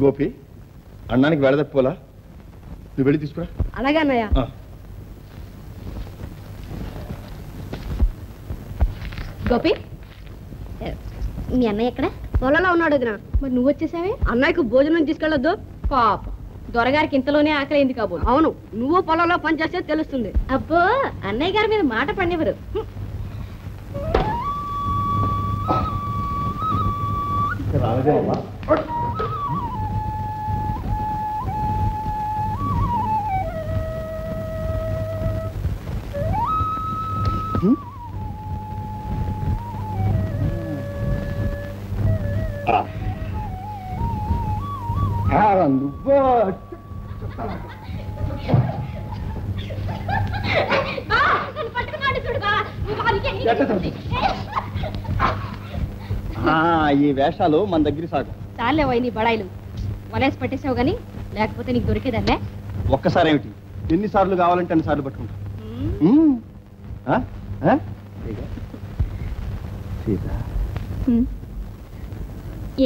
గోపి అన్నానికి వెళ్ళదప్పుకోలా నువ్వు వెళ్ళి తీసుకురా. అలాగే అన్నయ్య. గోపి మీ అన్నయ్య ఎక్కడ? పొలంలో ఉన్నాడు వదినా. మరి నువ్వు వచ్చేసావే? అన్నయ్యకు భోజనం తీసుకెళ్ళొద్దు. పాప దొరగారికి ఇంతలోనే ఆకలింది కాబోలు. అవును, నువ్వు పొలంలో పనిచేస్తే తెలుస్తుంది. అబ్బో అన్నయ్య గారి మీద మాట పడినెవరు? ఈ వేషాలు మన దగ్గర సాగు. చాలేవా నీ బడాయిలు? వలేసి పట్టేసావు గాని లేకపోతే నీకు దొరికేదన్నే. ఒక్కసారి ఏమిటి, ఎన్నిసార్లు కావాలంటే అన్నిసార్లు పట్టుకుంటా.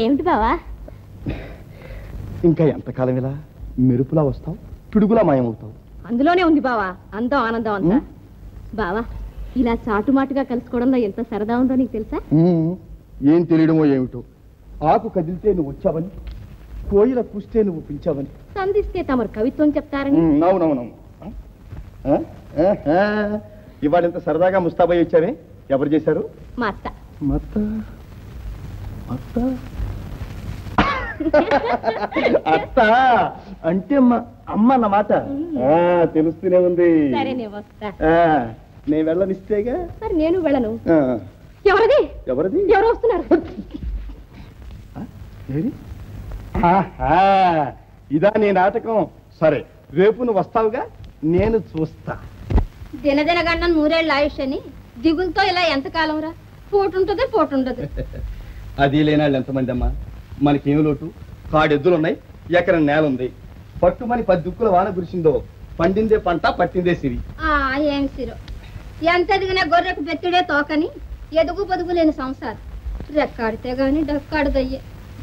ఏమిటి బావా? ఇంకా ఎంతకాలం ఇలా మెరుపులా వస్తావు, పిడుగులా మాయమవుతావు. అందులోనే ఉంది బావా అందం ఆనందం అంతా. బావా ఇలా చాటుమాటుగా కలుసుకోవడంలో ఎంత సరదా ఉందో నీకు తెలుసా? ఏం తెలియడమో ఏమిటో. ఆకు కదిలితే నువ్వు వచ్చావని, కోయిల కూస్తే నువ్వు పిలిచావని, సంధిస్తే తమరు కవిత్వం చెప్తారని. అవునవునవును. ఇవాళ ఎంత సరదాగా ముస్తాబై వచ్చావే, ఎవరు చేశారు? మా అత్త. అత్త అంటే అమ్మ అన్నమాట. తెలుస్తూనే ఉంది. సరే నేను వస్తా. నేను వెళ్ళనిస్తేగా. మరి నేను వెళ్ళను. ఎవరది? ఎవరు వస్తున్నారు? ఇదా నీ నాటకం? సరే రేపు నువ్వు వస్తావుగా, నేను చూస్తా. దినదిన గండం 100 ఏళ్ళ ఆయుష్ అని దిగులతో ఇలా ఎంతకాలం రా? పోటుంటది పోటుంటది. అది లేనాళ్ళు ఎంతమంది అమ్మా? మనకేం లోటు? కాడెద్దులున్నాయి, ఎకరం నేల ఉంది. పట్టుమని 10 దుక్కుల వాన కురిసిందో, పండిందే పంట పట్టిందే సిరి. ఏం సిరు, ఎంత ఎదిగినా గొర్రెకు బెత్తుడే తోకని ఎదుగు పొదుగు లేని సంసారం. రెక్కాడితే గాని డక్కాడదయ్యే.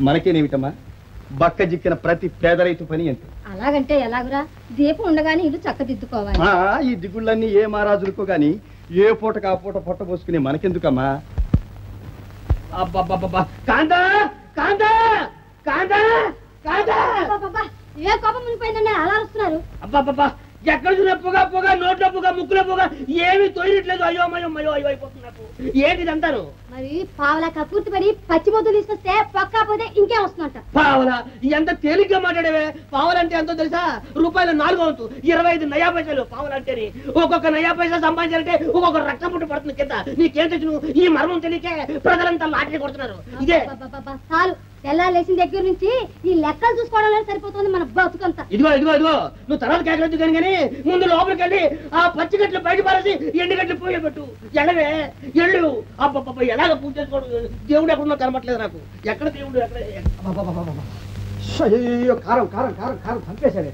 మనకేనేమిటమ్మా, బక్క జిక్కిన ప్రతి పేద రైతు పని ఎంత. అలాగంటే ఎలాగురా? దీపం ఉండగానే ఇల్లు చక్కదిద్దుకోవాలి. ఈ దిగుళ్ళన్నీ ఏ మహారాజులకో గాని ఏ పూటకు ఆ పూట పొట్ట పోసుకునే మనకెందుకమ్మా? ఏ కోపం మునిపోయిందండి అలా వస్తున్నారు? అబ్బాబ్బా ఎక్కడ చూసిన పొగ పొగ, నోట్లో పొగ, ముక్కులో పొగ, ఏమి తోయట్లేదు. అయ్యో అయ్యో అయిపోతుంది నాకు. ఏంటిది అంటారు? మరి పావలా కపూర్తి పడి పచ్చి మొద్దు తీసుకొస్తే పక్కపోతే ఇంకేం వస్తున్నట్ట. పావలా ఎంత తేలిగ్గా మాట్లాడేవే. పావలంటే ఎంతో తెలుసా? రూపాయలు 4 వంతు 25 నయా పైసలు పావలంటే. ఒక్కొక్క నయా పైసా సంపాదించాలంటే ఒక్కొక్క రక్తం పుట్టు పడుతుంది కింద. నీకేం తెచ్చు? ఈ మర్మం తెలియకే ప్రజలంతా లాటరీ కొడుతున్నారు. ఇదే చాలు, తెల్లాలేసిన దగ్గర నుంచి ఈ లెక్కలు చూసుకోవడంలో సరిపోతుంది మన బతుకంతా. ఇదిగో నువ్వు తర్వాత కేకలొద్దు కానీ ముందు లోపలికి వెళ్ళి ఆ పచ్చిగట్లు బయట పారేసి ఎండుగట్లు పోయేబెట్టు. ఎడవే ఎళ్ళు. అబ్బబ్బ ఎలాగ పూజ చేసుకోవడం? దేవుడు ఎక్కడున్నా కనబట్లేదు నాకు. ఎక్కడ దేవుడు ఎక్కడ? కారం కారం కారం కారం చంపేశాడే.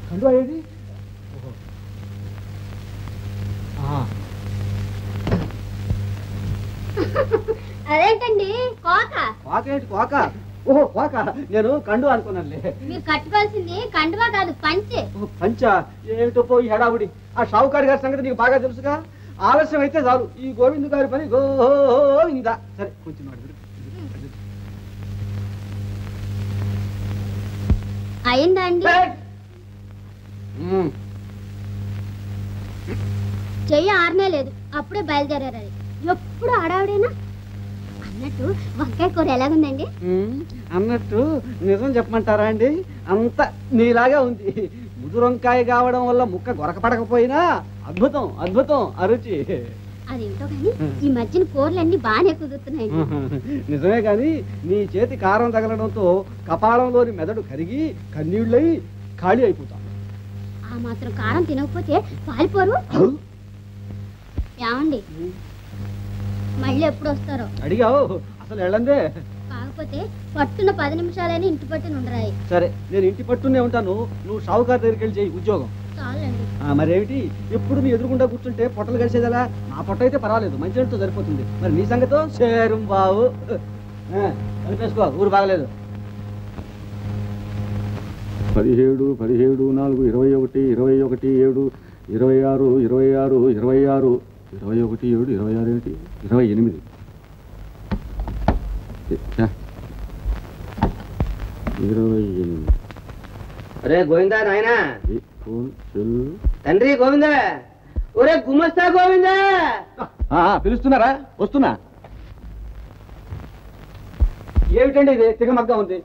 కండు అయ్యేది అదేంటండి కోక? కోక ఏంటి కోక? ఓహో కోక, నేను కండు అనుకున్నానులే. మీరు కట్టుకోవాల్సింది కండువా కాదు, పంచె. పంచా ఏమిటో పోయి హడావుడి. ఆ షావుకారి గారి సంగతి నీకు బాగా తెలుసుగా. ఆలస్యం అయితే చాలు ఈ గోవిందు గారి పని గోవిందా. సరే కొంచెం అయిందా అండి? చెయ్యి ఆరనే లేదు, అప్పుడే బయలుదేరారు. ఎప్పుడు ఆడావిడేనా? అన్నట్టు వంకాయ కూర ఎలాగుందండి? అన్నట్టు నిజం చెప్పమంటారా అండి? అంత నీలాగా ఉంది. ముదురు వంకాయ కావడం వల్ల ముక్క గొరకపడకపోయినా అద్భుతం అద్భుతం అరుచి. అదేంటో కానీ ఈ మధ్యన కూరలన్నీ బాగానే కుదురుతున్నాయి. నిజమే గాని నీ చేతి కారం తగలడంతో కపాలంలోని మెదడు కరిగి కన్నీళ్ళై ఖాళీ అయిపోతాం. ఆ మాత్రం కారం తినకపోతే పాలిపోరు. ఏమండి మళ్ళీ ఎప్పుడు వస్తారో? అడిగావు అసలు వెళ్ళందే. కాకపోతే పట్టున 10 నిమిషాలైనా ఇంటి పట్టున ఉండరాయి. సరే నేను ఇంటి పట్టునే ఉంటాను, నువ్వు షావుకారు దగ్గరికి వెళ్ళి చేయి ఉద్యోగం. చాలండి. మరేమిటి ఎప్పుడు నీ ఎదురుకుండా కూర్చుంటే పొట్టలు కలిసేదలా? నా పొట్ట అయితే పర్వాలేదు, మంచినీటితో సరిపోతుంది. మరి నీ సంగతో చేరుం బావు కలిపేసుకో, ఊరు బాగలేదు. 17, 17, 4, 21, 21, 7, 26, 26, 26, 21, 7, 26 ఏంటి 28. అరే గోవిందా నాయనా తండ్రి గోవిందా ఒరే గుమస్తా గోవిందా పిలుస్తున్నారా? వస్తున్నా. ఏమిటండి ఇది తిగమగ్గా ఉంది?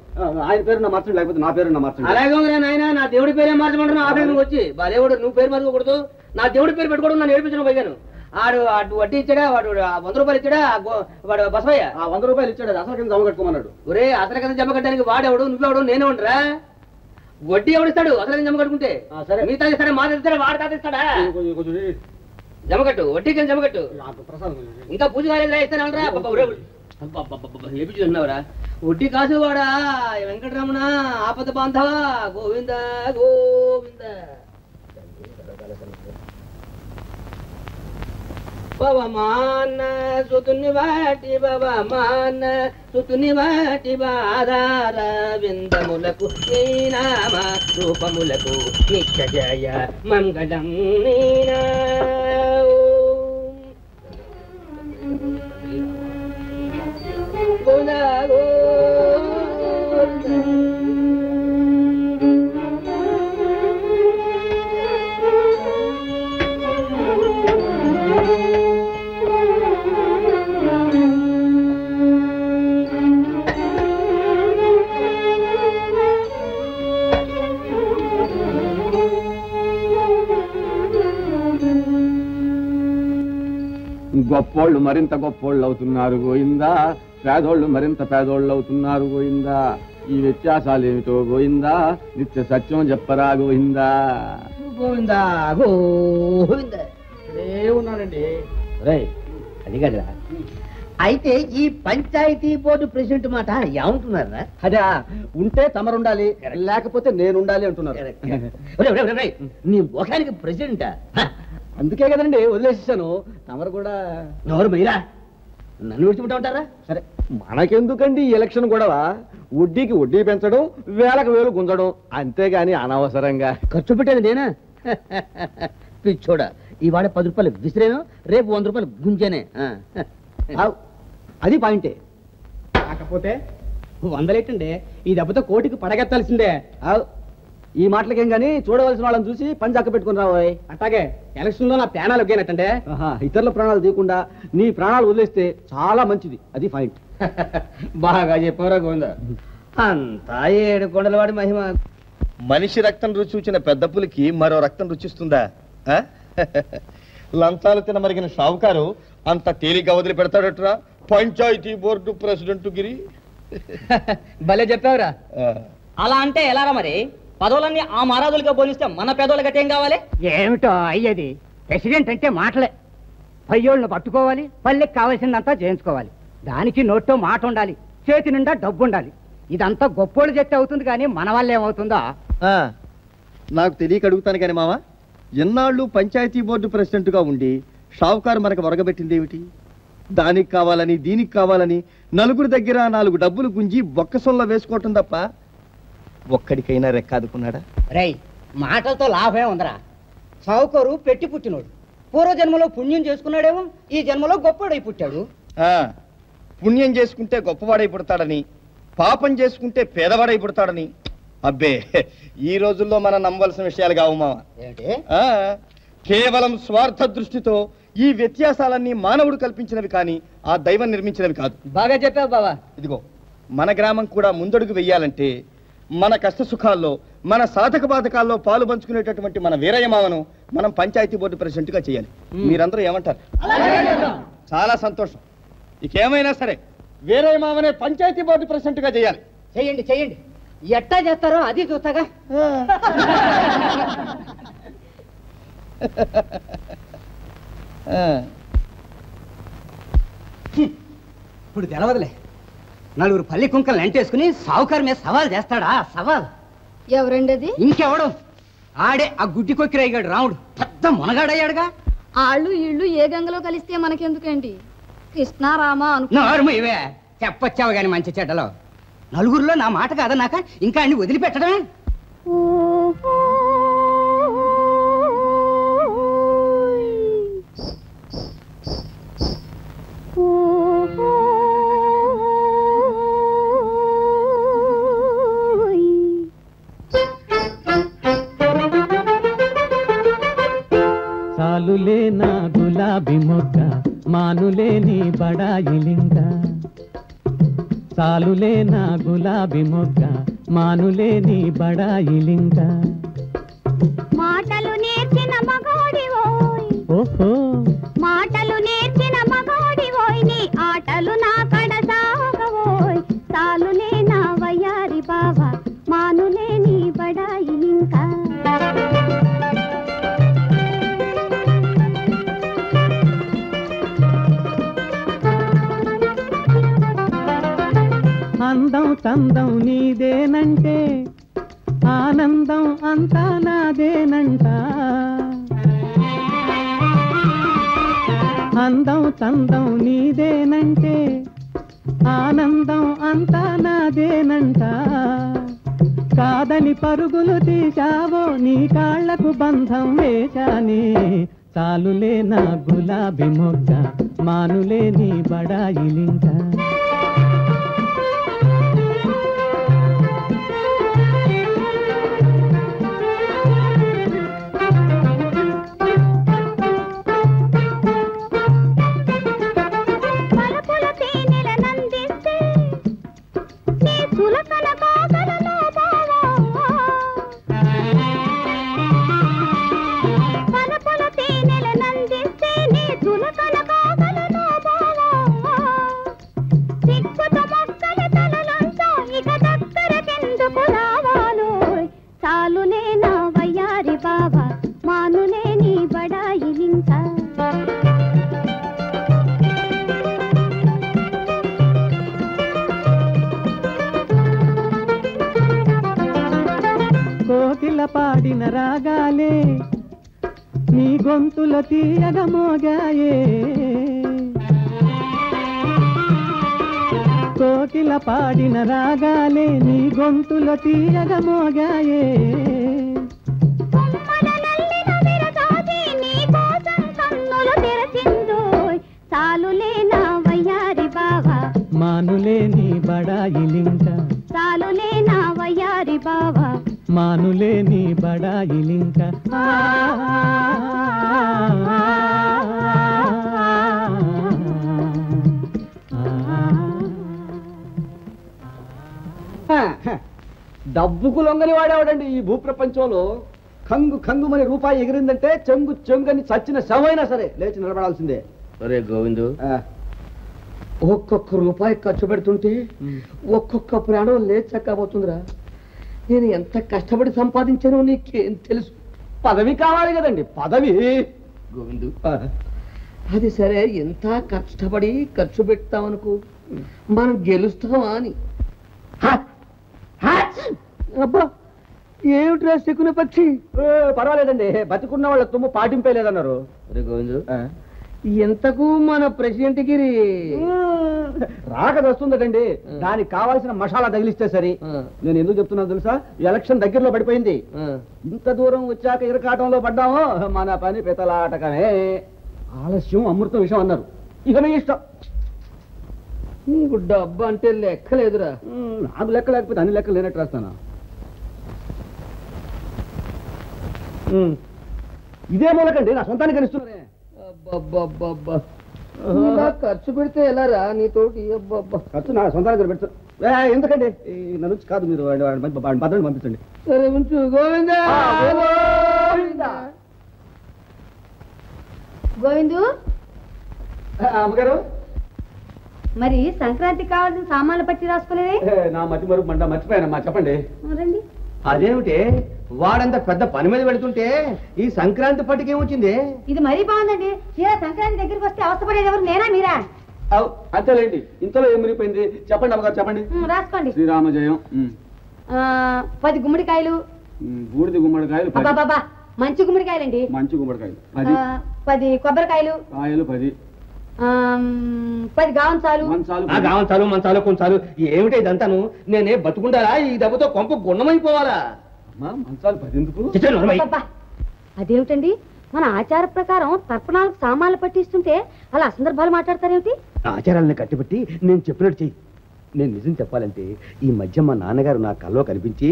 ఆయన పేరు నా మార్చండి, లేకపోతే నా పేరు నా మార్చండి. అలాగే ఉందిరా నాయన, నా దేవుడి పేరే మార్చమంటున్నా. ఆ పేరు వచ్చి బాలేవుడు నువ్వు పేరు మార్చుకోకూడదు, నా దేవుడి పేరు పెట్టుకోవడం నన్ను ఏడిపించిన పోయాను. ఆడు అటు వడ్డీ ఇచ్చాడా, వాడు 100 రూపాయలు ఇచ్చాడా, వాడు బసవయ్య 100 రూపాయలు ఇచ్చాడు, అసలు కింద జమ కట్టుకోమన్నాడు. ఒరే అసలు కింద జమ కట్టడానికి వాడెవడు, నువ్వెవడు, నేనే ఉండరా? వడ్డీ ఎవడిస్తాడు అసలు కింద జమ కట్టుకుంటే? సరే మిగతా ఇస్తాడా, మా ఇస్తాడా, వాడు తాత ఇస్తాడా? జమకట్టు, వడ్డీ కింద జమకట్టు. ఇంకా పూజ కాలేదురా, ఇస్తానరా? ఏపిస్తున్నావురా? వడ్డీ కాసు వాడా వెంకటరమణ ఆపద బాంధవ గోవింద గోవింద. పవమాన సుతుని వాటి పవమాన సుతుని వాటి బాధార విందములకు నీ నామ రూపములకు నిత్య జయ మంగళం నీనా. గొప్పోళ్ళు మరింత గొప్పోళ్ళు అవుతున్నారు గోయిందా, పేదోళ్ళు మరింత పేదోళ్ళు అవుతున్నారు గోయిందా. ఈ వ్యత్యాసాలు ఏమిటో గోయిందా, నిత్య సత్యం చెప్పరా గోయిందా. గోవిందా గోవింద ఉన్నాడండి. అది కదా, అయితే ఈ పంచాయతీ బోర్డు ప్రెసిడెంట్ మాట ఏమంటున్నారా? అదే ఉంటే తమరుండాలి, లేకపోతే నేనుండాలి అంటున్నారు. నీ ముఖానికి ప్రెసిడెంటా? అందుకే కదండి వదిలేసేసాను. తమరు కూడా ఎవరు మీరా నన్ను విడిచిపెట్టా ఉంటారా? సరే మనకెందుకండి ఎలక్షన్ గొడవ? వడ్డీకి వడ్డీ పెంచడం, వేలకు వేలు గుంజడం, అంతేగాని అనవసరంగా ఖర్చు పెట్టేది నేనా? పిచ్చోడా, ఇవాళ 10 రూపాయలు విసిరేను, రేపు 100 రూపాయలు గుంజానే. అది పాయింటే. కాకపోతే 100 ఏంటండి, ఈ దెబ్బతో కోటికి పడగెత్తాల్సిందే. ఈ మాటలకేం గానీ చూడవలసిన వాళ్ళని చూసి పని చక్క పెట్టుకుని రాబోయ్. అట్లాగే ఎలక్షన్ లో నా ప్రాణాలు ఒగ్గేనట్టంటే. ఇతరుల ప్రాణాలు తీయకుండా నీ ప్రాణాలు వదిలేస్తే చాలా మంచిది. అది పాయింట్. బాగా చెప్పారా గోవింద. అంతా 7 కొండల వాడి మహిమ. మనిషి రక్తం రుచి చూచిన పెద్ద పులికి మరో రక్తం రుచిస్తుందా? లంచాలు తినమరిగిన షావుకారు అంత తేలిగ్గా వదిలి పెడతాడట్రా పంచాయతీ బోర్డు ప్రెసిడెంట్ గిరి. భలే చెప్పావురా. అలా అంటే ఎలారా మరి? పదవులన్నీ ఆ మహారాజులుగా పోలిస్తే మన పేదోళ్ళ గట్టేం కావాలి? ఏమిటో అయ్యేది? ప్రెసిడెంట్ అంటే మాటలే. పయ్యోళ్ళను పట్టుకోవాలి, పల్లెకి కావాల్సిందంతా చేయించుకోవాలి. దానికి నోట్లో మాట ఉండాలి, చేతి నిండా డబ్బు ఉండాలి. ఇదంతా గొప్పోళ్ళు చెప్తే అవుతుంది, కానీ మన వల్ల ఏమవుతుందా? నాకు తెలియక అడుగుతాను కానీ మామ, ఎన్నాళ్ళు పంచాయతీ బోర్డు ప్రెసిడెంట్ గా ఉండి షావుకారు మనకు వరగబెట్టింది ఏమిటి? దానికి కావాలని దీనికి కావాలని నలుగురు దగ్గర 4 డబ్బులు గుంజి బొక్కసొల్ల వేసుకోవటం తప్ప ఒక్కడికైనా రెక్కాదుకున్నాడా? రై, మాటలతో లాభమే ఉందరా. సావుకారు పెట్టి పుట్టినోడు, పూర్వజన్మలో పుణ్యం చేసుకున్నాడేమో, ఈ జన్మలో గొప్పడై పుట్టాడు. పుణ్యం చేసుకుంటే గొప్పవాడై పుడతాడని, పాపం చేసుకుంటే పేదవాడై పుడతాడని అబ్బే ఈ రోజుల్లో మనం నమ్మవలసిన విషయాలు కావు మామ. కేవలం స్వార్థ దృష్టితో ఈ వ్యత్యాసాలన్నీ మానవుడు కల్పించినవి కానీ ఆ దైవం నిర్మించినవి కాదు. బాగా చెప్పావు బావా. ఇదిగో మన గ్రామం కూడా ముందడుగు వెయ్యాలంటే మన కష్ట సుఖాల్లో, మన సాధక బాధకాల్లో పాలు పంచుకునేటటువంటి మన వీరయ్య మామను మనం పంచాయతీ బోర్డు ప్రెసిడెంట్ గా చేయాలి. మీరందరూ ఏమంటారు? చాలా సంతోషం. ఇకేమైనా సరే వీరయ్య మామనే పంచాయతీ బోర్డు ప్రెసిడెంట్ గా చేయాలి. చెయ్యండి చెయ్యండి, ఎట్టా చేస్తారో అది చూస్తాగా. ఇప్పుడు తెలవదులే. 4 పల్లి కుంకలు ఎంటేసుకుని సావుకారు మీద సవాల్ చేస్తాడా? సవాల్ ఎవరండి అది? ఇంకెవడు? ఆడే ఆ గుడ్డి కొక్కిరయ్యాడు రాముడు. పెద్ద మునగాడయ్యాడుగా. ఆళ్ళు ఇళ్ళు ఏ గంగలో కలిస్తే మనకెందుకండి? కృష్ణారామ అనుకున్నారు. ఇవే చెప్పొచ్చావు గాని మంచి చెడ్డలో. 4గురిలో నా మాట కాదన్నాక ఇంకా అన్ని వదిలిపెట్టడమే. సాలులే నా గులాబీ మొగ్గ మానులే నీ బడాయిలింగ సాలులే నా గులాబీ మొగ్గ మానులే నీ బడాయిలింగ మాటలు నేర్చిన మగోడివోయ్ ఓహో మాటలు నేర్చిన మగోడివోయ్ నీ ఆటలు నా కడ సాగవోయ్ సాలులే నా వయ్యారి బావ మానులే నీ బడాయిలింక అందం చందం నీదేనంటే ఆనందం అంతా నాదేనంట అందం చందం నీదేనంటే ఆనందం అంతా నాదేనంట కాదని పరుగులు తీశావో నీ కాళ్లకు బంధం వేశానే చాలులే నా గులాబీ మొగ్గ మానులే నీ బడాయిలింక కోకిల పాడిన రాగాలే నీ గొంతుల తీయగ మోగాయే కోకిల పాడిన రాగాలే నీ గొంతుల తీయగ మోగాయే మానులే నీ బడాయిలింక సాలులే నా వయ్యారి బావా మానులే నీ బడాయిలింక డబ్బుకు లొంగని వాడేవాడండి ఈ భూప్రపంచంలో. కంగు కంగు మరి రూపాయి ఎగిరిందంటే చెంగు చెంగని చచ్చిన శవైనా సరే లేచి నిలబడాల్సిందే. ఒరే గోవిందు, ఒక్కొక్క రూపాయి ఖర్చు పెడుతుంటే ఒక్కొక్క ప్రాణం లేచక్కపోతుందిరా. నేను ఎంత కష్టపడి సంపాదించానో నీకేం తెలుసు? పదవి కావాలి కదండి, పదవి. గోవిందు, అది సరే, ఎంత కష్టపడి ఖర్చు పెడతామనుకో, మనం గెలుస్తామా అని. అబ్బా, ఏమిట్రా శకున పక్షి? పర్వాలేదండి, బతికున్న వాళ్ళ తుమ్ము పాటింపే లేదన్నారు. ఒరే గోవిందు, ఎంతకు మన ప్రెసిడెంట్ గిరి రాకది వస్తుందటండి, దానికి కావాల్సిన మసాలా తగిలిస్తే సరి. నేను ఎందుకు చెప్తున్నాను తెలుసా? ఎలక్షన్ దగ్గరలో పడిపోయింది. ఇంత దూరం వచ్చాక ఇరకాటంలో పడ్డాము, మన పని పెతలాటకమే. ఆలస్యం అమృతం విషయం అన్నారు. ఇక మీ ఇష్టం. నీకు డబ్బు అంటే లెక్కలేదురా. నాకు లెక్క లేకపోతే అన్ని లెక్కలు లేనట్టు రాస్తాను. ఇదే మూలకండి నా సొంతానికి కనిస్తున్నానే. అబ్బబ్బబ్బబ్బా, ఖర్చు పెడితే ఎలారా నీతోటి? అబ్బబ్బా, ఖర్చు నా సొంతానికి పెడతాను. ఎందుకండి నా నుంచి కాదు, మీరు భద్రని పంపించండి. సరే ఉంచు. గోవిందా గోవిందు, అమ్మగారు, మరి సంక్రాంతికి కావాల్సిన సామాన్లు పట్టి రాసుకోలేదే? నా మతి మరుపు మంట మర్చిపోయానమ్మా, చెప్పండి. రండి. అదేమిటి, వాడంత పెద్ద పని మీద పెడుతుంటే ఈ సంక్రాంతి పట్టుకేమొచ్చింది? ఇది మరీ బాగుందండి. తీరా సంక్రాంతి దగ్గరికి వస్తే అవస్థపడేది ఎవరు, నేనా మీరా? అంతేలేండి, ఇంతలో ఏం మునిగిపోయింది? చెప్పండి అమ్మగారు, చెప్పండి. రాసుకోండి. శ్రీరామజయం. 10 గుమ్మడికాయలు. బూడిది గుమ్మడికాయలు బాబా, మంచి గుమ్మడికాయలండి. మంచి గుమ్మడికాయలు 10 కొబ్బరికాయలు. కాయలు 10. 10 గావంచాలు. గావంచాలు, మంచాలు, కొంచాలు, ఏమిటి ఇదంతాను? నేనే బతుకుండాలా? ఈ దెబ్బతో కొంప గుండమైపోవాలా? అమ్మా మంచాలు 10 ఎందుకు? అబ్బబ్బా, అదేమిటండి మన ఆచార ప్రకారం తర్పణాలకు సామాన్లు పట్టిస్తుంటే అలా అసందర్భాలు మాట్లాడతారేమిటి? ఆచారాలను కట్టిబట్టి నేను చెప్పినట్టు చెయ్యి. నేను నిజం చెప్పాలంటే ఈ మధ్య మా నాన్నగారు నా కల్లో కనిపించి,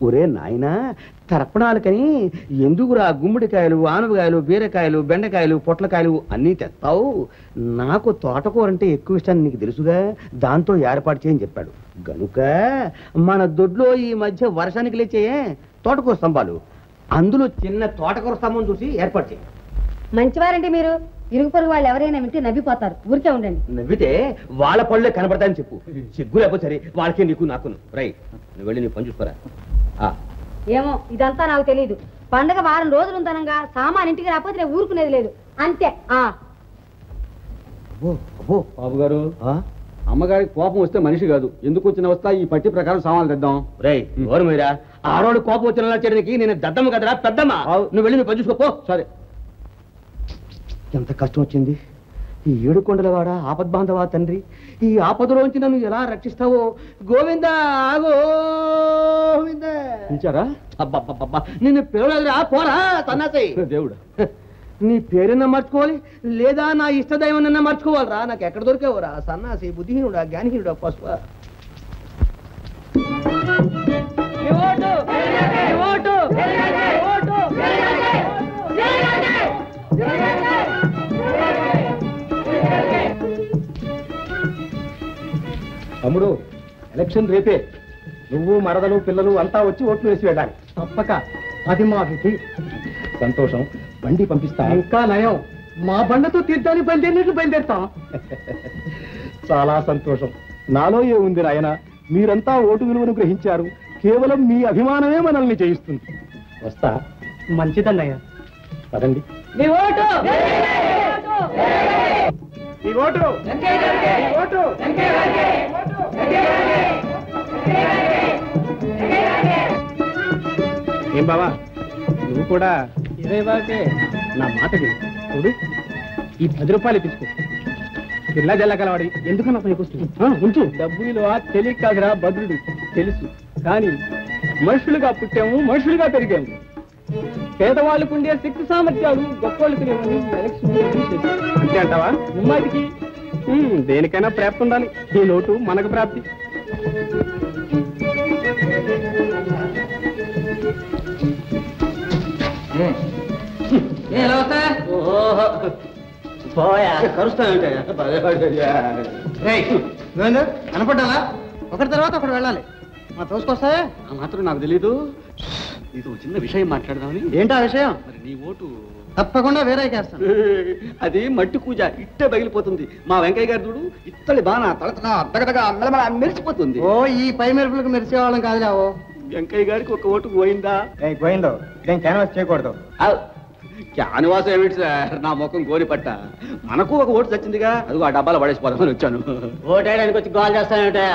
ఒరే నాయనా తర్పణాలకని ఎందుకురా గుమ్మడికాయలు, ఆనపకాయలు, బీరకాయలు, బెండకాయలు, పొట్లకాయలు అన్నీ తెస్తావు, నాకు తోటకూర అంటే ఎక్కువ ఇష్టాన్ని నీకు తెలుసుగా, దాంతో ఏర్పాటు చేయని చెప్పాడు. గనుక మన దొడ్లో ఈ మధ్య వర్షానికి లేచే తోటకూర స్తంభాలు, అందులో చిన్న తోటకూర స్తంభం చూసి ఏర్పాటు చేయి. మంచివారండి మీరు. ఇరుగు పొరుగు వాళ్ళు ఎవరైనా వింటే నవ్విపోతారు. ఊరికే ఉండండి. నవ్వితే వాళ్ళ పళ్ళే కనబడతాయని చెప్పు. సిగ్గు లేకపోతే సరే, వాళ్ళకే నీకు నాకును. రైట్, నువ్వు వెళ్ళి నీ పని చూసుకోరా. ఏమో ఇదంతా నాకు తెలియదు. పండగ వారం రోజులు ఉందనంగా సామాన్ ఇంటికి రాకపోతే నేను ఊరుకునేది లేదు, అంతే. అబ్బో బాబు గారు, అమ్మగారికి కోపం వస్తే మనిషి కాదు, ఎందుకు వచ్చిన వస్తా ఈ పట్టి ప్రకారం సామాన్లు తెద్దాం. రై ఎవరు మీరా? ఆడవాడు కోపం వచ్చిన చేయడానికి నేను దద్దమ్మ కదరా, పెద్దమ్మ. నువ్వు వెళ్ళి నీ పని చూసుకోపో. సరే. ఎంత కష్టం వచ్చింది. ఈ 7 కొండలవాడా ఆపద్బాంధవా తండ్రి, ఈ ఆపదలోంచి నన్ను ఎలా రక్షిస్తావో. గోవిందా గోవిందా పిలిచారా? అబ్బబ్బబ్బా, నిన్ను పిలవలేదురా, పోరా సన్నాసి. దేవుడు, నీ పేరున్నా మార్చుకోవాలి, లేదా నా ఇష్టదైవనన్నా మార్చుకోవాలరా. నాకు ఎక్కడ దొరికేవరా సన్నాసి, బుద్ధిహీనుడా, జ్ఞానహీనుడా, పశువా. తమ్ముడు, ఎలక్షన్ రేపే. నువ్వు, మరదలు, పిల్లలు అంతా వచ్చి ఓట్లు వేసి వెళ్ళాలి. తప్పక. అది మా విధి. సంతోషం. బండి పంపిస్తా. ఇంకా నయం, మా బండతో తీర్థాన్ని బయలుదేరినట్లు బయలుదేరుతాం. చాలా సంతోషం. నాలో ఏముంది నాయన, మీరంతా ఓటు విలువను గ్రహించారు. కేవలం మీ అభిమానమే మనల్ని చేయిస్తుంది. వస్తా. మంచిదన్నయ్య. పదండి. మీ ఓటు, మీ ఓటు, మీ ఓటు. ఏం బావా, నువ్వు కూడా ఇదే బాకే నా మాటకి చూడు. ఈ 10 రూపాయలు తీసుకో. పిల్ల జల్లగలవాడి ఎందుకన్నా పనికొస్తుంది. ఉంచు. డబ్బులు తెలియక కాదురా భద్రుడు, తెలుసు. కానీ మనుషులుగా పుట్టాము, మనుషులుగా పెరిగాము. పేదవాళ్ళకు ఉండే శక్తి సామర్థ్యాలు గొప్పవాళ్ళకి లేవని అంతే అంటావా? ముమ్మాటికి దేనికైనా ప్రాప్తి ఉండాలి. ఈ లోటు మనకు ప్రాప్తి. కనపడ్డాలా? ఒకరి తర్వాత ఒకరు వెళ్ళాలి. మా తోసుకొస్తాయా? ఆ మాత్రం నాకు తెలీదు. నీతో చిన్న విషయం మాట్లాడదామని. ఏంటా విషయం? మరి నీ ఓటు తప్పకుండా వేరే చేస్తాను. అది మట్టి కూజ, ఇట్టే పగిలిపోతుంది. మా వెంకయ్య గారి చూడు, ఇత్తడి బాణ తడతగా అద్దగదగా మెల్లమెల్ల మెరిసిపోతుంది. ఓ, ఈ పై మెరుపులకు మెరిసేవాళ్ళం కాదురావు. వెంకయ్య గారికి ఒక ఓటు పోయిందా? పోయిందో. నేను క్యాన్వాస్ చేయకూడదు. క్యాన్వాస్ ఏమిటి సార్, నా ముఖం గోరి పట్ట. మనకు ఒక ఓటు చచ్చిందిగా, అదిగో ఆ డబ్బాలో పడేసిపోదామని వచ్చాను. ఓటేయడానికి వచ్చి గోల్ చేస్తానేమిటా?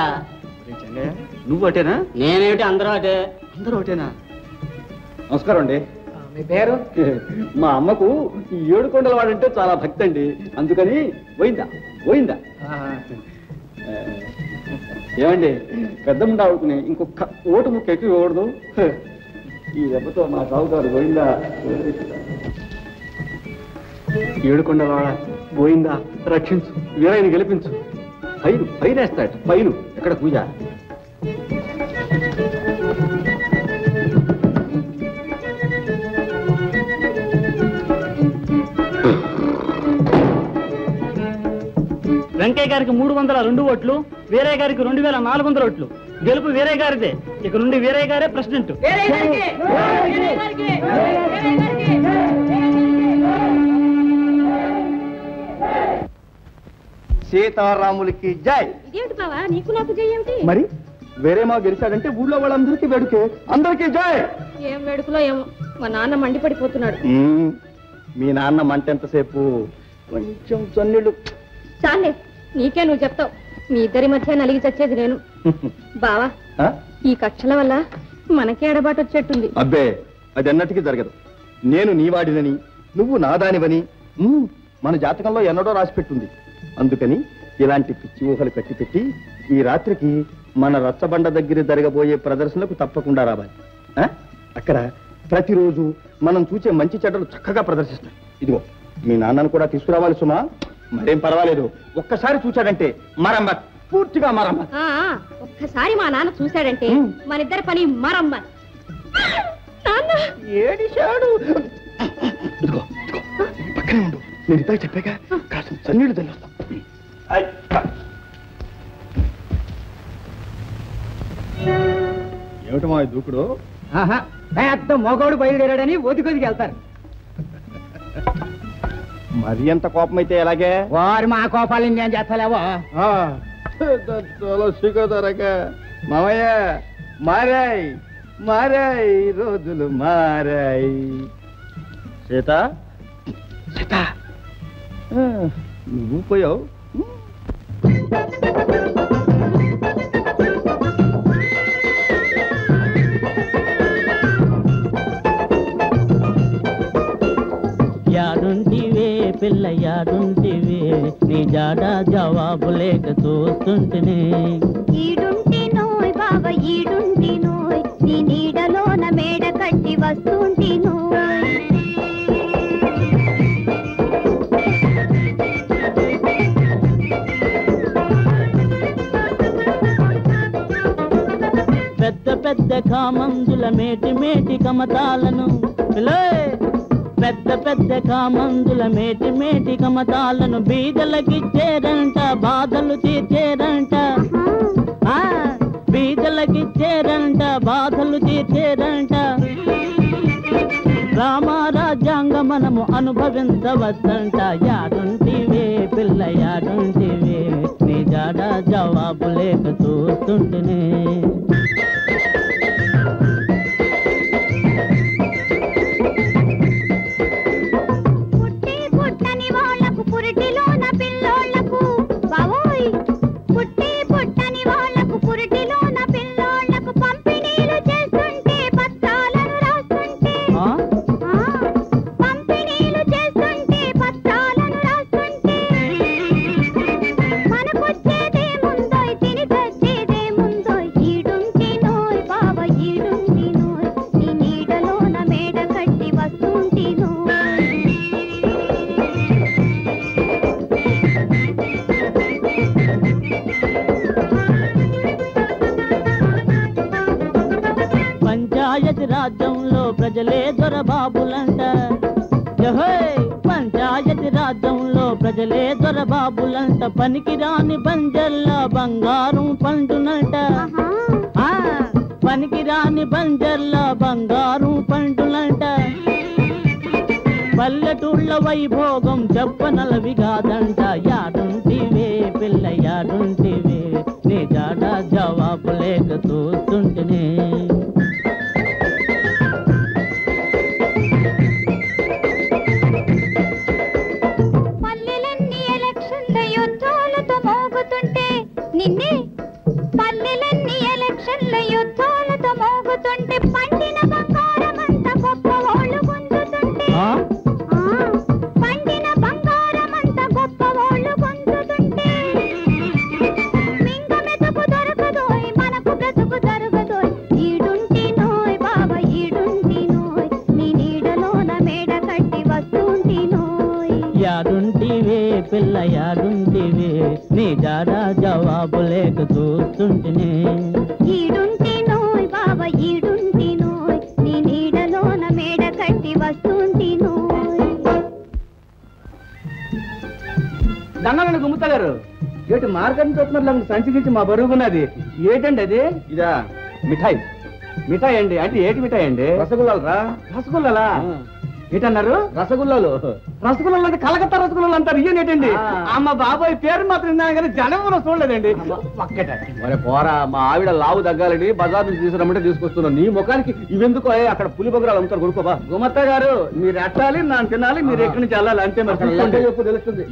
నువ్వు అటేనా? నేనేమిటి, అందరూ అటే. అందరూ అటేనా? నమస్కారం అండి. మీ పేరు? మా అమ్మకు ఈ 7 కొండల వాడంటే చాలా భక్తి అండి, అందుకని పోయిందా పోయిందా. ఏమండి, పెద్దమ్మ ఆడుకుని ఇంకొక ఓటు ముక్క ఎక్కువ ఇవ్వకూడదు. ఈ దెబ్బతో మా సాగుతారు పోయిందా. 7 కొండల వాడ పోయిందా, రక్షించు, వీరైన గెలిపించు. పైన వేస్తాడు. పైను ఎక్కడ పూజ? వెంకయ్య గారికి 302 ఓట్లు, వీరయ్య గారికి 2400 ఓట్లు. గెలుపు వీరయ్య గారిదే. ఇక నుండి వీరయ్య గారే ప్రెసిడెంట్. సీతారాములకి జై. ఇదేమిటి బావా, నీకు నాకు జై ఏమిటి? మరి వేరే మా గెలిచాడంటే ఊళ్ళో వాళ్ళందరికీ వేడుకే, అందరికీ జై. ఏం వేడుకలో ఏమో, మా నాన్న మండిపడిపోతున్నాడు. మీ నాన్న మంటెంతసేపు? కొంచెం చన్నీళ్ళు చాలే, నీకే నువ్వు చెప్తావు. మీ ఇద్దరి మధ్య నలిగి చచ్చేది నేను. బావా, ఈ కక్షల వల్ల మనకే ఎడబాటు వచ్చేట్టుంది. అబ్బే, అది అన్నటికీ జరగదు. నేను నీవాడినని, నువ్వు నాదానివని మన జాతకంలో ఎన్నడో రాసిపెట్టుంది. అందుకని ఇలాంటి పిచ్చి ఊహలు కట్టిపెట్టి ఈ రాత్రికి మన రచ్చబండ దగ్గర జరగబోయే ప్రదర్శనకు తప్పకుండా రావాలి. అక్కడ ప్రతిరోజు మనం చూసే మంచి చెడ్డలు చక్కగా ప్రదర్శిస్తాయి. ఇదిగో మీ నాన్నను కూడా తీసుకురావాలి సుమా. మరేం పర్వాలేదు, ఒక్కసారి చూశాడంటే మరమ్మత్, పూర్తిగా మరమ్మత్. ఒక్కసారి మా నాన్న చూశాడంటే మన ఇద్దరి పని మరమ్మత్. ఏడిశాడు. ఇదిగో పక్కనే ఉండు, నేను ఇద్దరు చెప్పాక కాస్త చన్నీళ్ళు తల్లి వస్తాం. ఏమిటి మా దూకుడు? పెద్ద మొగోడు బయలుదేరాడని ఒదిగొదికి వెళ్తారు. మరి ఎంత కోపం అయితే ఎలాగే? వారు మా కోపాలు నేను చేస్తలేవో. మామయ్య మారాయి మారాయి రోజులు మారాయి. సీత సీత నువ్వు పోయావు. యాడుంటివే పిల్ల యాడుంటివే, నీ జాడ జవాబు లేక చూస్తుంటేనే. ఈడుంటి నోయ్ బావ ఈడుంటి నోయ్, నీ నీడలోన మేడ కట్టి వస్తుంటి నోయ్. పెద్ద పెద్ద కామందుల మేటి మేటి కమతాలను, పెద్ద పెద్ద కామందుల మేటి మేటి కమతాలను బీదలకిచ్చేరంట, బాధలు తీర్చేరంట. బీదలకిచ్చేరంట, బాధలు తీర్చేరంట. రామారాజ్యాంగ మనము అనుభవించవచ్చంట. యాడుంటివే పిల్ల యాడుంటివే, నీ జాడ జవాబు లేక చూస్తుంటేనే. రాజ్యంలో ప్రజలే దొరబాబులంట. పంచాయతీ రాజ్యంలో ప్రజలే దొరబాబులంట. పనికి రాని బంజర్ల బంగారం పండునంట. పనికి రాని బంజర్ల బంగారం పండునంట. పల్లెటూళ్ళ వైభోగం చెప్పనలవి కాదంట. యాడుంటివే పిల్ల యాడుంటివే, నీ జాడ జవాబు లేక చూస్తుంటేనే. పల్లెలన్నీ ఎలక్షన్ల యుద్ధాలతో మోగుతుంటే పండిన బంగారమంత గొప్ప వాళ్ళు గుంజుతుంటే. పండిన బంగారమంత గొప్ప వాళ్ళు గుంజుతుంటే. మింగ మెతుకు దొరకదోయ్ మనకు బ్రతుకు జరగదోయ్. ఈడుంటి నోయ్ బావ ఈడుంటి నోయ్, నీ నీడలోన మేడ కట్టి వస్తుంటి నోయ్. యాడుంటివే పిల్ల యాడుంటివే, నీ జాడ జవాబు లేక చూస్తుంటేనే. ఈడుంటి నోయ్ బావ ఈడుంటి నోయ్, నీ నీడలోన మేడ కట్టి వస్తుంటి నోయ్. దండాలను గుమ్ముతా గారు, ఏటి మార్కెట్ చూస్తున్నారు సంచికించి మా బరువుకున్నది ఏటండి అది? ఇదా మిఠాయి. మిఠాయి అండి. అంటే ఏటి మిఠాయి అండి? రసగుల్లాలు రా. రసగుల్లాలా? ఏటన్నారు? రసగుల్లాలు. రసగుల్లాలు అంటే కలకత్తా రసగుల్లాలు అంటారు. ఇయ్యనేటండి? అమ్మ బాబాయ్ పేరు మాత్రం విన్నాను కానీ జనం చూడలేదండి. మరి పోరా, మా ఆవిడ లావు తగ్గాలని బజార్ నుంచి తీసుకురమ్మంటే తీసుకొస్తున్నాను. నీ ముఖానికి ఇవెందుకు? అక్కడ పులి బొగరాలు అమ్ముతారు, కొడుకోబా. గుమత్త గారు, మీరు ఎట్టాలి నన్ను తినాలి, మీరు ఎక్కడి నుంచి వెళ్ళాలి అంతే. మరి చెప్పు తెలుస్తుంది.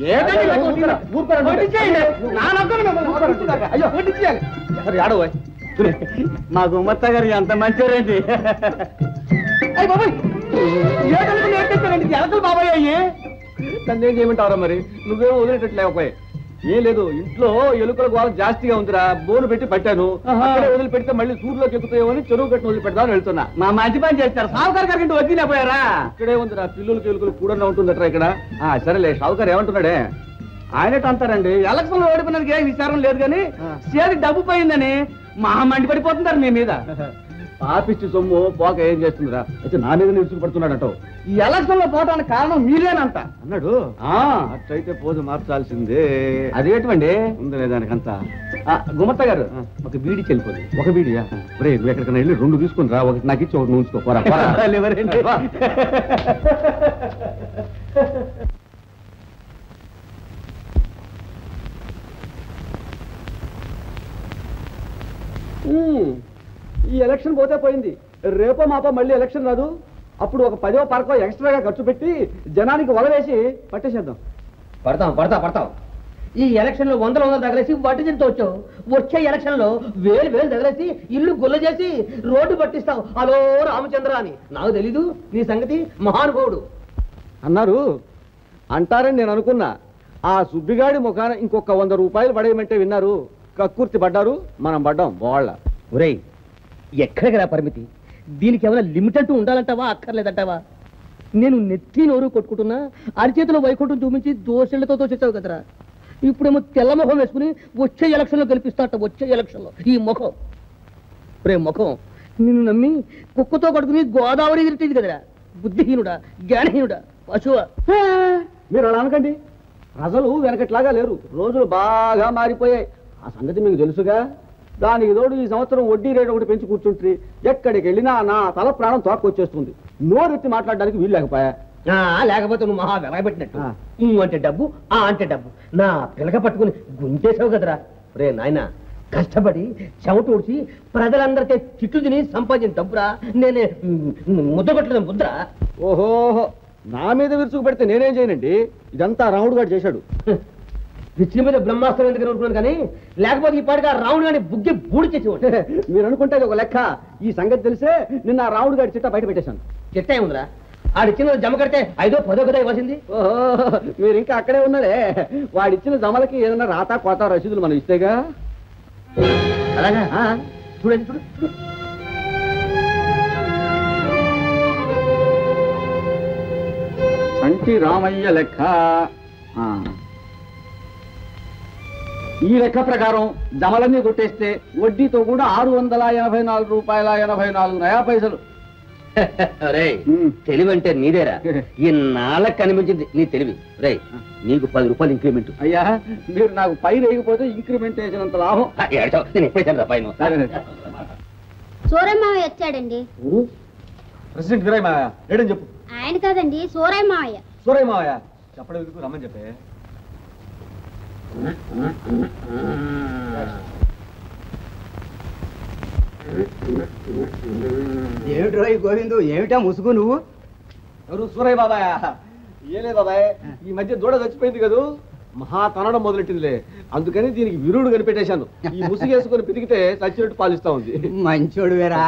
ఆడబోయ్ మా గుమత్త గారు ఎంత మంచివారండి. బాబాయ్ ఎలకలు బాబాయ్ అయ్యి నన్ను ఏం చేయమంటావరా? మరి నువ్వేమో వదిలేటట్లేకపోయి ఏం లేదు, ఇంట్లో ఎలుకల గోళం జాస్తిగా ఉందిరా, బోను పెట్టి పట్టాను. అక్కడే వదిలి పెడితే మళ్ళీ సూర్యులోకి ఎక్కుతాయేమని చెరువు కట్టిన వదిలి పెడదామని వెళ్తున్నా. మా మంచి పని చేస్తారు, సావుకారు గారికి వదిలేపోయారా? ఇక్కడే ఉందిరా, పిల్లులకి ఎలుకలు కూడా ఉంటుందట్రా ఇక్కడ. సరేలే, షావుకారు ఏమంటున్నాడే? ఆయనట అంటారండి, ఎలక్షన్ లో ఓడిపోయినందుకు ఏం విచారం లేదు కానీ చేతి డబ్బు పోయిందని మా మండి పడిపోతున్నారు మీ మీద. పాపిచ్చి సొమ్ము పోక ఏం చేస్తుందిరా? అయితే నా మీద నిరుచుకు పడుతున్నాడట. ఈ ఎలక్షన్ లో పోవడానికి కారణం మీరేనంట అన్నాడు. అట్లయితే పోజు మార్చాల్సిందే. అదేటువంటి ఉందిలే దానికంతా. గుమత్త గారు ఒక బీడి చెల్లిపోదు. ఒక బీడియా? రే, నువ్వు ఎక్కడికైనా వెళ్ళి 2 తీసుకుని రా, ఒకటి నాకు ఇచ్చి ఒకటి నువ్వు ఉంచుకో. పోరా, పోరా. ఈ ఎలక్షన్ పోతే పోయింది, రేపో మాపో మళ్ళీ ఎలక్షన్ రాదు. అప్పుడు ఒక 10వ పార్కో ఎక్స్ట్రాగా ఖర్చు పెట్టి జనానికి వలవేసి పట్టేసేద్దాం. పడతాం. ఈ ఎలక్షన్ లో వందల తగలేసి వడ్డీ తింటూ వచ్చావు. వచ్చే ఎలక్షన్ లో వేలు తగలేసి ఇల్లు గుల్ల చేసి రోడ్డు పట్టిస్తావు. అలో రామచంద్ర అని. నాకు తెలీదు నీ సంగతి, మహానుభావుడు అన్నారు. అంటారని నేను అనుకున్నా. ఆ సుబ్బిగాడి ముఖాన ఇంకొక 100 రూపాయలు పడేయమంటే విన్నారు, కక్కుర్తి పడ్డారు. మనం పడ్డాం వాళ్ళ. ఒరేయ్, ఎక్కడికి రా పరిమితి? దీనికి ఏమైనా లిమిట్ అంటూ ఉండాలంటావా, అక్కర్లేదంటావా? నేను నెత్తి నోరు కొట్టుకుంటున్నా, అరిచేతిలో వైకుంఠం చూపించి దోషులతో తోచేసావు కదరా. ఇప్పుడేమో తెల్ల ముఖం వేసుకుని వచ్చే ఎలక్షన్లో గెలిపిస్తాట. వచ్చే ఎలక్షన్లో ఈ ముఖం, ముఖం నిన్ను నమ్మి కుక్కతో కడుకుని గోదావరి తిరిగేది కదరా. బుద్ధిహీనుడా, జ్ఞానహీనుడా, పశువా? మీరు అలా అనకండి. ప్రజలు వెనకట్లాగా లేరు, రోజులు బాగా మారిపోయాయి. ఆ సంగతి మీకు తెలుసుగా. దానికి తోడు ఈ సంవత్సరం వడ్డీ రేటు ఒకటి పెంచి కూర్చుంటే ఎక్కడికి వెళ్ళినా నా తల ప్రాణం తోక్కొచ్చేస్తుంది. నోరెత్తి మాట్లాడడానికి వీలు లేకపోయా. లేకపోతే నువ్వు మహా వెలగబెట్టినట్టు. అంటే డబ్బు, అంటే డబ్బు. నా పిలక పట్టుకుని గుంటేసావు కదరా. రే నాయన, కష్టపడి చెమటూడ్చి ప్రజలందరికీ తిట్లు తిని సంపాదించిన డబ్బురా. నేనే ముద్ద కొట్టలేదు ముద్ర. ఓహోహో, నా మీద విరుచుకు పెడితే నేనేం చేయనండి? ఇదంతా రాముడు గారు చేశాడు. పిచ్చి మీద బ్రహ్మాస్త్రం ఎందుకు అనుకున్నాను కానీ, లేకపోతే ఈ పాటిగా రాముడు గారిని బుగ్గి బూడి చేసేవాడు. మీరు అనుకుంటే ఒక లెక్క. ఈ సంగతి తెలిసే నిన్న రాముడు గారి చిట్టా బయట పెట్టేశాను. చిట్టా ఏముందిరా? ఆడిచ్చిన జమ కడితే 5ో 10ో కదా ఇవ్వాల్సింది. ఓహో, మీరు ఇంకా అక్కడే ఉన్నాడే. వాడిచ్చిన జమలకి ఏదైనా రాతా కోత రసీదులు మనం ఇస్తేగా. అలాగా? చూడండి, చూడు. సంటి రామయ్య లెక్క. ఈ లెక్క ప్రకారం జమలన్నీ కొట్టేస్తే వడ్డీతో కూడా 684 రూపాయల 84 నయా పైసలు. తెలివంటే నీదేరా. ఈ నాళ్ళకి కనిపించింది నీ తెలివి. రే, నీకు 10 రూపాయలు ఇంక్రిమెంట్. అయ్యా, మీరు నాకు పై వేయకపోతే ఇంక్రిమెంట్ వేసినంత లాభం. నేను ఎప్పుడైతే పైన సూరయ్య మావయ్య వచ్చాడండి. ప్రెసిడెంట్ వీరయ్య మావయ్య లేడని చెప్పు. ఆయన కాదండి, సూరయ్య మావయ్య. సూరయ్య మావయ్య చెప్పడం ఎందుకు, రమ్మని చెప్పే. ఏమిటి రోయ్ గోవిందు, ఏమిటా ముసుగు నువ్వు? ఎవరు? సూరయ్య బాబాయ్. ఏలే బాబాయ్, ఈ మధ్య దూడ చచ్చిపోయింది కదూ, మహా తనడం మొదలెట్టిందిలే. అందుకని దీనికి విరుడు కనిపెట్టేశాను. ఈ ముసుగేసుకొని పితికితే చచ్చినట్టు పాలిస్తా ఉంది. మంచోడు వేరా.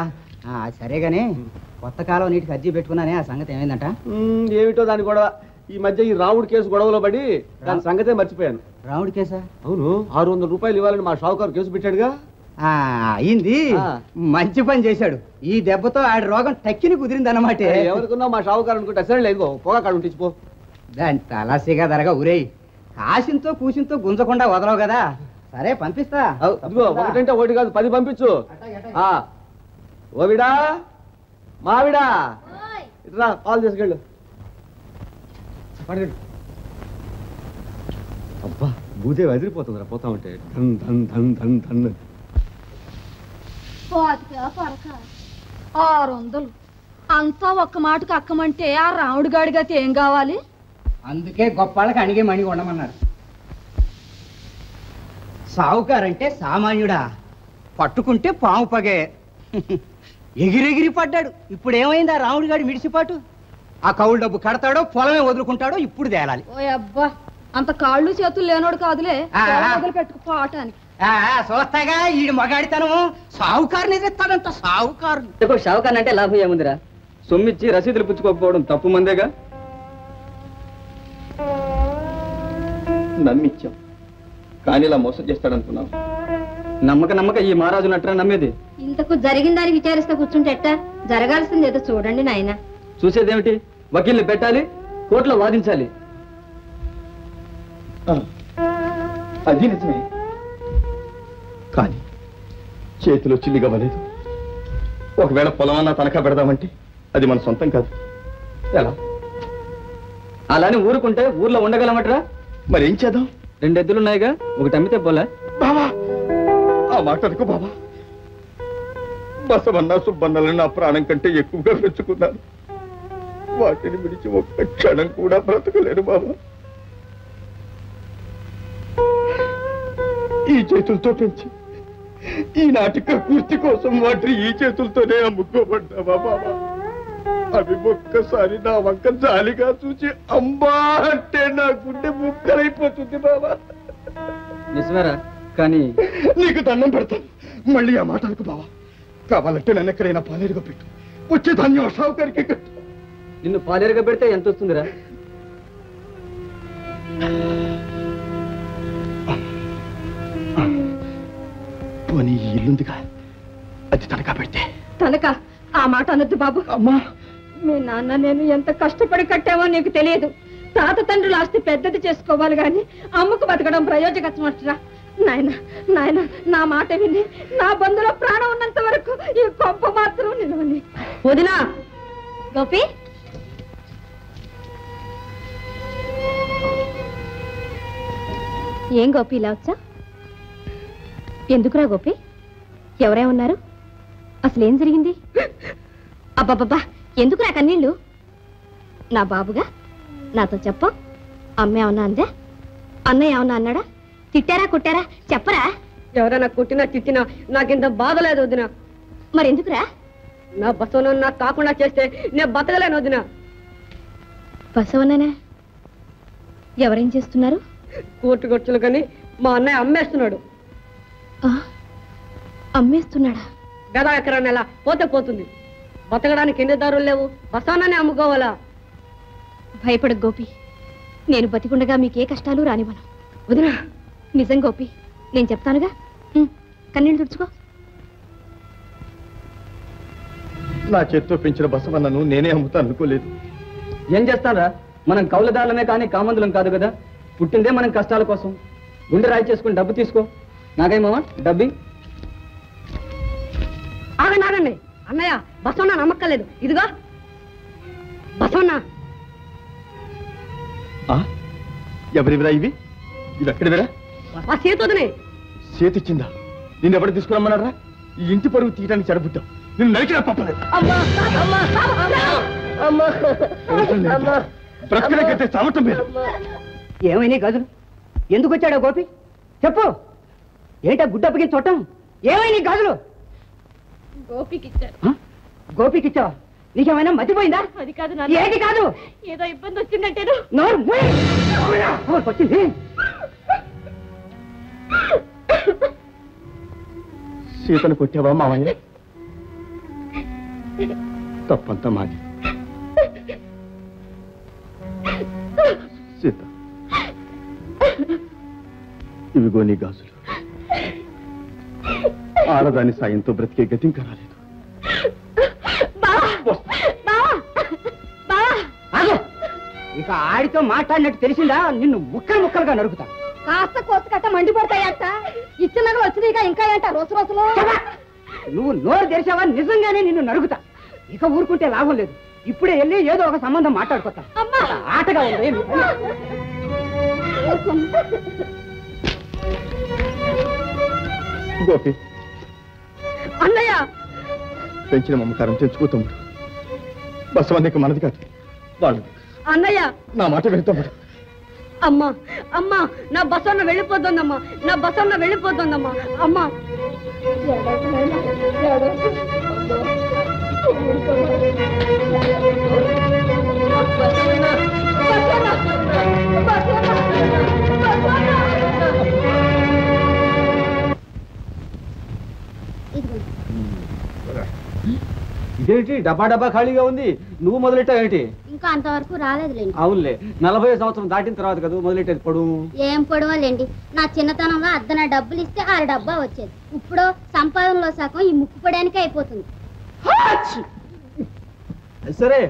సరేగానే, కొత్త కాలం నీటికి అర్జీ పెట్టుకున్నానే, ఆ సంగతి ఏమైందంట? ఏమిటో దాని గొడవ. ఈ మధ్య ఈ రాముడి కేసు గొడవలో పడి దాని సంగతే మర్చిపోయాను. రాముడి కేసా? అవును, 600 రూపాయలు ఇవ్వాలని మా షావుకారు కేసు పెట్టాడుగా. అయింది, మంచి పని చేశాడు. ఈ దెబ్బతో ఆడి రోగం టక్కిని కుదిరింది అన్నమాట. ఎవరికున్నావు మా షావుకారు అనుకుంటే సరే లేకో పోగా కాడు ఉంటిపో. దాని తలాసిగా ధరగా ఊరేయి. కాసింతో కూసింతో గుంజకుండా వదలవు కదా. సరే పంపిస్తా. ఇదిగో ఒకటంటే ఒకటి కాదు 10 పంపించు. ఓవిడా మావిడా ఇట్లా పాలు తీసుకెళ్ళు. అబ్బా, భూదేవి అదిరిపోతుందిరా పోతా ఉంటే. ధన్ ధన్ ధన్ ధన్ ధన్. 600 అంతా ఒక్క మాటకు అక్కమంటే ఆ రాముడి గాడిగైతే ఏం కావాలి? అందుకే గొప్పాళ్ళకి అణిగే మణి ఉండమన్నారు. సావుకారంటే సామాన్యుడా, పట్టుకుంటే పాము పగే. ఎగిరెగిరి పడ్డాడు. ఇప్పుడు ఏమైంది ఆ రాముడి గాడి మిడిసిపాటు? ఆ కౌలు డబ్బు కడతాడో పొలమే వదులుకుంటాడో ఇప్పుడు తేలాలి. ఓ అబ్బా, అంత కాళ్ళు చేతులు లేనోడు కాదులే పెట్టుకుపోవటానికి. చూస్తాగా ఈడు మగాడితనం. సావుకారుని ఎదురుతాడంట. సావుకారు షావుకారు అంటే లాభం ఏముందిరా? సొమ్మిచ్చి రసీదులు పుచ్చుకోకపోవడం తప్పు మందేగా. నమ్మిచ్చాం, కానీ ఇలా మోసం చేస్తాడనుకున్నావు. నమ్మక ఈ మహారాజు నట్టరా నమ్మేది? ఇంతకు జరిగిన దాన్ని విచారిస్తే కూర్చుంటే ఎట్టా? జరగాల్సింది ఏదో చూడండి నాయన. చూసేదేమిటి? వకీల్ని పెట్టాలి, కోర్టులో వాదించాలి. అది నిజమే, కానీ చేతిలో చిల్లిగవ్వలేదు. ఒకవేళ పొలమన్నా తనఖా పెడదామంటే అది మన సొంతం కాదు. ఎలా? అలానే ఊరుకుంటే ఊర్లో ఉండగలమట్రా? మరి ఏం చేద్దాం? 2 ఎద్దులున్నాయిగా, ఒకటి అమ్మితే పోలే. బాబా, ఆ మాట అనుకో బాబా. బసవన్న సుబ్బన్నలను నా ప్రాణం కంటే ఎక్కువగా పెంచుకున్నాను. వాటిని విడిచి ఒక్క క్షణం కూడా బ్రతకలేను బాబా. ఈ చేతులతో పెంచి ఈనాటి కృతి కోసం వాటిని ఈ చేతులతోనే అమ్ముకోబడ్డావా బాబా? అవి ఒక్కసారి నా వంక జాలిగా చూసి అమ్మా అంటే నా గుండె ముక్కలైపోతుంది బాబా. నిజమేరా, కానీ నీకు దండం పెడతాను, మళ్ళీ ఆ మాట అనుకు బాబా. కావాలంటే నన్ను ఎక్కడైనా పాలేరుగా పెట్టు, వచ్చే ధాన్యం షావుకారికి కట్టు. నిన్ను పాలేరుగా పెడితే ఎంత వస్తుందిరా? పోనీ ఈ ఇల్లుందిగా, అది తనఖా పెడితే. తనక ఆ మాట అనొద్దు బాబు. అమ్మా, మీ నాన్న నేను ఎంత కష్టపడి కట్టామో నీకు తెలియదు. తాత తండ్రుల ఆస్తి పెద్దది చేసుకోవాలి గాని అమ్ముకు బతకడం ప్రయోజకత్వమట్రా. నాయన నాయన, నా మాట విని నా బంధులో ప్రాణం ఉన్నంత వరకు ఈ కొంప మాత్రం నిలవని. వదినా గోపి, ఏం గోపి ఇలా వచ్చా? ఎందుకురా గోపి? ఎవరేమన్నారు? అసలు ఏం జరిగింది? అబ్బబ్బబ్బా, ఎందుకురా కన్నీళ్ళు? నా బాబుగా నాతో చెప్ప. అమ్మ ఏమన్నా అందే? అన్నయ్య ఏమన్నా అన్నాడా? తిట్టారా కుట్టారా? చెప్పరా. ఎవరైనా కుట్టినా తిట్టినా నాకింత బాధ లేదు వదిన. మరి ఎందుకురా? నా బసవన నాకు కాకుండా చేస్తే నేను బతకలేను వదిన. బసవన్ననా? ఎవరేం చేస్తున్నారు? కోర్టు ఖర్చులు కానీ మా అన్నయ్య అమ్మేస్తున్నాడు. అమ్మేస్తున్నాడా? గదా ఎకరా నెల పోతే పోతుంది. బతకడానికి ఎన్ని దారులు లేవు, బసవన్ననే అమ్ముకోవాలా. భయపడ గోపి, నేను బతికుండగా మీకే కష్టాలు రానివ్వను. వదినా, నిజం గోపి, నేను చెప్తానుగా. కన్నీళ్ళు తుడుచుకో. నా చేత్తో పెంచిన బసవన్నను నేనే అమ్ముతాను అనుకోలేదు. ఏం చేస్తారా? మనం కౌలుదారులమే కానీ కామందులం కాదు కదా. పుట్టిందే మనం కష్టాల కోసం. గుండె రాయి చేసుకుని డబ్బు తీసుకో. నాకేమమ్మా డబ్బి? ఆగండి ఆగండి, అన్నయ్య బసవన్న నమ్మక్కలేదు. ఇదిగో బసవన్న. ఎవరివిరా ఇవి? ఇవి ఎక్కడివిరా? ఆ చేతోదనే. చేతిచ్చిందా? నిన్ను ఎవరు తీసుకురమ్మన్నారా? ఈ ఇంటి పరువు తీయడానికి చెడబుద్దాం. నిన్ను నరికినా పప్పలేదు. బ్రతకనే కట్టే చావటం లేదు. ఏమైనా గదులు? ఎందుకు వచ్చాడో గోపి చెప్పు. ఏంటా గుడ్డప్పకి చూడటం? ఏమైనా గదులు? గోపికిచ్చారు. గోపికిచ్చావా? నీకేమైనా మతిపోయిందా? అది కాదు, ఏది కాదు? ఏదో ఇబ్బంది వచ్చిందంటేను. నోరు మూయి. వచ్చింది. సీతను కొట్టావా మామయ్య? తప్పంతా మాది. సీత, ఇవిగో నీ గాజులు. ఆడదాని సాయంతో బ్రతికే గతి ఇంకా రాలేదు. ఇక ఆడితో మాట్లాడినట్టు తెలిసిందా? నిన్ను ముక్కలు ముక్కలుగా నరుకుతా. కాస్త కోత కట్ట మండిపోతాయట. ఇచ్చిన నగలు వచ్చినాయిగా ఇంకా ఏంట రోజు రోజులు. నువ్వు నోరు తెరిచావా నిజంగానే నిన్ను నరుకుతా. ఇక ఊరుకుంటే లాభం లేదు. ఇప్పుడే వెళ్ళి ఏదో ఒక సంబంధం మాట్లాడుకోతా. ఆటగా ఉంది. గోపి, అన్నయ్య పెంచిన మమకారం తెచ్చుకో తమ్ముడు. బసవన్నకి మనది కాదు, వాళ్ళు. అన్నయ్య నా మాట విను తమ్ముడు. అమ్మా అమ్మా, నా బసవన్న వెళ్ళిపోతుందమ్మా, నా బసవన్న వెళ్ళిపోతుందమ్మా. అమ్మా ఇదేంటి డబ్బా డబ్బా ఖాళీగా ఉంది, నువ్వు మొదలెట్టావేంటి? ఇంకా అంతవరకు రాలేదులేండి. అవునులే, 40 సంవత్సరం దాటిన తర్వాత కదా మొదలెట్టేది పొడువు. ఏం పొడవలేండి, నా చిన్నతనంలో అద్దన డబ్బులు ఇస్తే 6 డబ్బా వచ్చేది. ఇప్పుడు సంపాదనలో సగం ఈ ముక్కు పడానికి అయిపోతుంది. సరే,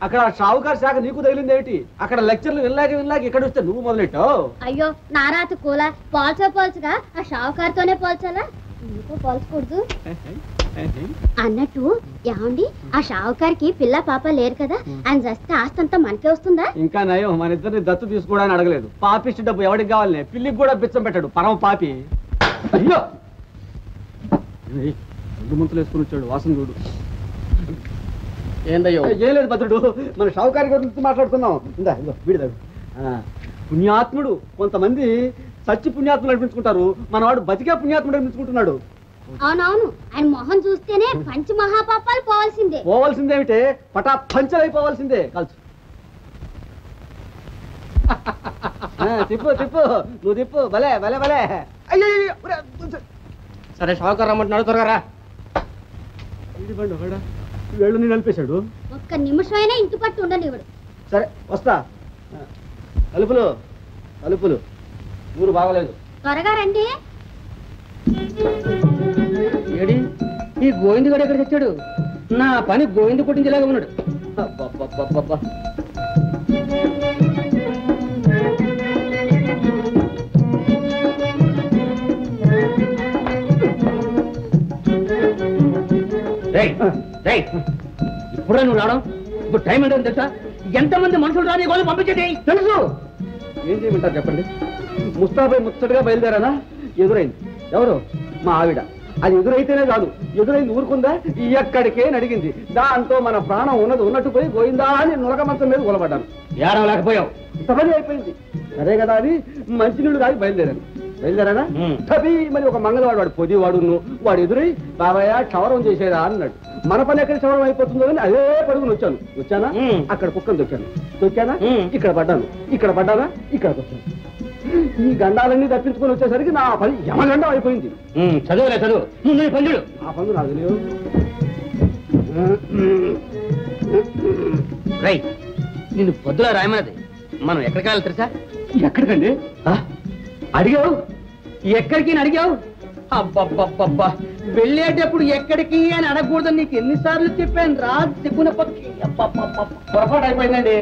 అక్కడ షావుకారు శాఖ నీకు తగిలింది ఏమిటి? అక్కడ లెక్చర్లు వినలాగి ఇక్కడ వస్తే నువ్వు మొదలెట్టావు. అయ్యో నారాత కూల పోల్చగా ఆ షావుకారుతోనే పోల్చాలా? ఎందుకో పోల్చకూడదు అన్నట్టు. ఏమండి, ఆ షావుకారికి పిల్ల పాప లేరు కదా, ఆయన చస్తే ఆస్తంతా మనకే వస్తుందా? ఇంకా నయం, మన ఇద్దరిని దత్తు తీసుకోవడానికి అడగలేదు. పాపిష్టి డబ్బు ఎవరికి కావాలి? పిల్లికి కూడా బిచ్చం పెట్టాడు పరమ పాపి. అయ్యో, 2 ముంతలు వేసుకుని వచ్చాడు, వాసన చూడు. ఏందయ్యో? ఏం లేదు భద్రుడు, మన షావుకారి గురించి మాట్లాడుతున్నాం. ఇందా ఇదో వీడిదాడు. పుణ్యాత్ముడు. కొంతమంది సచ్చి పుణ్యాత్ములు అనిపించుకుంటారు, మనవాడు బతికే పుణ్యాత్ముడు అనిపించుకుంటున్నాడు. అవునవును, ఆయన మొహం చూస్తేనే పంచ మహాపాపాలు పోవాల్సిందే. పోవాల్సిందేమిటే, పటా పంచలైపోవాల్సిందే. కాల్చు. తిప్పు తిప్పు, నువ్వు తిప్పు. భలే భలే భలే. అయ్యో, సరే షావుకారు రమ్మంటున్నాడు, త్వరగా రా. వేళ్ళని నలిపేశాడు. ఒక్క నిమిషమైనా ఇంటి పట్టు ఉండనివ్వడు. సరే వస్తా. తలుపులు తలుపులు, ఊరు బాగలేదు. త్వరగా రండి. ఏడి ఈ గోవిందు గడు ఎక్కడ తెచ్చాడు? నా పని గోవిందు కొట్టించేలాగా ఉన్నాడు. ఇప్పుడు నువ్వు రావడం, ఇప్పుడు టైం ఏంటో తెలుసా? ఎంతమంది మనుషులు రాని గోలు పంపించేది తెలుసు. ఏం చేయమంటారు చెప్పండి? ముస్తాబై ముచ్చటగా బయలుదేరానా, ఎదురైంది. ఎవరు? మా ఆవిడ. అది ఎదురైతేనే కాదు, ఎదురైంది ఊరుకుందా, ఎక్కడికే అడిగింది. దాంతో మన ప్రాణం ఉన్నట్టు పోయి గోయిందా అని నులక మంచం మీద కూలబడ్డాను. ఏడవ లేకపోయావు, ఇంత పని అయిపోయింది. సరే కదా అని మంచినీళ్ళు దాగి బయలుదేరానా తబీ మరి ఒక మంగళవాడు, వాడు పొదివాడు, వాడు ఎదురై బాబాయ్ క్షవరం చేసేదా అన్నాడు. మన పని ఎక్కడ క్షవరం అయిపోతుందో అని అదే పడుకుని వచ్చానా, అక్కడ కుక్కను తొక్కానా, ఇక్కడ పడ్డానా, ఇక్కడికి వచ్చాను. ఈ గండాలన్నీ తప్పించుకొని వచ్చేసరికి నా పని యమగండం అయిపోయింది. చదువులే చదువు, నువ్వు పందుడు. ఆ పనులు నాకు తెలియదు. రై, నిన్ను పొద్దులా రాయమన్నది. మనం ఎక్కడికి వెళ్ళాలి తెలుసా? ఎక్కడికండి? అడిగావు, ఎక్కడికి అని అడిగావు? అబ్బబ్బబ్బబ్బా, వెళ్ళేటప్పుడు ఎక్కడికి అని అడగకూడదని నీకు ఎన్నిసార్లు చెప్పాను రా చెప్పున పక్కి. పొరపాటు అయిపోయిందండి.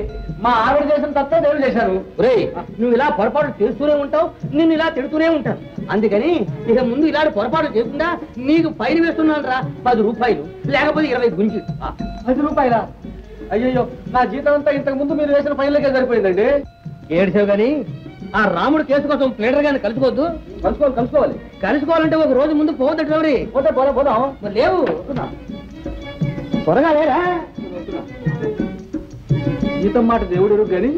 మా ఆవిడ చేసిన తప్పే దేవుడు చేశాను. రే, నువ్వు ఇలా పొరపాటు చేస్తూనే ఉంటావు, నిన్ను ఇలా తిడుతూనే ఉంటావు. అందుకని ఇక ముందు ఇలాంటి పొరపాటు చేయకుండా నీకు ఫైన్ వేస్తున్నాను రా, 10 రూపాయలు, లేకపోతే 20 గుంజి. 10 రూపాయలా? అయ్యో, నా జీతం అంతా ఇంతకు ముందు మీరు వేసిన ఫైన్లకే సరిపోయిందండి. ఏడ్చావు గాని ఆ రాముడు కేసు కోసం ప్లేడర్ గాని కలుసుకోవద్దు. కలుసుకోవాలంటే ఒక రోజు ముందు పోవద్దు. డ్రైవరీ పోదాం. లేవు, త్వరగా లేరా. జీతం మాట దేవుడు కానీ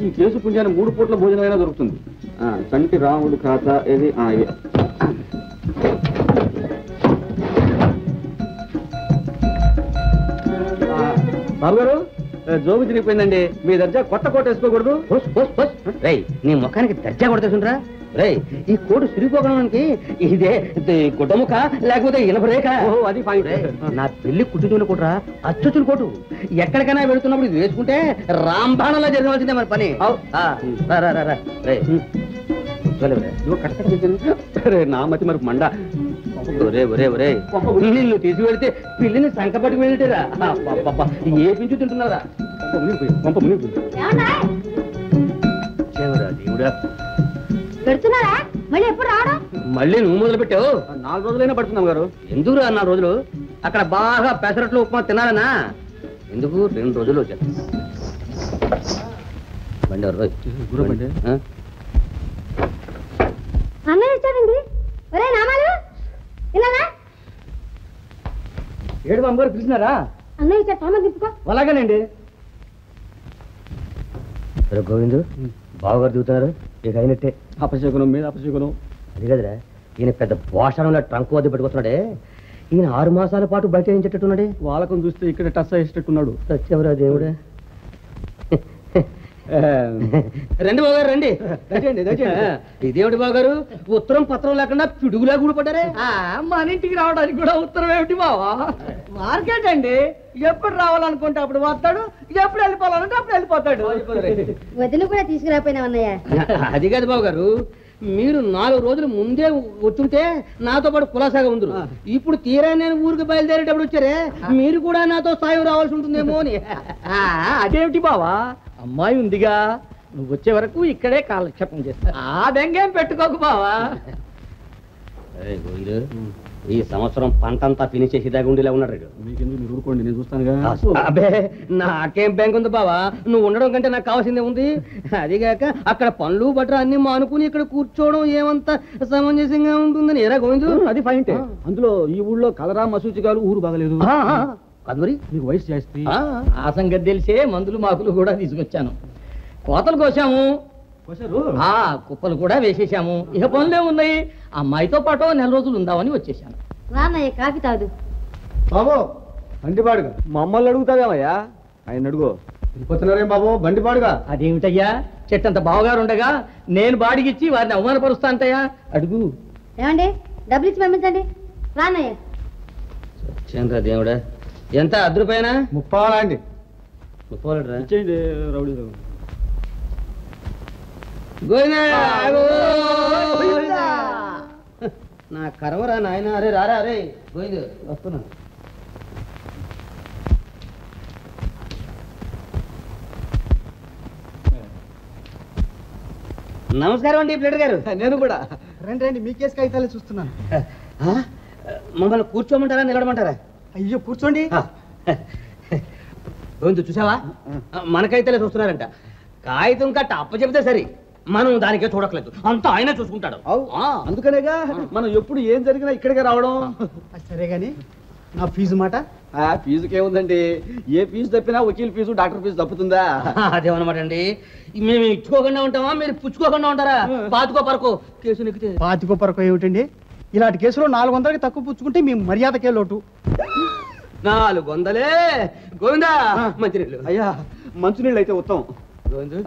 ఈ కేసు పుణ్యాన్ని 3 పూట్ల భోజనమైనా దొరుకుతుంది. చంటి రాముడు ఖాతా ఏది? బాబు గారు, జోబు తిరిగిపోయిందండి. మీ దర్జా కొత్త కోట వేసుకోకూడదు. రై, నీ ముఖానికి దర్జా కొడతాసుండ్రా. రై, ఈ కోటు సిరిపోకడానికి ఇదే గుడ్డముఖ లేకపోతే ఇనపరేఖ. అది ఫైన్. నా పెళ్లి కుట్టించుకున్న కోటరా, అచ్చొచ్చిన కోటు. ఎక్కడికైనా వెళుతున్నప్పుడు ఇది వేసుకుంటే రాంబాణంలా జరగవలసిందే మన పని. నా మతి మరి మండ. నిన్ను తీసుకువెళ్తే పిల్లిని సంకపట్టుకు వెళ్ళిటేరా. ఏ పించు తింటున్నారా? దేవుడా, పెడుతున్నారా? మళ్ళీ ఎప్పుడు రావడం? మళ్ళీ నువ్వు మొదలు పెట్టావు. 4 రోజులైనా పడుతున్నాం గారు. ఎందుకు రా 4 రోజులు? అక్కడ బాగా పెసరట్లు ఉప్మా తినాలనా? ఎందుకు 2 రోజులు వచ్చాను. బండి ఎవరు? అన్నయ్య వచ్చాడండి. ఒరే నామాలు, ఇలా ఏడు మా అమ్మగారు పిలిచినారా? అన్నయ్య వచ్చా, సామాన్ తిప్పుకో. అలాగేనండి. గోవిందు, బావగారు దిగుతున్నారు, ఇక అయినట్టే. అపశకునం మీద అపశకునం. అది కదరా, ఈయన పెద్ద భోషణంలో ట్రంక్ వద్ద పెట్టుకొస్తున్నాడే. ఈయన 6 మాసాల పాటు బయట వేయించేటట్టున్నాడే. వాళ్ళకం చూస్తే ఇక్కడ టస్ వేసేటట్టున్నాడు. సత్యవరా దేవుడా, రండి బావగారు రండి ఇదేమిటి బావగారు ఉత్తరం పత్రం లేకుండా పిడుగులా కూడిపడ్డారే మన ఇంటికి రావడానికి కూడా ఉత్తరం ఏమిటి బావా మార్కెట్ అండి ఎప్పుడు రావాలనుకుంటే అప్పుడు వస్తాడు ఎప్పుడు వెళ్ళిపోవాలంటే అప్పుడు వెళ్ళిపోతాడు వదిన కూడా తీసుకురాపోయినా అన్నయ్య అది కాదు బావగారు మీరు 4 రోజులు ముందే వచ్చుంటే నాతో పాటు కులాసాగా ఉందరు ఇప్పుడు తీరా నేను ఊరికి బయలుదేరేటప్పుడు వచ్చారే మీరు కూడా నాతో సాయం రావాల్సి ఉంటుందేమో అని అదేమిటి బావా అమ్మాయి ఉందిగా నువ్వు వచ్చే వరకు ఇక్కడే కాలక్షేపం చేస్తా ఆ బెంగేం పెట్టుకోకు బావా ఈ సంవత్సరం పంటంతా ఫినిష్ చేసి దాగుండిలా ఉన్నాడు మీకెందుకు మీరు ఊరుకోండి, నేను చూస్తానుగా. అబ్బే నాకేం బ్యాంక్ ఉంది బావా, నువ్వు ఉండడం కంటే నాకు కావాల్సిందే ఉంది. అదిగాక అక్కడ పనులు బట్ర అన్ని మానుకుని ఇక్కడ కూర్చోవడం ఏమంత సమంజసంగా ఉంటుందని ఏరా గోవిందు. అది పాయింటే. అందులో ఈ ఊళ్ళో కలరా మసూచిగాలు ఊరు బాగలేదు. కాదు మరి మీకు వయసు చేస్తే ఆ సంగతి తెలిసే మందులు మాకులు కూడా తీసుకొచ్చాను. కోతలు కోసాము, కుప్పలు కూడా వేసేసాము. ఇక పనులే ఉన్నాయి. అమ్మాయితో పాటు 4 రోజులు ఉందామని వచ్చేసాను. రానయ్య కాఫీ తాగు. బాబు బండిపాడుగా మమ్మల్ని అడుగుతావేమయ్యా, ఆయన అడుగు. వెళ్ళిపోతున్నారేం బాబు బండిపాడుగా? అదేమిటయ్యా, చెట్టంత బావగారు ఉండగా నేను బాడిగిచ్చి వారిని అవమానపరుస్తా అంటయ్యా. అడుగు. ఏమండి డబ్బులు ఇచ్చి పంపించండి. రానయ్య. చంద్ర దేవుడా, ఎంత 10 రూపాయనా? 30 అండి. 30 ఇచ్చేయండి రౌడీ. నా కరవరా నాయన. అరే రారా, అరే గోవింద్ వస్తున్నా. నమస్కారం అండి ప్లేటర్ గారు. నేను కూడా. రండి రండి, మీ కేసు కాగితాలే చూస్తున్నాను. మమ్మల్ని కూర్చోమంటారా నిలబడమంటారా? అయ్యో కూర్చోండి. గోవింద్ చూసావా, మనకైతే చూస్తున్నారంట. కాగితం కట్ట అప్ప చెబితే సరే, మనం దానికే చూడట్లేదు, అంతా ఆయన చూసుకుంటాడు. అందుకనేగా మనం ఎప్పుడు ఏం జరిగినా ఇక్కడికే రావడం. సరే గాని నా ఫీజు మాట? ఫీజుకి ఏముందండి, ఏ ఫీజు తప్పినా వకీల్ ఫీజు డాక్టర్ ఫీజు తప్పుతుందా? అదేమన్నమాట అండి. మేము ఇచ్చుకోకుండా ఉంటామా, మీరు పుచ్చుకోకుండా ఉంటారా? పాతుకో పరకో కేసు నెక్కితే. పాతికో పరకో ఏమిటండి, ఇలాంటి కేసులో 400కి తక్కువ పుచ్చుకుంటే మీ మర్యాదకే లోటు. 400 గోవిందా. మంచినీళ్ళు. అయ్యా మంచినీళ్ళు అయితే ఉత్తమం. గోవిందు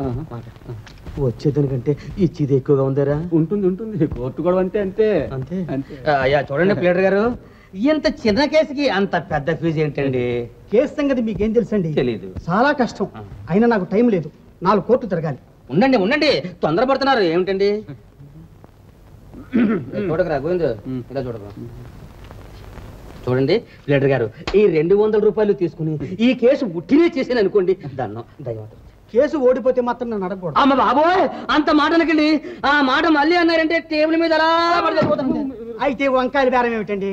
వచ్చేదానికంటే ఇచ్చేది ఎక్కువగా ఉందారా? ఉంటుంది ఉంటుంది, కోర్టు కూడా అంతే అంతే అంతే అంతే. అయ్యా చూడండి ప్లేటర్ గారు, ఇంత చిన్న కేసుకి అంత పెద్ద ఫీజు ఏంటండి? కేసు సంగతి మీకేం తెలుసండి? తెలీదు. చాలా కష్టం. అయినా నాకు టైం లేదు, 4 కోర్టు తిరగాలి. ఉండండి ఉండండి, తొందరపడుతున్నారు ఏమిటండి? చూడకరా గోవిందు, ఇలా చూడరా. చూడండి ప్లేటర్ గారు, ఈ 200 రూపాయలు తీసుకుని ఈ కేసు ఉట్టినే చేసాను అనుకోండి, దన్నం దయమాత్రం. కేసు ఓడిపోతే మాత్రం నన్ను అడగకూడదు. అమ్మ బాబోయ్, అంత మాట అనకండి. ఆ మాట మళ్ళీ అన్నారంటే టేబుల్ మీద అలా పడిపోతాను. అయితే వంకాయల బేరం ఏమిటండి?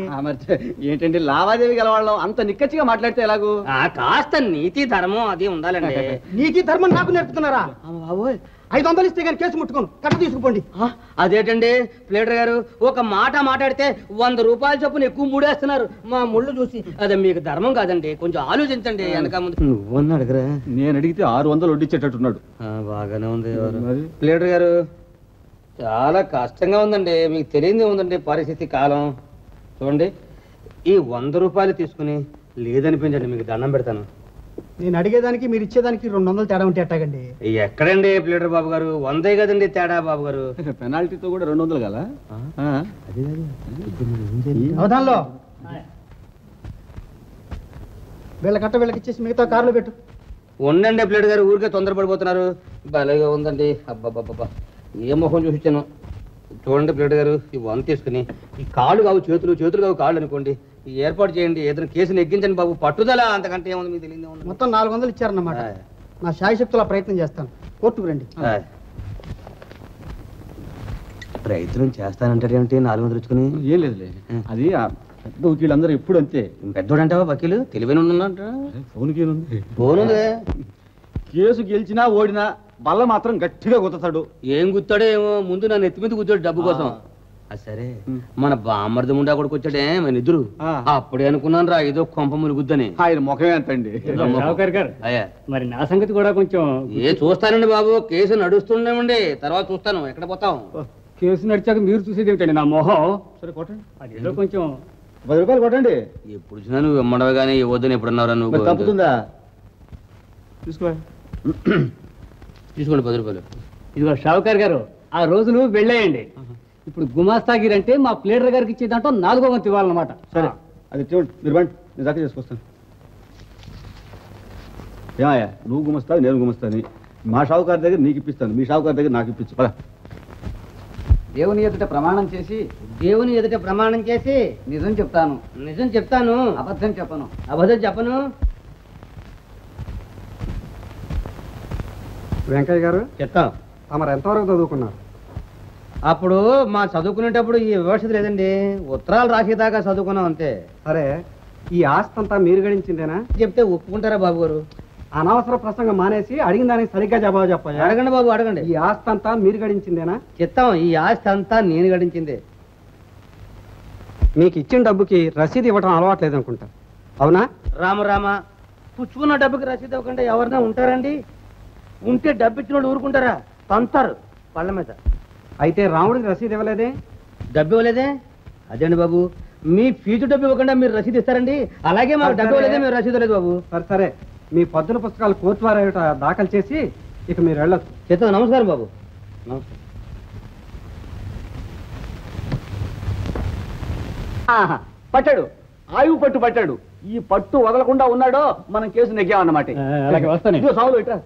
ఏంటండి లావాదేవీ గలవాళ్ళం అంత నిక్కచ్చిగా మాట్లాడితే ఎలాగూ? కాస్త నీతి ధర్మం అది ఉండాలండి. నీతి ధర్మం నాకు నేర్పుతున్నారా? అమ్మ బాబోయ్, 500 ఇస్తే కానీ కేసు ముట్టుకోను, కట్ట తీసుకుపోండి. అదేటండి ప్లేటర్ గారు, ఒక మాట మాట్లాడితే 100 రూపాయల చొప్పున ఎక్కువ మూడేస్తున్నారు మా ముళ్ళు చూసి. అదే మీకు ధర్మం కాదండి, కొంచెం ఆలోచించండి వెనక ముందు. నువ్వన్నా అడగరా? నేను అడిగితే 600 వడ్డిచ్చేటట్టున్నాడు. బాగానే ఉంది ప్లేటర్ గారు. చాలా కష్టంగా ఉందండి, మీకు తెలియదే ఉందండి పరిస్థితి కాలం. చూడండి, ఈ 100 రూపాయలు తీసుకుని లేదనిపించండి, మీకు దండం పెడతాను. నేను అడిగేదానికి మీరు ఇచ్చేదానికి 200 తేడా ఉంటే ఎట్టాగండి? ఎక్కడండి ప్లేటర్ బాబు గారు, 100 కదండి తేడా బాబు గారు. పెనాల్టీతో కూడా 200 కదా? అవధాన్లో వీళ్ళ కట్ట వీళ్ళకి ఇచ్చేసి మిగతా కారులో పెట్టు. ఉండండి ప్లేటర్ గారు, ఊరికే తొందరపడిపోతున్నారు. భలేగా ఉందండి. అబ్బాబ్బా, ఏ మొహం చూపించాను. చూడండి ప్లేటర్ గారు, ఈ 100 తీసుకుని ఈ కాళ్ళు కావు చేతులు, చేతులు కావు కాళ్ళు అనుకోండి, ఈ ఏర్పాటు చేయండి. ఏదైనా కేసుని ఎక్కించండి బాబు, పట్టుదల అంతకంటే ఏముంది మీకు తెలియదు. మొత్తం 400 ఇచ్చారన్నమాట. నా శాయశక్తుల ప్రయత్నం చేస్తాను. కోర్టుకు రండి. ప్రయత్నం చేస్తానంటారు ఏమిటి? 400 ఇచ్చుకుని? ఏం లేదు, అది పెద్ద వకీలందరూ ఎప్పుడు అంతే. పెద్దోడంటావా వకీలు? తెలివైన ఫోన్ ఉంది. కేసు గెలిచినా ఓడినా బల్ల మాత్రం గట్టిగా గుర్తాడు. ఏం గుర్తాడో ఏమో, ముందు నన్ను ఎత్తి మీద కూర్చోడు డబ్బు కోసం. సరే, మన బామ్మర్ది ముండా కూడా కూర్చోడే మన ఇద్దరు. అప్పుడే అనుకున్నాను రా ఏదో కొంప ములుగుద్దని. ఆయన ముఖమే అంతండి. అయ్యా మరి నా సంగతి కూడా కొంచెం. చూస్తానండి బాబు, కేసు నడుస్తుండేమండి, తర్వాత చూస్తాను. ఎక్కడ పోతాం? కేసు నడిచాక మీరు చూసేది ఏమిటండి నా మొహం? సరే కొట్టండి, అదేదో కొంచెం 10 రూపాయలు కొట్టండి. ఎప్పుడు చూసినా నువ్వు ఇమ్మడవు కానీ ఇవ్వద్దని ఎప్పుడున్నారా నువ్వు? తప్పుతుందా? తీసుకో. తీసుకోండి 10 రూపాయలు. ఇదిగో షావుకార్ గారు, ఆ రోజులు వెళ్ళేయండి. ఇప్పుడు గుమాస్తాగిరి అంటే మా ప్లేడర్ గారికి ఇచ్చే దాంట్లో 4వ వంతు ఇవ్వాలన్నమాట. సరే అది చూడండి, మీరు బండి, నేను దాకా చేసుకొస్తాను. ఏమయ్యా, నువ్వు గుమస్తావు, నేను గుమస్తాను. మా షావుకారి దగ్గర నీకు ఇప్పిస్తాను, మీ షావుకారి దగ్గర నాకు ఇప్పించు. పద. దేవుని ఎదుట ప్రమాణం చేసి నిజం చెప్తాను, అబద్ధం చెప్పను. వెంకయ్య గారు, చెప్తాం. తమరు ఎంతవరకు చదువుకున్నారు? అప్పుడు మా చదువుకునేటప్పుడు ఈ వ్యవస్థ లేదండి, ఉత్తరాలు రాసేదాకా చదువుకున్నాం అంతే. సరే, ఈ ఆస్తి అంతా మీరు గడించిందేనా? చెప్తే ఒప్పుకుంటారా బాబు గారు? అనవసర ప్రసంగం మానేసి అడిగిన దానికి సరిగ్గా జవాబు చెప్పాలి. అడగండి బాబు, అడగండి. ఈ ఆస్తి అంతా మీరు గడించిందేనా? చెప్తాం, ఈ ఆస్తి అంతా నేను గడించిందే. మీకు ఇచ్చిన డబ్బుకి రసీదు ఇవ్వడం అలవాట్లేదు అనుకుంటా, అవునా? రామ పుచ్చుకున్న డబ్బుకి రసీదు ఇవ్వకుండా ఎవరైనా ఉంటారండి? ఉంటే డబ్బు ఇచ్చిన వాళ్ళు ఊరుకుంటారా? తంతారు పళ్ళ మీద. అయితే రాముడికి రసీదు ఇవ్వలేదే? డబ్బు ఇవ్వలేదే? అదేండి బాబు, మీ ఫీజు డబ్బు ఇవ్వకుండా మీరు రసీదు ఇస్తారండి? అలాగే మాకు డబ్బు ఇవ్వలేదే, మీరు రసీదు లేదు బాబు. సరే, మీ పద్దుల పుస్తకాలు కోర్టు వారి దాఖలు చేసి ఇక మీరు వెళ్ళచ్చు. చెప్తా. నమస్కారం బాబు. నమస్కారం. పట్టాడు, ఆయువు పట్టాడు. ఈ పట్టు వదలకుండా ఉన్నాడో మనం కేసు నెగ్గామన్నమాట. అలాగే వస్తాను. ఇదిగో సావులు ఇట్రా.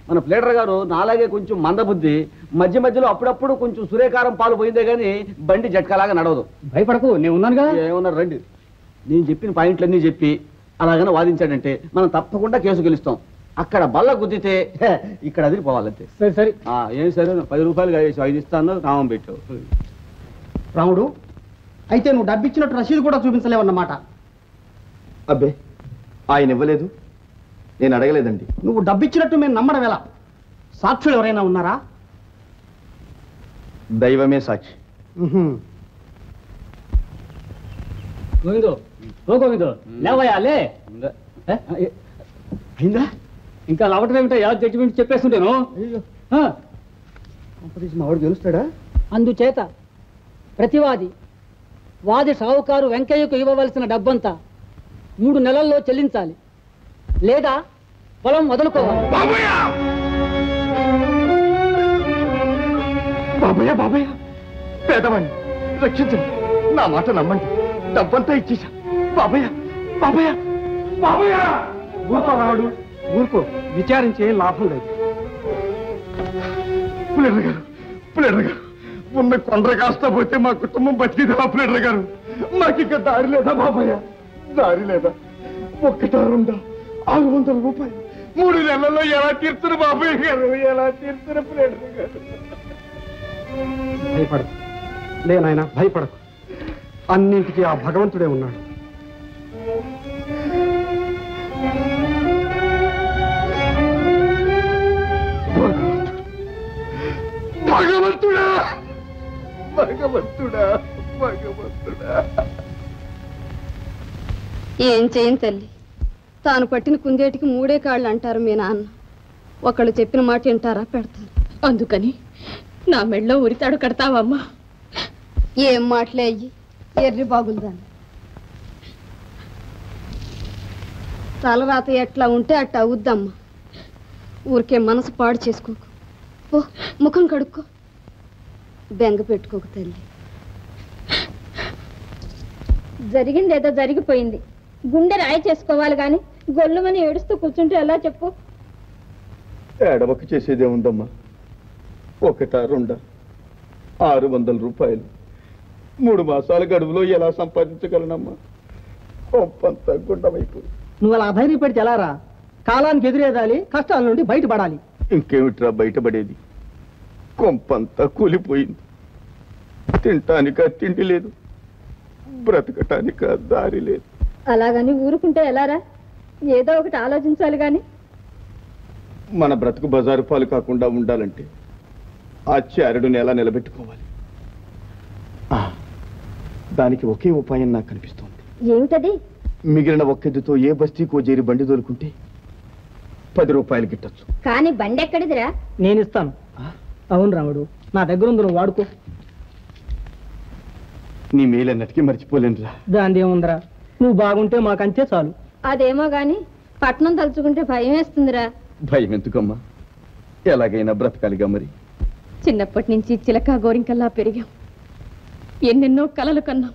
మన ప్లేడర్ గారు నాలాగే కొంచెం మందబుద్ధి, మధ్య మధ్యలో అప్పుడప్పుడు కొంచెం సురేకారం పాలు పోయిందే గానీ బండి జట్కాలాగా నడవదు. భయపడకు, నేను ఉన్నానుగా. ఏమన్నారు రండి. నేను చెప్పిన పాయింట్లన్నీ చెప్పి అలాగనే వాదించాడంటే మనం తప్పకుండా కేసు గెలుస్తాం. అక్కడ బల్ల గుద్దితే ఇక్కడ అదిరిపోవాలంతే. సరే. ఏం సరే, 10 రూపాయలు 5 ఇస్తాను, నామం పెట్టావు. రాముడు, అయితే నువ్వు డబ్బు ఇచ్చినట్టు రసీదు కూడా చూపించలేవన్నమాట. అబ్బే, ఆయన ఇవ్వలేదు, నేను అడగలేదండి. నువ్వు డబ్బు ఇచ్చినట్టు మేము నమ్మడం ఎలా? సాక్షులు ఎవరైనా ఉన్నారా? దైవమే సాక్షి. గోవిందో, లేవయ్యా, లే. అయిందా? ఇంకా లవటం ఏమిటో జడ్జిమెంట్ చెప్పేస్తుంటాను. మా వాడు గెలుస్తాడా? అందుచేత ప్రతివాది వాది షావుకారు వెంకయ్యకు ఇవ్వవలసిన డబ్బంతా 3 నెలల్లో చెల్లించాలి, లేదా పొలం వదులుకోవాలి. బాబయ్య, పేదవాణ్ణి రక్షించండి, నా మాట నమ్మండి, డబ్బంతా ఇచ్చేసా. బాబయ్య. ఊరుకో రాముడు, ఊరుకో. విచారించే లాభం లేదు. ప్లేడర్ గారు, ఉన్న కొండర కాస్త పోతే మా కుటుంబం బతికిదా? ప్లేడర్ గారు, మాకింక దారి లేదా బాబయ్య? దారి లేదా? 600 రూపాయలు 3 నెలల్లో ఎలా తీర్చును బాబయ్య గారు? ఎలా తీర్చును ప్లేడర్ గారు? భయపడకు లేనాయన, భయపడకు. అన్నింటికీ ఆ భగవంతుడే ఉన్నాడు. భగవంతుడా. ఏం చేయను తల్లి, తాను పట్టిన కుందేటికి 3 కాళ్ళు అంటారు మీ నాన్న. ఒకళ్ళు చెప్పిన మాట వింటారా? పెడతారు. అందుకని నా మెళ్ళో ఉరితాడు కడతావమ్మా? ఏం మాటలే అయ్యి, ఎర్రి బాగుందాన్ని. తలరాత ఎట్లా ఉంటే అట్లా అవుద్దమ్మా. ఊరికే మనసు పాడు చేసుకోకు. ఓ, ముఖం కడుక్కో, బెంగ పెట్టుకోకు తల్లి. జరిగిందేదో జరిగిపోయింది. గుండె రాయి చేసుకోవాలి గాని గొల్లుమని ఏడుస్తూ కూర్చుంటే ఎలా చెప్పు? ఏడవకు చేసేదే ఉందమ్మా. 1, 2, 600 రూపాయలు 3 మాసాల గడువులో ఎలా సంపాదించగలనమ్మా? కొంపంతా గుండమైపోయి. నువ్వు అలా ధైర్యపడితే ఎలారా? కాలానికి ఎదురేదాలి, కష్టాల నుండి బయటపడాలి. ఇంకేమిట్రా బయటపడేది? కొంపంతా కూలిపోయింది. తింటానిక తిండి లేదు, బ్రతకటానిక దారి లేదు. అలాగని ఊరుకుంటే ఎలారా? ఏదో ఒకటి ఆలోచించాలి గాని. మన బ్రతుకు బజారు పాలు కాకుండా ఉండాలంటే ఆ చారుడుని ఎలా నిలబెట్టుకోవాలి? దానికి ఒకే ఉపాయం నాకు కనిపిస్తోంది. ఏమిటది? మిగిలిన ఒక్కెద్దుతో ఏ బస్తీకో చేరి బండి దోలుకుంటే 10 రూపాయలు గిట్టచ్చు. కానీ బండి ఎక్కడిదిరా? నేను ఇస్తాను. అవును రాముడు, నా దగ్గర ఉంది, నువ్వు వాడుకో. నీ మేలన్నటికీ మర్చిపోలేనురా. దాని ఏముందిరా, నువ్వు బాగుంటే మాకంతే చాలు. అదేమో గాని పట్నం తలుచుకుంటే భయం వేస్తుందిరా. భయం ఎందుకమ్మా? ఎలాగైనా బ్రతకాలిగా మరి. చిన్నప్పటి నుంచి చిలక గోరింకల్లా పెరిగాం. ఎన్నెన్నో కలలు కన్నాం.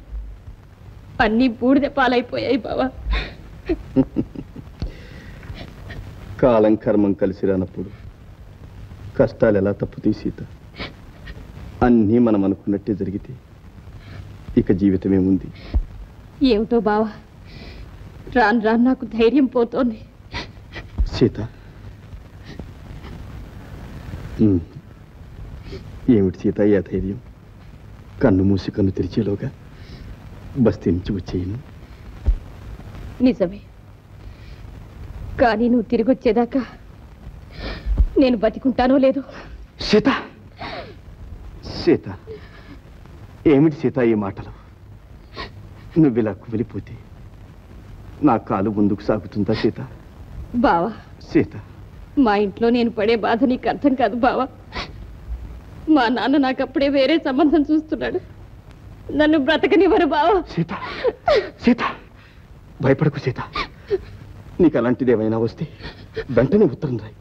అన్నీ బూడిద పాలైపోయాయి బావా. కాలం కర్మం కలిసి రానప్పుడు కష్టాలు ఎలా తప్పుతాయి సీత? అన్నీ మనం అనుకున్నట్టే జరిగితే ఇక జీవితమేముంది? ఏమిటో బావా, రాను రాను నాకు ధైర్యం పోతోంది. సీత, ఏమిటి సీత ఈ ధైర్యం? కన్ను మూసి కన్ను తెరిచేలోగా బస్తీ నుంచి వచ్చేయను. నిజమే, కానీ నువ్వు తిరిగి వచ్చేదాకా నేను బతికుంటానో లేదో. సీత, సీత, ఏమిటి సీత ఈ మాటలు? నువ్విలా వెళ్ళిపోతే నా కాలు ముందుకు సాగుతుందా సీత? బావా, సీత, మా ఇంట్లో నేను పడే బాధ నీకు అర్థం కాదు బావా. మా నాన్న నాకు అప్పుడే వేరే సంబంధం చూస్తున్నాడు. నన్ను బ్రతకనివ్వరు బావా. సీత, సీత, భయపడకు సీత. నీకు అలాంటిది ఏమైనా వస్తే వెంటనే ఉత్తరం రాయి,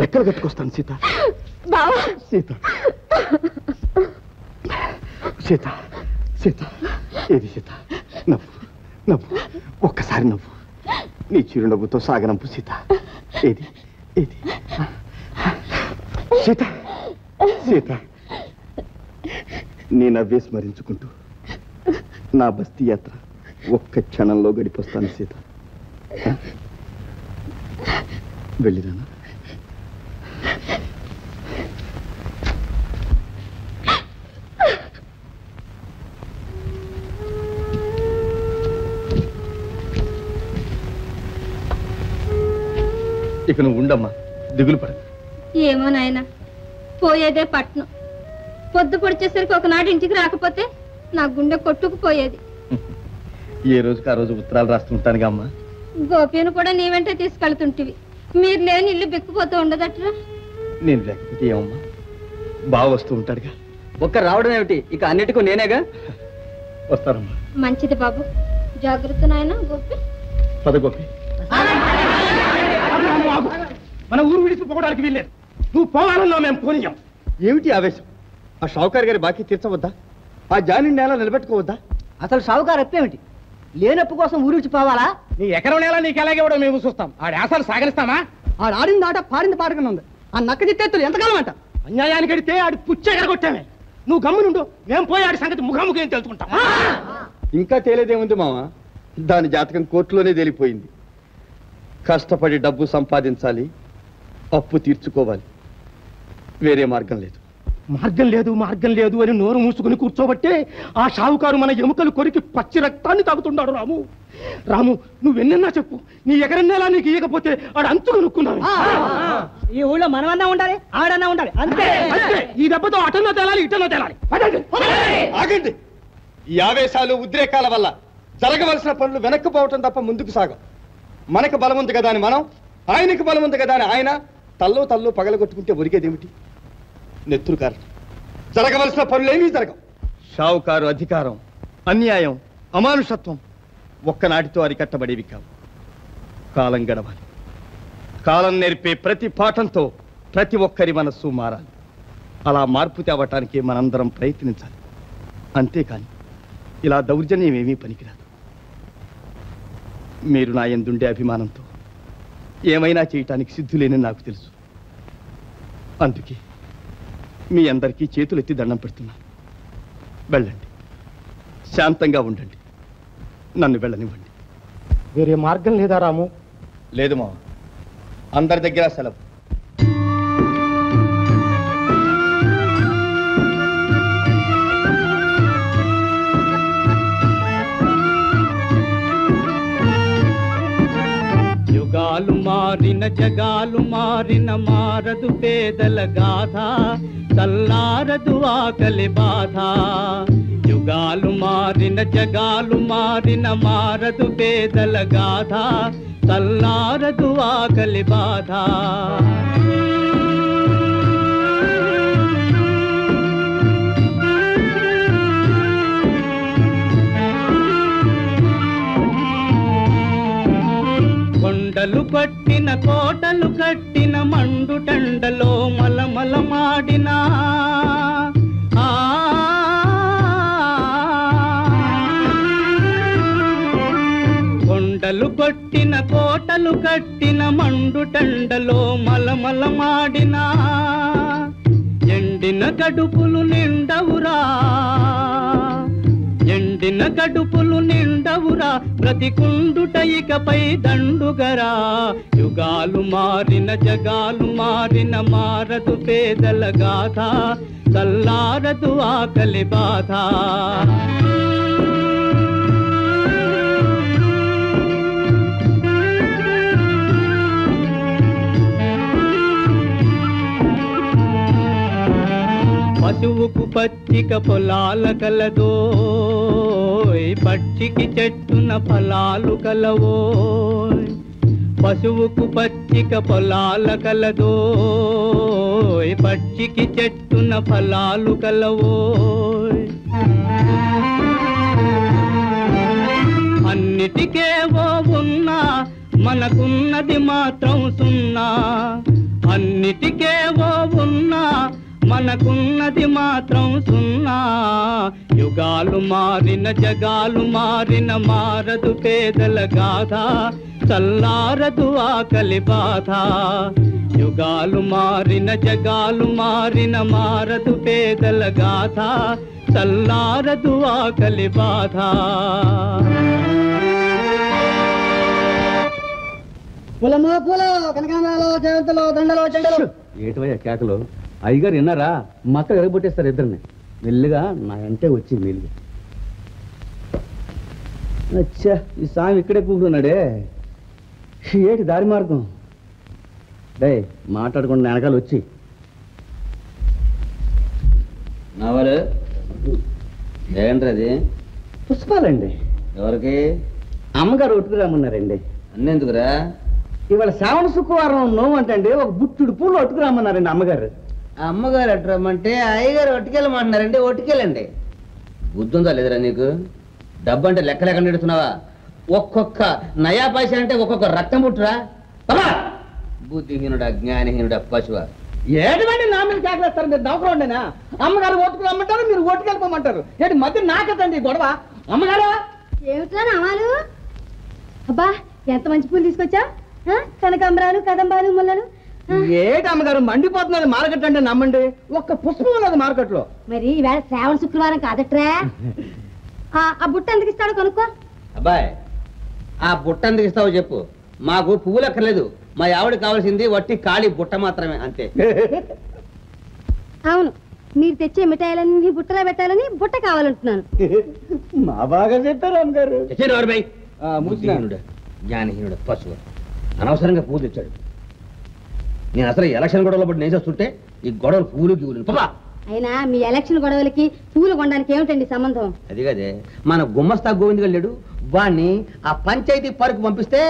రెక్కలు కట్టుకొస్తాను సీత. బావా, సీత, సీత, సీత, ఏది సీత? నవ్వు, నవ్వు, ఒక్కసారి నవ్వు. నీ చిరునవ్వుతో సాగనంపు సీత. ఏది, ఏది? సీత, సీత, నీ నవ్వే స్మరించుకుంటూ నా బస్తీ యాత్ర ఒక్క క్షణంలో గడిపొస్తాను సీత. వెళ్ళిరానా? ఇక నువ్వు ఉండమ్మా, దిగులు పడ. ఏమో నాయన, పోయేదే పట్నం. పొద్దు పొడిచేసరికి ఒకనాడు ఇంటికి రాకపోతే నా గుండె కొట్టుకుపోయేది. ఏ రోజుకి ఆ రోజు ఉత్తరాలు రాస్తుంటానుగా అమ్మా. గోపిని కూడా నీ వెంటే తీసుకెళ్తుంటివి. మీరు లేని ఇల్లు బిక్కుపోతూ ఉండదట్రా. నేను లేకపోతే ఏమమ్మా, బాగా వస్తూ ఉంటాడుగా. ఒక్క రావడం ఏమిటి, ఇక అన్నిటికీ నేనేగా. వస్తారమ్మా. మంచిది బాబు, జాగ్రత్త నాయన. గోపి, పద గోపి. మన ఊరు విడిచిపోవడానికి వీల్లేదు. నువ్వు పోవాలన్నా మేము పోనీయం. ఏమిటి ఆవేశం? ఆ షావుకారు గారి బాకీ తీర్చవద్దా? ఆ జాని నేల నిలబెట్టుకోవద్దా? అసలు షావుకారు అప్పేమిటి? లేనప్పు కోసం ఊరికి పోవాలా? నీ ఎకరం నేల నీకు ఎలాగే ఇవ్వడం మేము చూస్తాం. ఆడి ఆశలు సాగరిస్తామా? ఆడు ఆడింది ఆట, పాడింది పాడకనే ఉంది. ఆ నక్క చిత్తెత్తులు ఎంతకాలం అంట? అన్యాయానికి అడితే ఆడి పుచ్చెగరగొట్టామే. నువ్వు గమ్మునుండు, మేము పోయి ఆడి సంగతి ముఖాముఖి ఏం తెలుసుకుంటాం. ఇంకా తేలేదేముంది మామ, దాని జాతకం కోర్టులోనే తేలిపోయింది. కష్టపడి డబ్బు సంపాదించాలి, అప్పు తీర్చుకోవాలి, వేరే మార్గం లేదు. మార్గం లేదు, మార్గం లేదు అని నోరు మూసుకుని కూర్చోబట్టే ఆ షావుకారు మన ఎముకలు కొరికి పచ్చి రక్తాన్ని తాగుతున్నాడు. రాము, రాము, నువ్వెన్నన్నా చెప్పు, నీ ఎకరన్నేలా నీకు ఇయ్యకపోతే ఆడు అంతు కనుక్కున్నావు. ఈ ఊళ్ళో మనమన్నా ఉండాలి, ఆడన్నా ఉండాలి, అంతే. ఈ దెబ్బతో అటన్నా తేలాలి, ఇటన్నా తేలాలి. ఆగండి. ఈ ఆవేశాలు, ఉద్రేకాల వల్ల జరగవలసిన పనులు వెనక్కిపోవటం తప్ప ముందుకు సాగం. మనకు బలం ఉంది కదా అని మనం, ఆయనకి బలం ఉంది కదా అని ఆయన తల్లో పగలగొట్టుకుంటే ఒరిగేదేమిటి? నెత్తురు కారణం. జరగవలసిన పనులేమీ జరగవు. షావుకారు అధికారం, అన్యాయం, అమానుషత్వం ఒక్కనాటితో అరికట్టబడేవి కావు. కాలం గడవాలి. కాలం నేర్పే ప్రతి పాఠంతో ప్రతి ఒక్కరి మనస్సు మారాలి. అలా మార్పు తేవటానికి మనందరం ప్రయత్నించాలి. అంతేకాని ఇలా దౌర్జన్యం ఏమీ పనికిరాదు. మీరు నా యందుండే అభిమానంతో ఏమైనా చేయటానికి సిద్ధులేని నాకు తెలుసు. అందుకే మీ అందరికీ చేతులెత్తి దండం పెడుతున్నాను. వెళ్ళండి, శాంతంగా ఉండండి, నన్ను వెళ్ళనివ్వండి. వేరే మార్గం లేదా రాము? లేదు మా, అందరి దగ్గర సెలవు. యుగాలు మారిన జగాలు మారిన మారదు పేదల గాథ, చల్లారదు ఆకలి బాధ. యుగాలు మారిన జగాలు మారిన మారదు పేదల గాథ, చల్లారదు ఆకలి బాధ. కొండలు కట్టిన కోటలు కట్టిన మండుటండలో మల మలమలమాడినా కొండలు కొట్టిన కోటలు కట్టిన మండుటండలో మలమలమాడినా ఎండిన కడుపులు నిండవురా ఎండిన కడుపులు నిండవురా బ్రతికుండుట ఇకపై దండుగరా యుగాలు మారిన జగాలు మారిన మారదు పేదల గాథ చల్లారదు ఆకలి బాధ పశువుకు పచ్చిక పొలాల కలదో పక్షికి చెట్టున ఫలాలు కలవో పశువుకు పచ్చిక పొలాల కలదో పక్షికి చెట్టున ఫలాలు కలవో అన్నిటికేవో ఉన్నా మనకున్నది మాత్రం సున్నా అన్నిటికేవో ఉన్నా మనకున్నది మాత్రం సున్నా యుగాలు మారిన జగాలు మారిన మారదు పేదల గాథ చల్లారదు ఆకలి బాధ యుగాలు మారిన జగాలు మారిన మారదు పేదల గాథ చల్లారదు ఆకలి బాధ పూలమో పూలు కనకాంబరాలు చేతులు దండలు చెండలు ఏటవయ్యా కేకలు అయ్యగారు విన్నారా మక్క ఎరగొట్టేస్తారు ఇద్దరిని మెల్లిగా నా అంటే వచ్చి మెల్లిగా అచ్చా ఈ స్వామి ఇక్కడే కూర్చున్నాడే ఏటి దారి మార్గం డే మాట్లాడకుండా వెనకాల వచ్చి నవరు ఏంటది పుష్పాలండి ఎవరికి అమ్మగారు ఒట్టుకురామన్నారండి అన్నెందుకురా ఇవాళ శ్రావణ శుక్రవారం నోము అంటే ఒక బుట్టుడు పూలు ఒట్టుకురామన్నారండి అమ్మగారు అమ్మగారు అట్టరమ్మంటే అయ్యగారు ఒట్టుకెళ్ళమంటున్నారంటే ఒట్టుకెళ్ళండి బుద్ధి ఉందా లేదురా నీకు డబ్బు అంటే లెక్క లేకుండా ఎడుతున్నావా ఒక్కొక్క నయా పైసా అంటే ఒక్కొక్క రక్తం పుట్టురా బాబా బుద్ధిహీనుడా జ్ఞానహీనుడా పశువ ఏటువంటి నా మీద కేకలేస్తారు మీరు నౌకరుండేనా అమ్మగారు ఓటుకురమ్మంటారు మీరు ఓటుకెళ్ళిపోమంటారు ఏంటి మధ్య నాకదండి గొడవ అమ్మగారు ఏమిట్రా నామాలు అబ్బా ఎంత మంచి పూలు తీసుకొచ్చా కనకాంబరాలు కదంబాలు ముల్లలు ఏటి అమ్మగారు మండిపోతున్నది మార్కెట్ అంటే నమ్మండి ఒక్క పుష్పం ఉన్నది మార్కెట్ లో మరి ఈవేళ శ్రావణ శుక్రవారం కాదట్రా ఆ బుట్ట ఎందుకు ఇస్తాడో కనుక్కో అబ్బాయి ఆ బుట్ట ఎందుకు ఇస్తావో చెప్పు మాకు పువ్వులు అక్కర్లేదు మా ఆవిడ కావాల్సింది వట్టి ఖాళీ బుట్ట మాత్రమే అంతే అవును మీరు తెచ్చే మిఠాయిలన్నీ బుట్టలో పెట్టాలని బుట్ట కావాలంటున్నాను మా బాగా చెప్పారు అమ్మగారు జ్ఞానహీనుడు పశువు అనవసరంగా పువ్వు తెచ్చాడు నేను అసలు ఎలక్షన్ గొడవలో పడి నేను చేస్తుంటే ఈ గొడవలు పువ్వులు గివ్వులు పాపా అయినా మీ ఎలక్షన్ గొడవలకి పూలు కొనడానికి ఏమిటండి సంబంధం అది కదే మన గుమ్మస్తా గోవింద్ వెళ్ళాడు వాణ్ణి ఆ పంచాయతీ పార్కు పంపిస్తే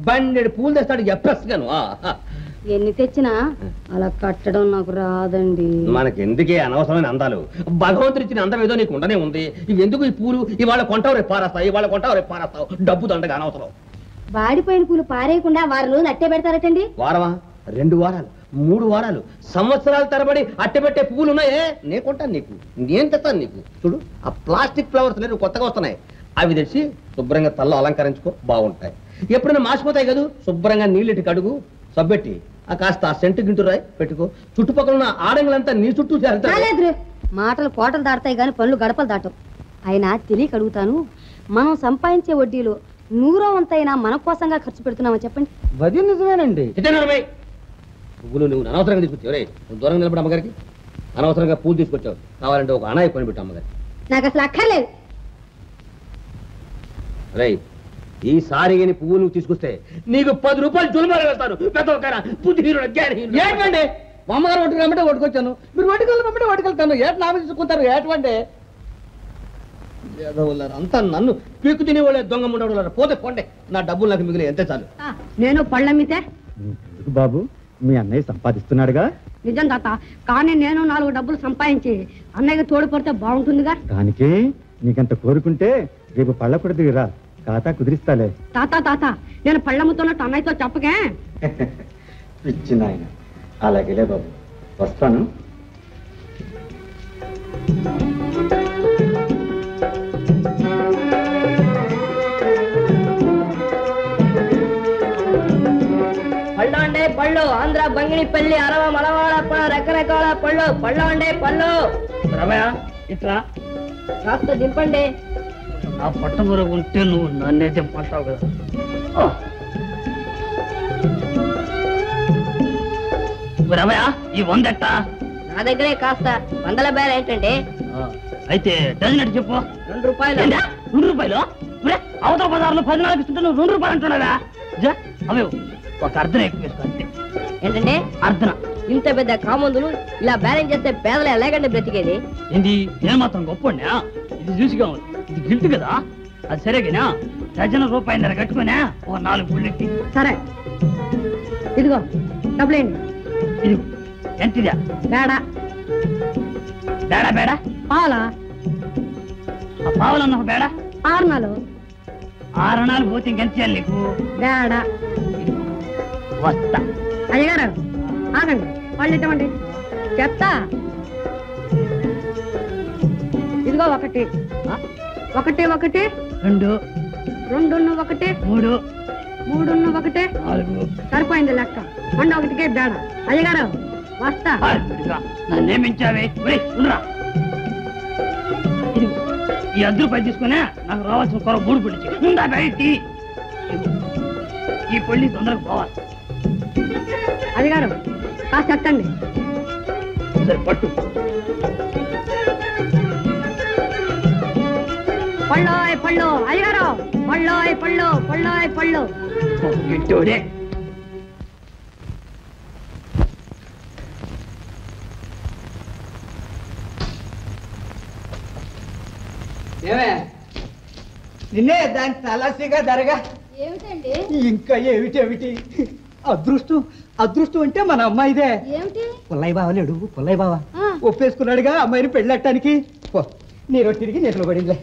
బండెడు పూలు తెస్తాడు ఎప్రెస్ గాను ఎన్ని తెచ్చినా అలా కట్టడం నాకు రాదండి మనకెందుకే అనవసరమైన అందాలు భగవంతుడు ఇచ్చిన అందం ఏదో నీకు ఉండనే ఉంది ఇవి ఎందుకు ఈ పూలు ఇవాళ కొంటావు రేపు పారేస్తావు ఇవాళ కొంటావు రేపు పారేస్తావు డబ్బు దండగా అనవసరం వాడిపోయిన పూలు పారేయకుండా వారం రోజులు అట్టే పెడతారటండి వారమా 2 వారాలు 3 వారాలు సంవత్సరాల తరబడి అట్టెబెట్టే పువ్వులు ఉన్నాయే నేను కొంటాను నీకు నేను తెస్తాను నీకు చూడు ఆ ప్లాస్టిక్ ఫ్లవర్స్ నేను కొత్తగా వస్తున్నాయి అవి తెచ్చి శుభ్రంగా తల్లో అలంకరించుకో బాగుంటాయి ఎప్పుడైనా మాసిపోతాయి కదా శుభ్రంగా నీళ్ళటి కడుగు సబ్బెట్టి ఆ కాస్త ఆ సెంటు గింటు రాయి పెట్టుకో చుట్టుపక్కల ఉన్న ఆడంగులంతా నీ చుట్టూ చేరుతారు మాటలు కోటలు దాడతాయి గాని పనులు గడపలు దాటం అయినా తెలియక అడుగుతాను మనం సంపాదించే వడ్డీలో 100వ వంతైనా మన కోసంగా ఖర్చు పెడుతున్నామని చెప్పండి అది నిజమేనండి పువ్వులు నువ్వు అనవసరంగా తీసుకొచ్చావు రే నువ్వు దూరంగా నిలబడి అమ్మగారికి అనవసరంగా పూలు తీసుకొచ్చావు కావాలంటే ఒక అనాయి కొని పెట్టు అమ్మగారి నాకు అసలు అక్కర్లేదు రై ఈసారి కానీ పువ్వు నువ్వు తీసుకొస్తే నీకు 10 రూపాయలు జులుమారు వెళ్తాను ఏంటండి అమ్మగారు ఒట్టుకురమ్మంటే ఒట్టుకొచ్చాను మీరు ఒట్టుకెళ్ళమంటే ఒట్టుకెళ్తాను ఏట నా మీద తీసుకుంటారు ఏటువంటి అంతా నన్ను పీకు తినేవాళ్ళే దొంగ ఉండవాళ్ళు పోతే పోండే నా డబ్బులు నాకు మిగిలి ఎంతే చాలు నేను పళ్ళమ్మితే బాబు మీ అన్నయ్య సంపాదిస్తున్నాడుగా నిజం తాత కానీ నేను 4 డబ్బులు సంపాదించి అన్నయ్యకి తోడుపడితే బాగుంటుందిగా దానికి నీకంత కోరుకుంటే రేపు పళ్ళ పడదిరా ఖాతా కుదిరిస్తాలే తాత నేను పళ్ళమ్ముతున్నట్టు అన్నయ్యతో చెప్పకే ఇచ్చిన ఆయన అలాగేలే బాబు వస్తాను. పళ్ళు అంటే పళ్ళు, ఆంధ్ర బంగిని పెళ్లి, అరవ మలవాడ పళ్ళ, రకరకాల పళ్ళు. పళ్ళు అంటే పళ్ళు. రమయ్య ఇట్లా కాస్త దింపండి. ఆ పట్టమూర ఉంటే నువ్వు నన్నే దింపంటావు కదా. రమయ్య ఈ 100 ఎట్టా? నా దగ్గరే కాస్త వందల బేర ఏంటండి? అయితే డజన్ ఎట్టు చెప్పు. 2 రూపాయలు. 2 రూపాయలు? అవతల బజార్లో 14 ఇస్తుంటే నువ్వు 2 రూపాయలు అంటున్నావా? అవే ఒక అర్ధన ఎక్కువ వేసుకో అంతే. ఏంటంటే అర్ధన ఇంత పెద్ద కామందులు ఇలా బ్యాలెన్స్ చేస్తే పేదలు ఎలాగండి బ్రతికేది? ఏంది నేను మాత్రం గొప్ప ఇది చూసిగా ఉంది. ఇది గిల్ట్ కదా. అది సరేగానా డజన్ రూపాయలు కట్టుకున్నా ఒక 4 గుళ్ళెట్టి. సరే ఇదిగో డబ్బులేండి. ఇది ఎంతిదా? బేడా బేడా బేడా పాలా ఆ పావులన్న బేడా 6 నాలు 6 అణాలు పోతే ఇంకెంత చేయాలి నీకు? బేడా వస్తా. అయ్యగారు ఆగండి, వాళ్ళు ఇవ్వండి. చెత్త ఇదిగో 1 1 1 2 2 1 3 3 1 4 సరిపోయింది లెక్క. 1కే బేడ. అయ్యగారు వస్తా. నన్నేమించావే? ఈ 10 రూపాయలు తీసుకునే నాకు రావాల్సిన కొర 3 పిలిచి ఉందా బయటి. ఈ పెళ్లి తొందరగా పోవాలి. అయ్యగారు కాస్త ఎత్తండి. సరే పట్టు. పళ్ళు పళ్ళు అయ్యగారు, పళ్ళు పళ్ళు పళ్ళు పళ్ళు. ఇట్టోడే నిన్నే దాని తలసిగా ధరగా. ఏమిటండి? ఇంకా ఏమిటేమిటి? అదృష్టం అదృష్టం అంటే మన అమ్మాయిదే. ఏమిటి? పుల్లయ్య బావ లేడు, పుల్లయ్య బావ ఒప్పేసుకున్నాడుగా అమ్మాయిని పెళ్ళట్టడానికి. నీరో తిరిగి నీటిలో పడిందిలే.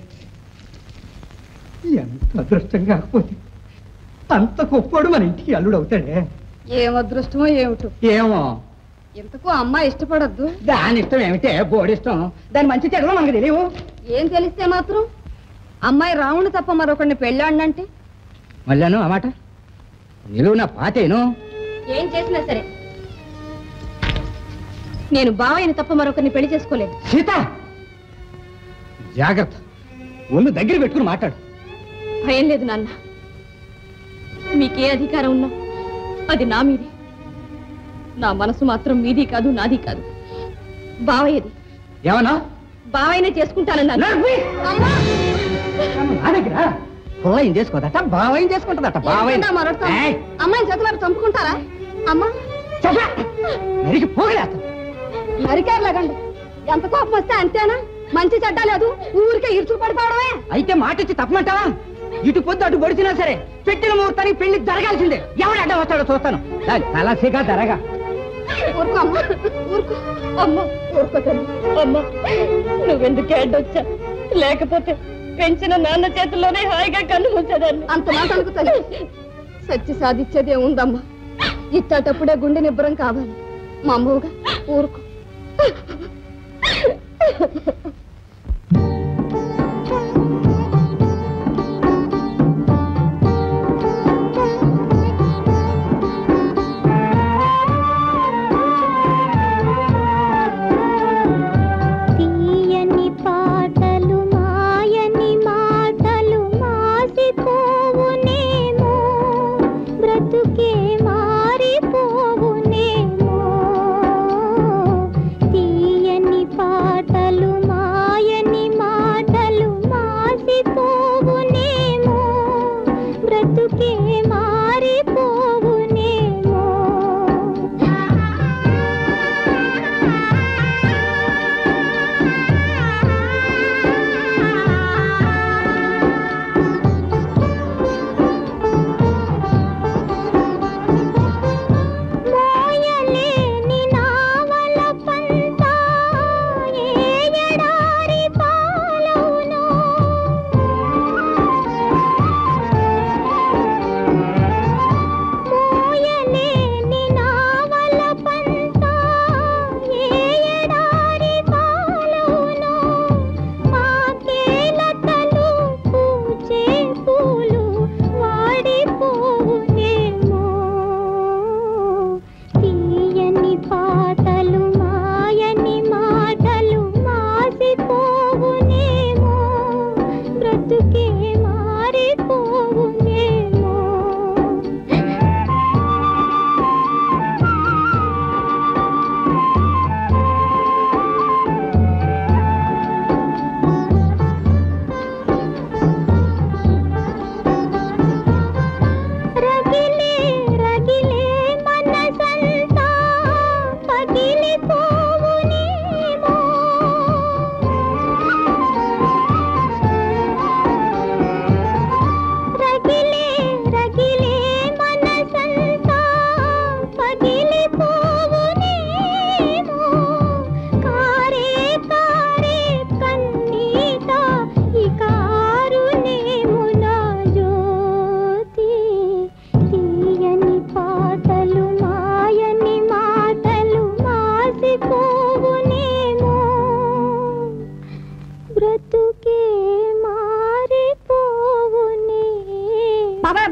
ఎంత అదృష్టం కాకపోతే అంత గొప్పోడు మన ఇంటికి అల్లుడు అవుతాడే. ఏం అదృష్టమో ఏమిటో. ఏమో ఇంతకు అమ్మాయి ఇష్టపడద్దు. దాని ఇష్టం ఏమిటే? బోడిష్టం. దాని మంచి చెడలో మనకు తెలియవు. ఏం తెలిస్తే మాత్రం అమ్మాయి రావుని తప్ప మరొకరిని పెళ్ళాడినంటే మళ్ళాను ఆ మాట నిలువు నా పాతేను. ఏం చేసినా సరే నేను బావయ్యని తప్ప మరొకరిని పెళ్లి చేసుకోలేదు. సీత జాగ్రత్త, ఒళ్ళు దగ్గర పెట్టుకుని మాట్లాడు. భయం లేదు నాన్న. మీకే అధికారం ఉన్నా అది నా మీది. నా మనసు మాత్రం మీది కాదు, నాది కాదు, బావయ్యది. ఏమన్నా? బావయ్యనే చేసుకుంటానన్నాను. నా దగ్గర ఏం చేసుకోదట, బావైం చేసుకుంటుందట. అమ్మాయిని చేతులారు చంపుకుంటారా? అమ్మా నరికి పోగలేత నరికారు లేకండి. ఎంత కోపం వస్తే అంతేనా? మంచి చెడ్డ లేదు, ఊరికే ఇరుచుకు పడిపోవడమే. అయితే మాట ఇచ్చి తప్పమంటావా? ఇటు పొద్దు అటు పొడిచినా సరే పెట్టిన ముహూర్తానికి పెళ్లి జరగాల్సిందే. ఎవడు అడ్డం వస్తాడో చూస్తాను. తలసిగా జరగా. ఊరుకో అమ్మా, ఊరుకో అమ్మ, ఊరుకో తల్లి. అమ్మ నువ్వెందుకు అడ్డొచ్చా? లేకపోతే పెంచిన నాన్న చేతుల్లోనే హాయిగా కన్ను మూసేదాన్ని. అంత మాట అనుకు తల్లి. సత్య సాధించేదే ఉందమ్మా. ఇచ్చేటప్పుడే గుండె నిబ్బరం కావాలి. మా అమ్మగా ఊరుకో.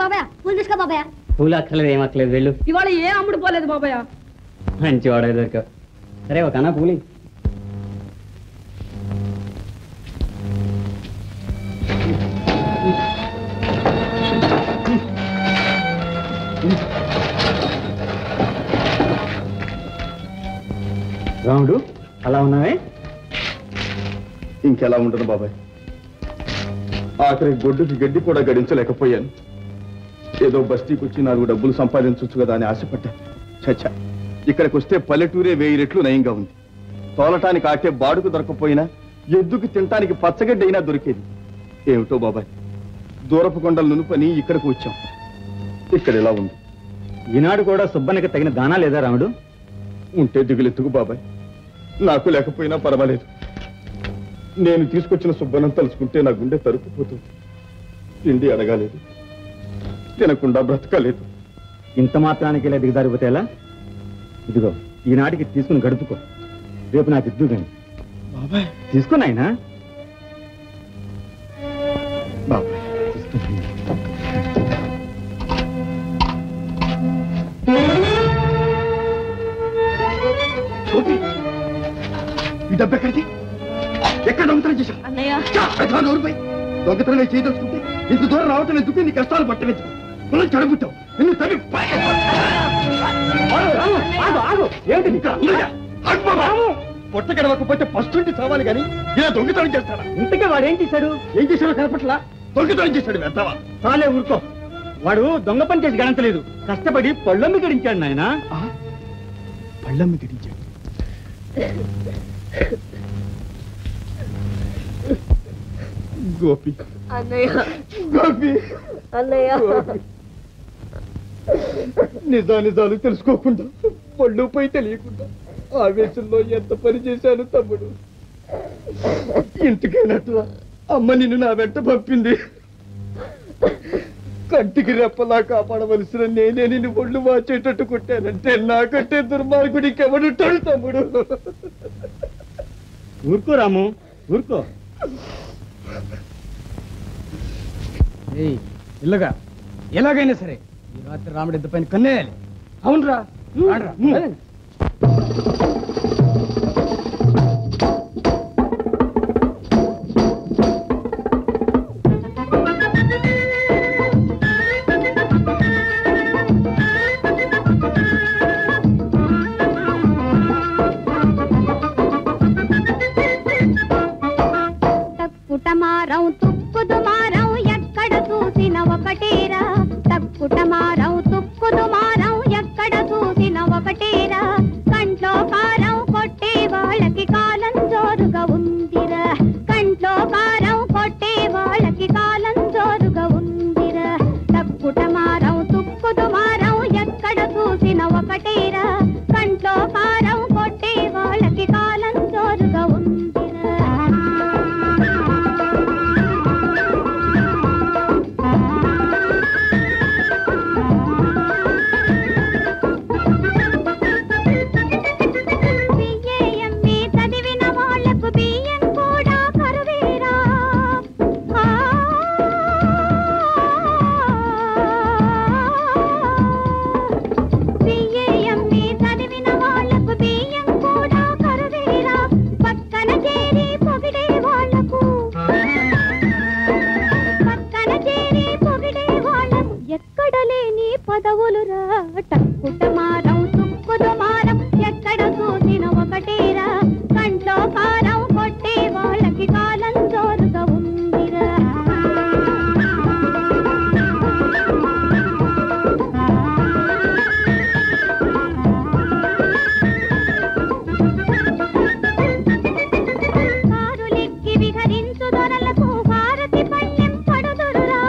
బాబాయ్ పూలు తీసుకో బాబాయ్. పూలు అక్కర్లేదు ఏమక్కర్లేదు వెళ్ళు. ఇవాళ ఏ అమ్ముడు పోలేదు బాబాయ్. మంచి వాడే దొరికా. సరే ఒక అన్న పూలి. రాముడు అలా ఉన్నావే? ఇంకెలా ఉండను బాబాయ్. ఆఖరి గొడ్డుకి గడ్డి కూడా గడించలేకపోయాను. ఏదో బస్తీకి వచ్చి 4 డబ్బులు సంపాదించవచ్చు కదా అని ఆశపడ్డా. చచ్చా, ఇక్కడికి వస్తే పల్లెటూరే 1000 రెట్లు నయంగా ఉంది. తోలటానికి ఆటే బాడుకు దొరకపోయినా ఎద్దుకు తినటానికి పచ్చగడ్డి అయినా దొరికేది. ఏమిటో బాబాయ్, దూరపు కొండలు నునుపని ఇక్కడికి వచ్చాం. ఇక్కడ ఎలా ఉంది? ఈనాడు కూడా సుబ్బన్నకి తగిన దానా లేదా రాముడు? ఉంటే దిగులెత్తుకు బాబాయ్, నాకు లేకపోయినా పర్వాలేదు. నేను తీసుకొచ్చిన సుబ్బనం తలుచుకుంటే నా గుండె తరుపుపోతుంది. తిండి అడగాలేదు, తినకుండా బ్రతకలేదు. ఇంత మాత్రానికి ఇలా దిగదారిపోతే ఎలా? ఇదిగో ఈనాటికి తీసుకుని గడుపుకో, రేపు నాకు ఇద్దు కానీ. బాబాయ్ తీసుకున్నాయినా బాబాయ్ ఈ డబ్బు ఎక్కడిది? ఎక్కడ దొంగతనం చేశావు? దొంగతనం చేయదలుచుకుంటే ఇంత దూరం రావటం ఎందుకు? నీ కష్టాలు పట్టలేదు. పొలం చెడబుట్టావు. నిన్ను తవి పొట్ట గడవకపోతే ఫస్ట్ చావాలి కానీ ఇలా దొంగతనం చేస్తాడా? ఇంతకే వాడు ఏం చేశాడు? ఏం చేశాడో కనపట్లా. దొంగతనం చేశాడు. వెళ్తావా? చాలే ఊరుకో. వాడు దొంగ పని చేసి గణించలేదు, కష్టపడి పళ్ళమ్మి గడించాడు నాయన. పళ్ళమ్మి గడించాడు. గోపి అన్నయ్య, గోపి అన్నయ్య, నిజాలు తెలుసుకోకుండా పళ్ళు పోయి తెలియకుండా ఆవేశంలో ఎంత పని చేశాను తమ్ముడు. ఇంటికైనట్టు అమ్మ నిన్ను నా వెంట పంపింది. కంటికి రెప్పలా కాపాడవలసిన నేనే నిన్ను ఒళ్ళు మార్చేటట్టు కొట్టానంటే నాకంటే దుర్మార్గుడికి ఎవడుంటాడు తమ్ముడు? ఊరుకో రాము, ఊరుకో. ఇల్లగా ఎలాగైనా సరే ఈ రాత్రి రాముడి ఇద్ద పైన కన్నేయాలి. అవునరా? తక్కుటమారం తుక్కుదుమారం ఎక్కడ చూసిన ఒకటేరా. తక్కుటమారం తుక్కుదుమారం ఎక్కడ చూసిన ఒకటేరా. కంట్లో కారం కొట్టే వాళ్ళకి కాలం జోరుగా ఉందిరా. కంట్లో కారం కొట్టే వాళ్ళకి కాలం జోరుగా ఉందిరా. తక్కుటమారం తుక్కుదుమారం ఎక్కడ చూసిన ఒకటేరా. కంట్లో కారం కొట్టే వాళ్ళకి కాలం జోరుగా ఉందిరా. బియ్యం చదివిన వాళ్ళకు బియ్యం కూడా కరువేరా. బియ్యం చదివిన వాళ్ళకు బియ్యం కూడా కరువేరా. పక్కన చేరి పొగిడే వాళ్ళకు ఎక్కడ లేని పదవులురా. టక్కుటమారం తుక్కుదుమారం ఎక్కడ చూసిన ఒకటేరా. కంట్లో కారం కొట్టే వాళ్ళకి కాలం జోరుగా ఉందిరా. కారులెక్కి విహరించు దొరలకు భారతి పళ్ళెం పడుదురురా.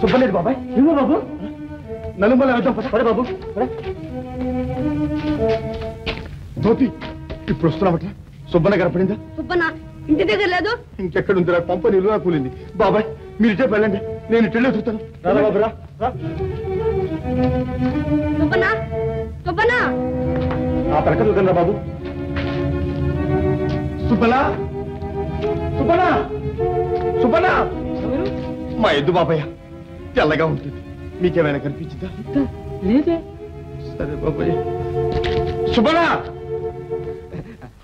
సుబ్బలేడు బాబాయ్ ఏమో బాబు నలుమల వెళ్దాం పడే బాబు ధోతి ఇప్పుడు వస్తున్నామట సుబ్బన్న కనపడిందా సుబ్బన్న ఇంటి దగ్గర లేదు ఇంకెక్కడుంది రా పంప నిలువ కూలింది బాబాయ్ మీరు ఇటే వెళ్ళండి నేను ఇటు వెళ్తాను రాదా బాబు రా సుబ్బన్న సుబ్బన్న ఆ పరక చూద్దాం బాబు సుబ్బనా సుబ్బనా సుబ్బనా మా ఎద్దు బాబాయ్ తెల్లగా ఉంటుంది మీకేమైనా కనిపించిందా లేదే సరే బాబాయ్ సుబ్బనా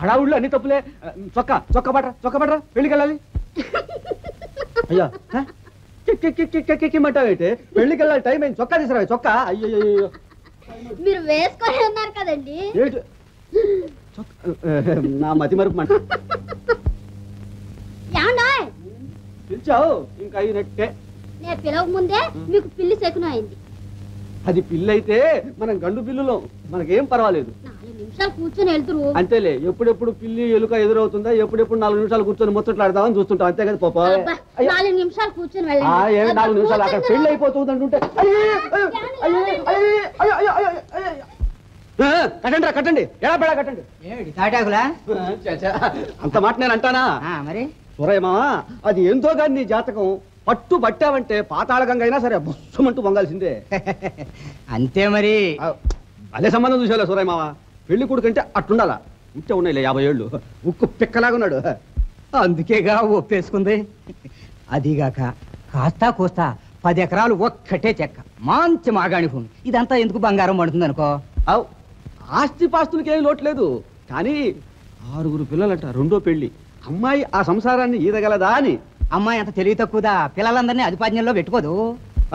హడావుళ్ళు అన్ని తప్పులే చొక్క పడరా పెళ్లికి వెళ్ళాలి అయ్యా కిక్కిమంటావేంటే పెళ్లికి వెళ్ళాలి టైం అయింది చొక్కా తీసుకురా చొక్కా అయ్యో మీరు వేసుకొని ఉన్నారు కదండి నా మతి మరుపు పిలిచావు ఇంకా అయినట్టే నేను పిలవక ముందే మీకు పిల్లి శకునం అయింది అది పిల్లి అయితే మనం గండు పిల్లులో మనకేం పర్వాలేదు 4 నిమిషాలు కూర్చొని వెళ్తురు అంతేలే ఎప్పుడెప్పుడు పిల్లి ఎలుక ఎదురవుతుందా ఎప్పుడెప్పుడు 4 నిమిషాలు కూర్చొని ముచ్చట్లాడదామని చూస్తుంటాం అంతే కదా పాప 4 నిమిషాలు కూర్చొని వెళ్ళండి 4 నిమిషాలు అక్కడ పెళ్లి అయిపోతుంది అంటుంటే కట్టండి ఎలా పెడా కట్టండి తాటాకులా అంత మాట నేను అంటానా మరి సురయ్యమా అది ఎంతో కానీ నీ జాతకం పట్టు పట్టావంటే పాతాళగంగా అయినా సరే బుస్సుమంటూ పొంగాల్సిందే అంతే మరి అదే సంబంధం చూసేలా సురయ్యమావ పెళ్లి కొడుకంటే అట్టుండాలా ఉంటే ఉన్నాయిలే 50 ఏళ్ళు ఉక్కు పిక్కలాగున్నాడు అందుకేగా ఒప్పేసుకుంది అదిగాక కాస్తా కోస్తా 10 ఎకరాలు ఒక్కటే చెక్క మంచి మాగాణి భూమి ఇదంతా ఎందుకు బంగారం పడుతుంది అనుకో అవు ఆస్తి పాస్తులకి ఏం లోటు లేదు కానీ 6 పిల్లలట రెండో పెళ్లి అమ్మాయి ఆ సంసారాన్ని ఈదగలదా అని అమ్మాయి అంత తెలివి తక్కువదా పిల్లలందరినీ అధిపాజ్ఞంలో పెట్టుకోదు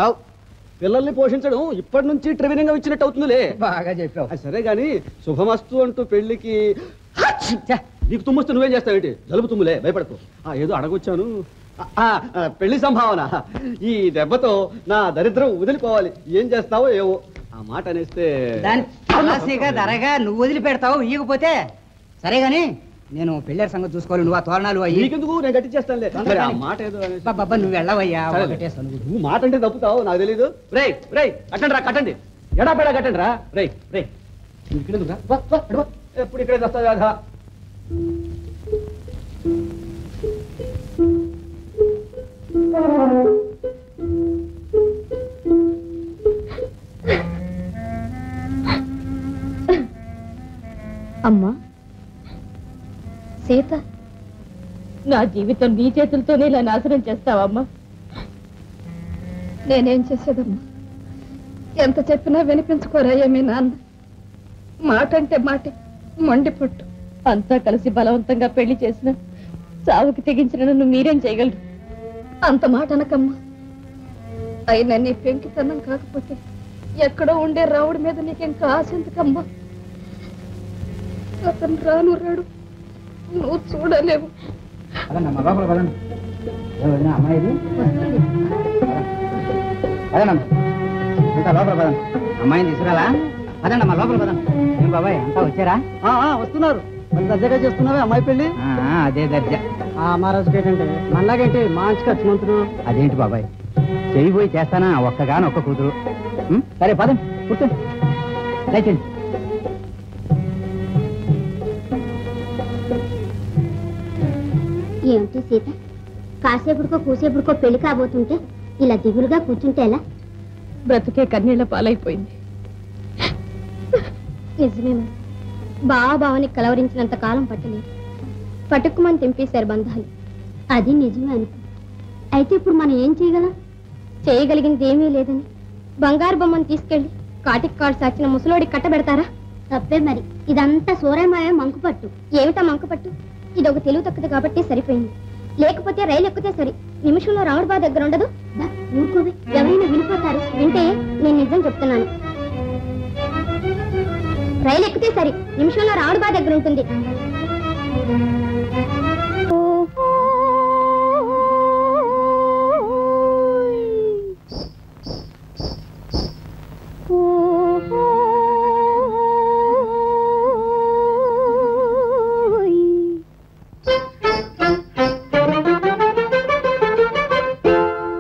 అవు పిల్లల్ని పోషించడం ఇప్పటి నుంచి ట్రైనింగ్ ఇచ్చినట్టు అవుతుందిలే బాగా చెప్పావు సరే గాని శుభమస్తు అంటూ పెళ్లికి నీకు తుమ్మొస్తే నువ్వేం చేస్తావేంటి జలుబు తుమ్ములే భయపడకు ఏదో అడగొచ్చాను పెళ్లి సంభావన ఈ దెబ్బతో నా దరిద్రం వదిలిపోవాలి ఏం చేస్తావో ఏవో ఆ మాట అనేస్తే ధరగా నువ్వు వదిలిపెడతావు ఇయ్యకపోతే సరే గాని నేను పెళ్ళారి సంగతి చూసుకోవాలి నువ్వు ఆ తోరణాలు నీకెందుకు నేను గట్టించేస్తానులే ఆ మాట ఏదో బాబా నువ్వు వెళ్ళవయ్యా నువ్వు మాట అంటే తప్పుతావు నాకు తెలీదు రేయ్ రేయ్ కట్టండి ఎడా పెడా కట్టండి రా రేయ్ ఎప్పుడు ఇక్కడే వస్తావు కదా అమ్మా సీత నా జీవితం నీ చేతులతోనే ఇలా నాశనం చేస్తావమ్మా నేనేం చేసేదమ్మా ఎంత చెప్పినా వినిపించుకోరయ్యా మీ నాన్న మాట అంటే మాటే మండిపట్టు అంతా కలిసి బలవంతంగా పెళ్లి చేసిన చావుకి తెగించిన నన్ను మీరేం చేయగలరు అంత మాట అనకమ్మా అయినా నీ పెంకితనం కాకపోతే ఎక్కడో ఉండే రావుడి మీద నీకింకా ఆశ ఎందుకమ్మా అతను రాడు నువ్వు చూడలేవు అమ్మాయిని తీసుకురాలా అదండి మా లోపల పదండి ఏం బాబాయ్ అంతా వచ్చారా వస్తున్నారు దర్జాగా చేస్తున్నావే అమ్మాయి పెళ్లి అదే దర్జా మహారాజుకి ఏంటంటే మనలాగేంటి మంచి ఖర్చు మంత్రులు అదేంటి బాబాయ్ చెయ్యిపోయి చేస్తానా ఒక్కగాని ఒక్క కూతురు సరే పదండి కూర్చోండి లేచండి ఏమిటి సీత కాసేపుడుకో కూసేపుడుకో పెళ్లి కాబోతుంటే ఇలా దిగులుగా కూర్చుంటే ఎలా బ్రతుకే కన్నీళ్ల పాలైపోయింది నిజమేమో బావని కలవరించినంత కాలం పట్టలేదు పట్టుకుమని తెంపేశారు బంధాలు అది నిజమే అనుకో అయితే ఇప్పుడు మనం ఏం చేయగలం చేయగలిగింది ఏమీ లేదని బంగారు బొమ్మను తీసుకెళ్లి కాటికి కాడు సాచిన ముసలోడికి కట్టబెడతారా తప్పే మరి ఇదంతా సూరయమాయ మంకుపట్టు ఏమిటా మంకుపట్టు ఇది ఒక తెలుగు తక్కువ కాబట్టి సరిపోయింది లేకపోతే రైలు ఎక్కితే సరి నిమిషంలో రావుడు బా దగ్గర ఉండదు ఊరుకోవే ఎవరైనా వినిపోతారు వింటే నేను నిజం చెప్తున్నాను రైలు ఎక్కితే సరి నిమిషంలో రావుడు బా దగ్గర ఉంటుంది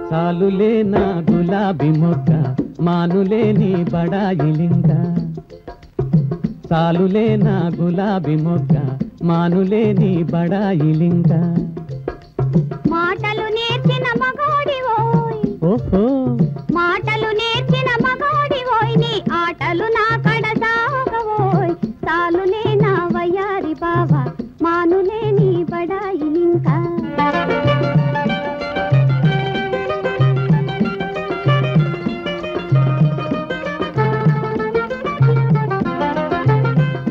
చాలులే నా గులాబీ గులాబీ మొగ్గ మానులేని బడాయిలింక చాలులే నా గులాబీ మొగ్గ మానులేని బడాయిలింక మాటలు నేర్చిన మగోడివోయ్ ఓహో మాటలు నేర్చిన మగోడివోయ్ నీ ఆటలు నా కడ సాగవోయ్ చాలులే నా వయ్యారి బావ మానులే నీ బడాయిలింక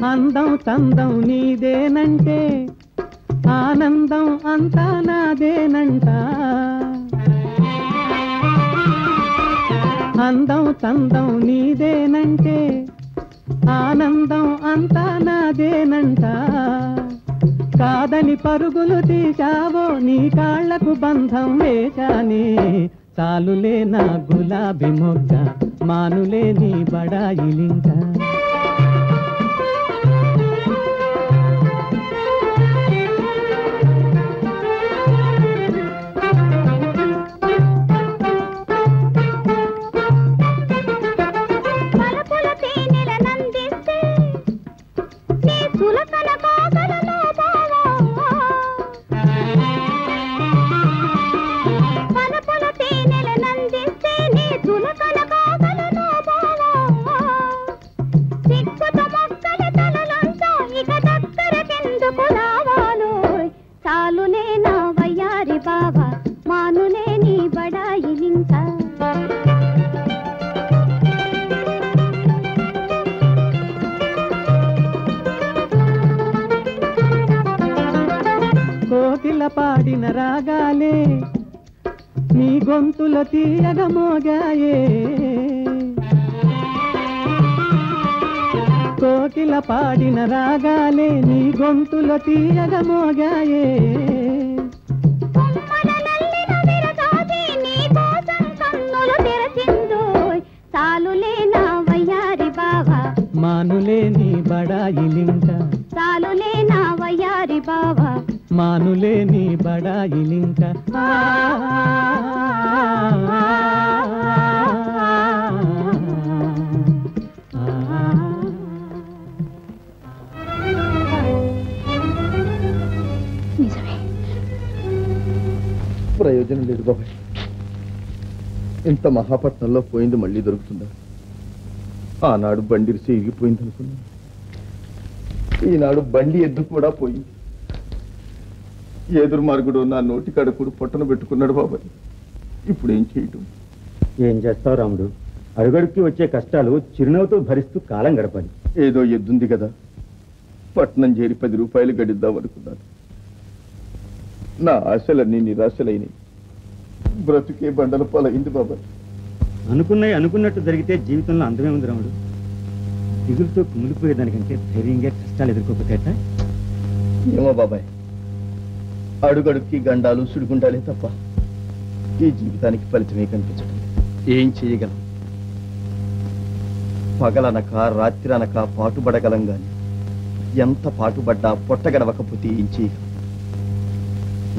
అందం చందం నీదేనంటే ఆనందం అంతా నాదేనంట అందం చందం నీదేనంటే ఆనందం అంతా నాదేనంట కాదని పరుగులు తీశావో నీ కాళ్లకు బంధం వేశానే చాలులే నా గులాబీ మొగ్గ మానులే నీ బడాయిలింక కోకిల పాడిన రాగాలే నీ గొంతుల తీయగ మోగాయే కోకిల పాడిన రాగాలే నీ గొంతుల తీయగ మోగాయే చాలులే నా వయ్యారి బావ మానులే నీ బడాయిలింక చాలులే నా వయ్యారి బావ మానులే నీ బడాయిలింక ప్రయోజనం లేదు బాబాయ్. ఇంత మహాపట్నంలో పోయింది మళ్ళీ దొరుకుతుందా? ఆనాడు బండిరిసి ఇరిగిపోయింది అనుకున్నా, ఈనాడు బండి ఎద్దు కూడా పోయింది. ఏ దుర్మార్గుడు నా నోటి కడుకుడు పొట్టను పెట్టుకున్నాడు బాబాయ్. ఇప్పుడు ఏం చేయటం? ఏం చేస్తావు రాముడు, అడుగడుక్కి వచ్చే కష్టాలు చిరునవ్వుతో భరిస్తూ కాలం గడపాలి. ఏదో ఎద్దుంది కదా, పట్నం చేరి 10 రూపాయలు గడిద్దాం అనుకున్నాను. నా ఆశలన్నీ నిరాశలైనవి. బ్రతుకే బండల పాలైంది బాబాయ్. అనుకున్నవి అనుకున్నట్టు జరిగితే జీవితంలో అందమే ఉంది రాముడు. దిగులుతో కుమిలిపోయేదానికంటే ధైర్యంగా కష్టాలు ఎదుర్కోకపోతే ఏమో బాబాయ్, అడుగడుక్కి గండాలు సుడిగుండాలే తప్ప ఈ జీవితానికి ఫలితమే కనిపించడం. ఏం చేయగలం? పగలనక రాత్రనక పాటుపడగలం గాని ఎంత పాటుపడ్డా పొట్టగడవకపోతే ఏం చేయగలం?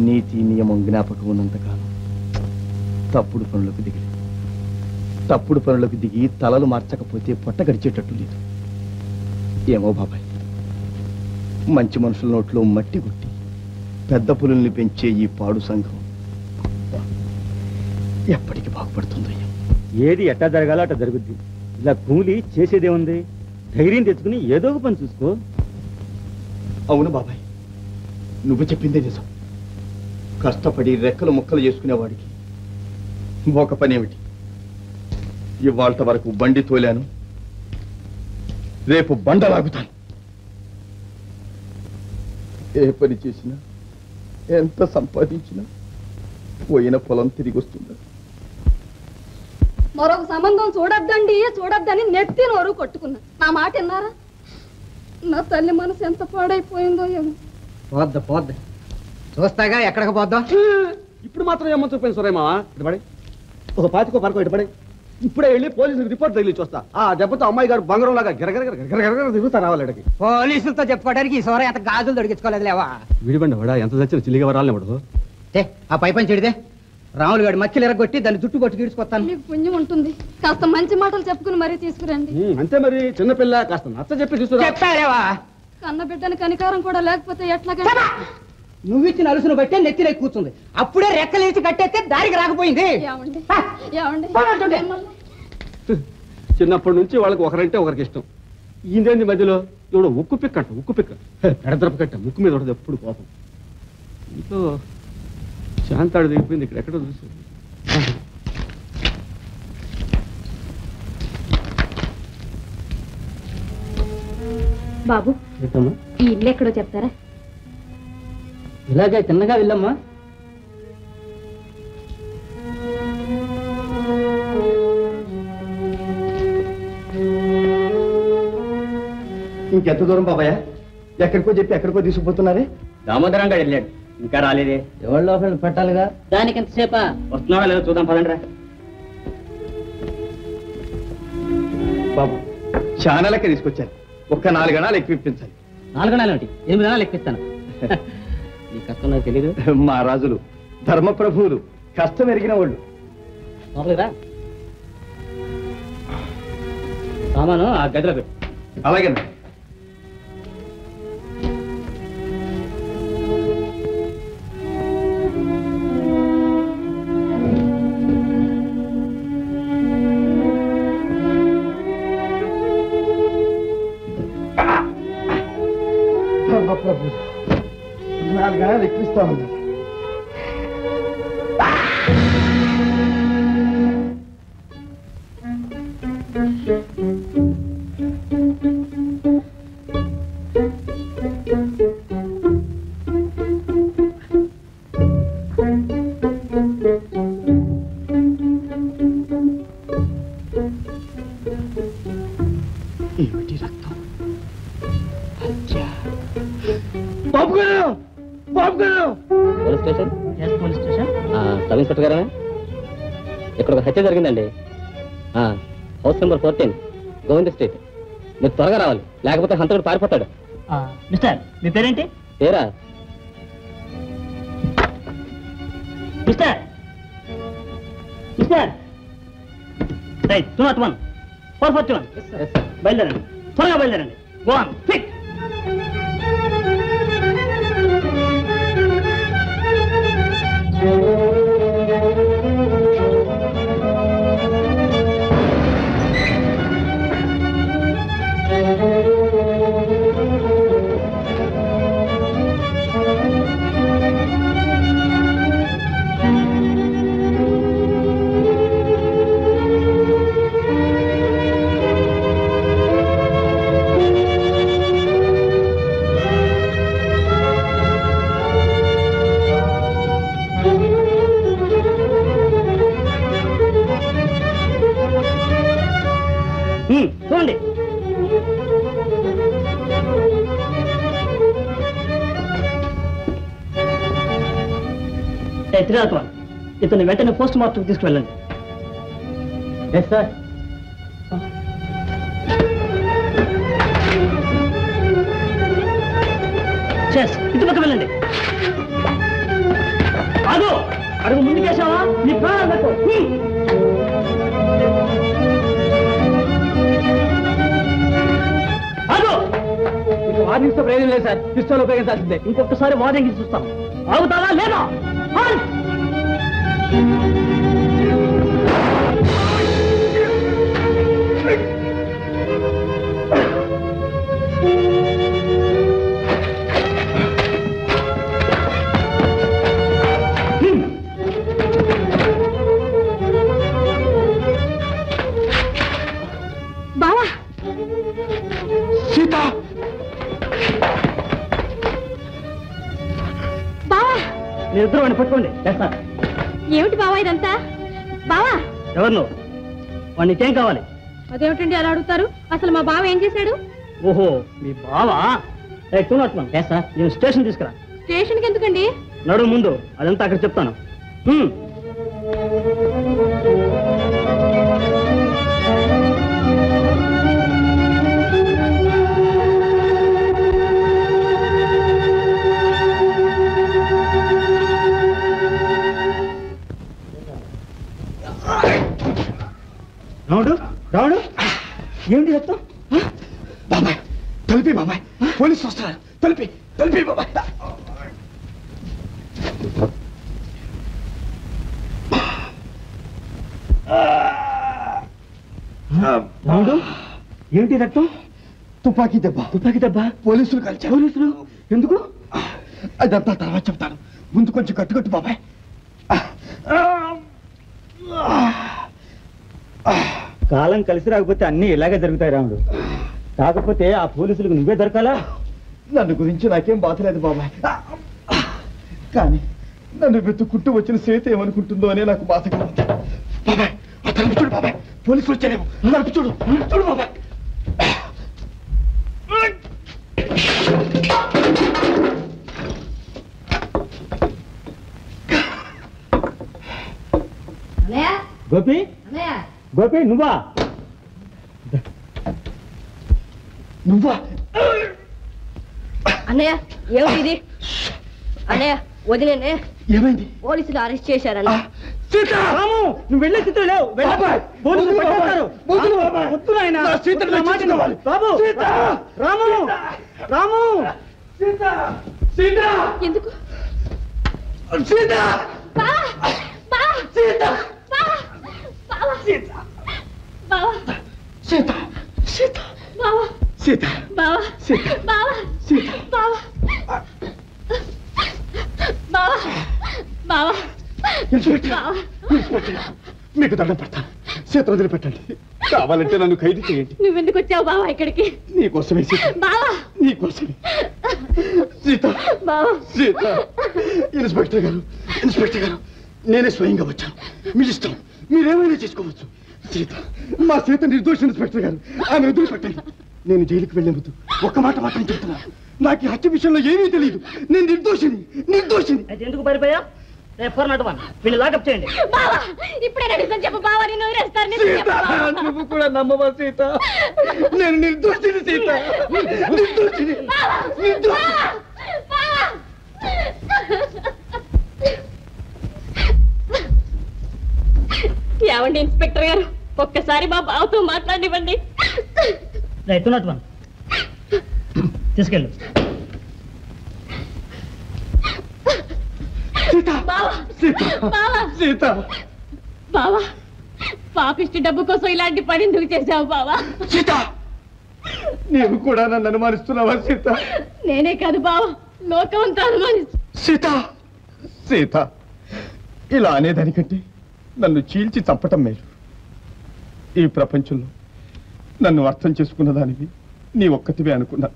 నీతి నియమం జ్ఞాపకం ఉన్నంతకాలం తప్పుడు పనులకు దిగి తలలు మార్చకపోతే పొట్ట గడిచేటట్టు లేదు. ఏమో బాబాయ్, మంచి మనుషుల నోట్లో మట్టి కొట్టి పెద్ద పులుల్ని పెంచే ఈ పాడు సంఘం ఎప్పటికి బాగుపడుతుందో. ఏది ఎట్టా జరగాలో అట్లా జరుగుద్ది. ఇలా కూలి చేసేదేముంది? ధైర్యం తెచ్చుకుని ఏదో ఒక పని చూసుకో. అవును బాబాయ్, నువ్వు చెప్పిందే నిజం. కష్టపడి రెక్కలు ముక్కలు చేసుకునేవాడికి ఒక పనేమిటి? ఇవాళ వరకు బండి తోలాను, రేపు బండలాగుతాను. ఏ పని చేసినా ఎంత సంపాదించినా పోయిన పొలం తిరిగి వస్తుందా? మరొక సంబంధం చూడొద్దని నెత్తి నోరు కొట్టుకున్నా. నా మాట విన్నారా? నా తల్లి మనసు ఎంత పాడైపోయిందో ఏమో. పోద్ది చూస్తాగా ఎక్కడికి పోద్దాం. ఇప్పుడు మాత్రం ఏమో చూపాను సురేమా. ఇటుపడి ఒక పాతికో పరకో ఇటుపడి ఇప్పుడే వెళ్ళి పోలీసులకు రిపోర్ట్ తగిలిచి వస్తా. ఆ దెబ్బతో అమ్మాయి గారు బంగారం లాగా గిరగర తిరుగుతా రావాలి అడిగి. పోలీసులతో చెప్పుకోవడానికి ఈ సోర ఎంత గాజులు దొడిగించుకోలేదు లేవా. విడిబండి వాడా ఎంత తెచ్చిన చిల్లిగా వరాలని పడదు. ఆ పై పని చెడితే రాములు గారి మచ్చలు ఎరగొట్టి దాన్ని జుట్టు కొట్టి గీడ్చుకొస్తాను. మీకు పుణ్యం ఉంటుంది. కాస్త మంచి మాటలు చెప్పుకుని మరీ తీసుకురండి. అంతే మరి, చిన్నపిల్ల కాస్త నచ్చ చెప్పి తీసుకురా. చెప్తారేవా? కన్న బిడ్డని కనికారం కూడా లేకపోతే ఎట్లాగా? నువ్వు ఇచ్చిన అలుసును బట్టే నెత్తిరే కూర్చుంది. అప్పుడే రెక్కలేసి కట్టేస్తే దారికి రాకపోయింది. ఏమండి ఏమండి చిన్నప్పటి నుంచి వాళ్ళకి ఒకరంటే ఒకరికి ఇష్టం. ఈయనేంది మధ్యలో ఇవిడ ఉక్కు పిక్క అంట, ఉక్కు పిక్క పెడద్రప కట్ట ముక్కు మీద ఉండదు ఎప్పుడు కోపం. ఇంట్లో శాంతాడు దిగిపోయింది, ఇక్కడ ఎక్కడో చూసి. బాబు ఈ ఇల్లు ఎక్కడో చెప్తారా? ఇలాగే చిన్నగా వెళ్ళమ్మా. ఇంకెంత దూరం బాబాయ్? ఎక్కడికో చెప్పి ఎక్కడికో తీసుకుపోతున్నారే? దామోదరంగా వెళ్ళాడు, ఇంకా రాలేదే. ఎవరి లోపల పెట్టాలిగా. దానికి ఎంతసేపా? వస్తున్నాడా లేదో చూద్దాం పదండి. బాబు చానలకే తీసుకొచ్చాను, ఒక్క 4 గణాలు ఎక్కువిప్పించాలి. 4 గణాలు ఏమిటి? 8 గణాలు ఎక్కిస్తాను. ఈ కష్టం నాకు తెలీదు. మా రాజులు ధర్మప్రభువులు, కష్టం ఎరిగిన వాళ్ళు. లోపలిరా. సామాను ఆ గదిలో పెట్టు. అలాగే ధర్మప్రభు 4 గణాలు ఎక్కిస్తా ఉన్నారు. ఏమిటి రక్తం? బాబు గారు, బాబు గారు! Police station? Police station. Sub inspector గారా? ఇక్కడ ఒక హత్య జరిగిందండి. House number 14, Govinda street. మీరు త్వరగా రావాలి, లేకపోతే హంతకుడు పారిపోతాడు. మిస్టర్, మీ పేరేంటి? పేరా? Mister mister 201 441. బయలుదేరండి, త్వరగా బయలుదేరండి. Go on quick. చూడండి, ఇతను వెంటనే పోస్ట్ మార్టం తీసుకువెళ్ళండి. Yes sir. ఇటు పక్క వెళ్ళండి. అదో అడుగు ముందుకేసావా నీ ప్రాణాలకు. వార్నింగ్స్ తో ప్రయోజనం లేదు సార్, పిస్టల్ ఉపయోగించాల్సిందే. ఇంకొకసారి వార్నింగ్ చూస్తాం. ఆగుతావా లేదా? బావా సీత! బావా మీరిద్దరు వాడిని పట్టుకోండి. ఏమిటి బావా ఇదంతా? బావా ఎవరు నువ్వు? వాడిని నీకేం కావాలి? అదేమిటండి అలా అడుగుతారు? అసలు మా బావ ఏం చేశాడు? ఓహో, మీ బావా? నేను స్టేషన్ తీసుకురా. స్టేషన్కి ఎందుకండి? నడుము ముందు, అదంతా అక్కడ చెప్తాను. రాముడు రాముడు ఏమిటి రక్తం? బాబాయ్ తలిపి బాబాయ్, పోలీసులు వస్తున్నారు. తలిపి తలిపి బాబాయ్. రాముడు ఏమిటి రక్తం? తుపాకీ దెబ్బ. తుపాకీ దెబ్బ? పోలీసులు కలిసి. పోలీసులు ఎందుకు? అదంతా తర్వాత చెప్తాను, ముందు కొంచెం కట్టుకట్టు బాబాయ్. కాలం కలిసి రాకపోతే అన్నీ ఇలాగే జరుగుతాయి రాముడు. కాకపోతే ఆ పోలీసులకు నువ్వే దొరకాలా? నన్ను గురించి నాకేం బాధ లేదు బాబాయ్, కానీ నన్ను వెతుక్కుంటూ వచ్చిన సీత ఏమనుకుంటుందో అనే నాకు బాధగా ఉంది. బాబాయ్ ఆ తలుపు చూడు బాబాయ్, పోలీసులు వచ్చారేమో. తలుపు చూడు చూడు బాబాయ్. గోపి గోపి నువ్వా? నువ్వా? అన్నయ్య ఏమిటి ఇది? అన్నయ్య వదిలేనే, ఏమైంది? పోలీసులు అరెస్ట్ చేశారన్న. రాము నువ్వు వెళ్ళే స్థితిలో లేవు. వెళ్ళబాయ్, పోలీసులు పట్టుకుంటారు. వద్దు నాయనా. బాబు రాము రాము ఎందుకు? మీకు దండం పెడతాను, సీత వదిలిపెట్టండి. కావాలంటే నన్ను ఖైదు చేయండి. నువ్వెందుకు వచ్చావు బావా ఇక్కడికి? నీకోసమే సీత, నీకోసమే. సీత సీత. ఇన్స్పెక్టర్ గారు ఇన్స్పెక్టర్ గారు, నేనే స్వయంగా వచ్చాను. మీ ఇష్టం, మీరేమైనా చేసుకోవచ్చు. సీత, మా సీత నిర్దోషి ఇన్స్పెక్టర్ గారు, ఆమె వదిలిపెట్టండి. నేను జైలుకి వెళ్లే ముందు ఒక్క మాట మాత్రం చెప్తున్నా, నాకు ఈ హత్య విషయంలో ఏమీ తెలియదు. నేను నిర్దోషిని నిర్దోషిని. ఎందుకు పారిపోయా? వీళ్ళు లాకప్ చేయండి. ఇప్పుడే నడుస్తాను చెప్పు బావా, నేను వదిలేస్తాను. నువ్వు కూడా నమ్మవా సీత? నేను నిర్దోషిని సీత, నిర్దోషిని. ఏమండి ఇన్స్పెక్టర్ గారు, ఒక్కసారి మా బావతో మాట్లాడివ్వండి. తీసుకెళ్ళు. బావా, పాపిష్టి డబ్బు కోసం ఇలాంటి పని ఎందుకు చేశావు బావా? సీత, నీవు కూడా నన్ను అనుమానిస్తున్నావా సీత? నేనే కాదు బావా, లోకం అంతా అనుమానిస్తు. సీత సీత, ఇలా అనేదానికంటే నన్ను చీల్చి చంపటం మేలు. ఈ ప్రపంచంలో నన్ను అర్థం చేసుకున్న దానివి నీ ఒక్కతివే అనుకున్నా.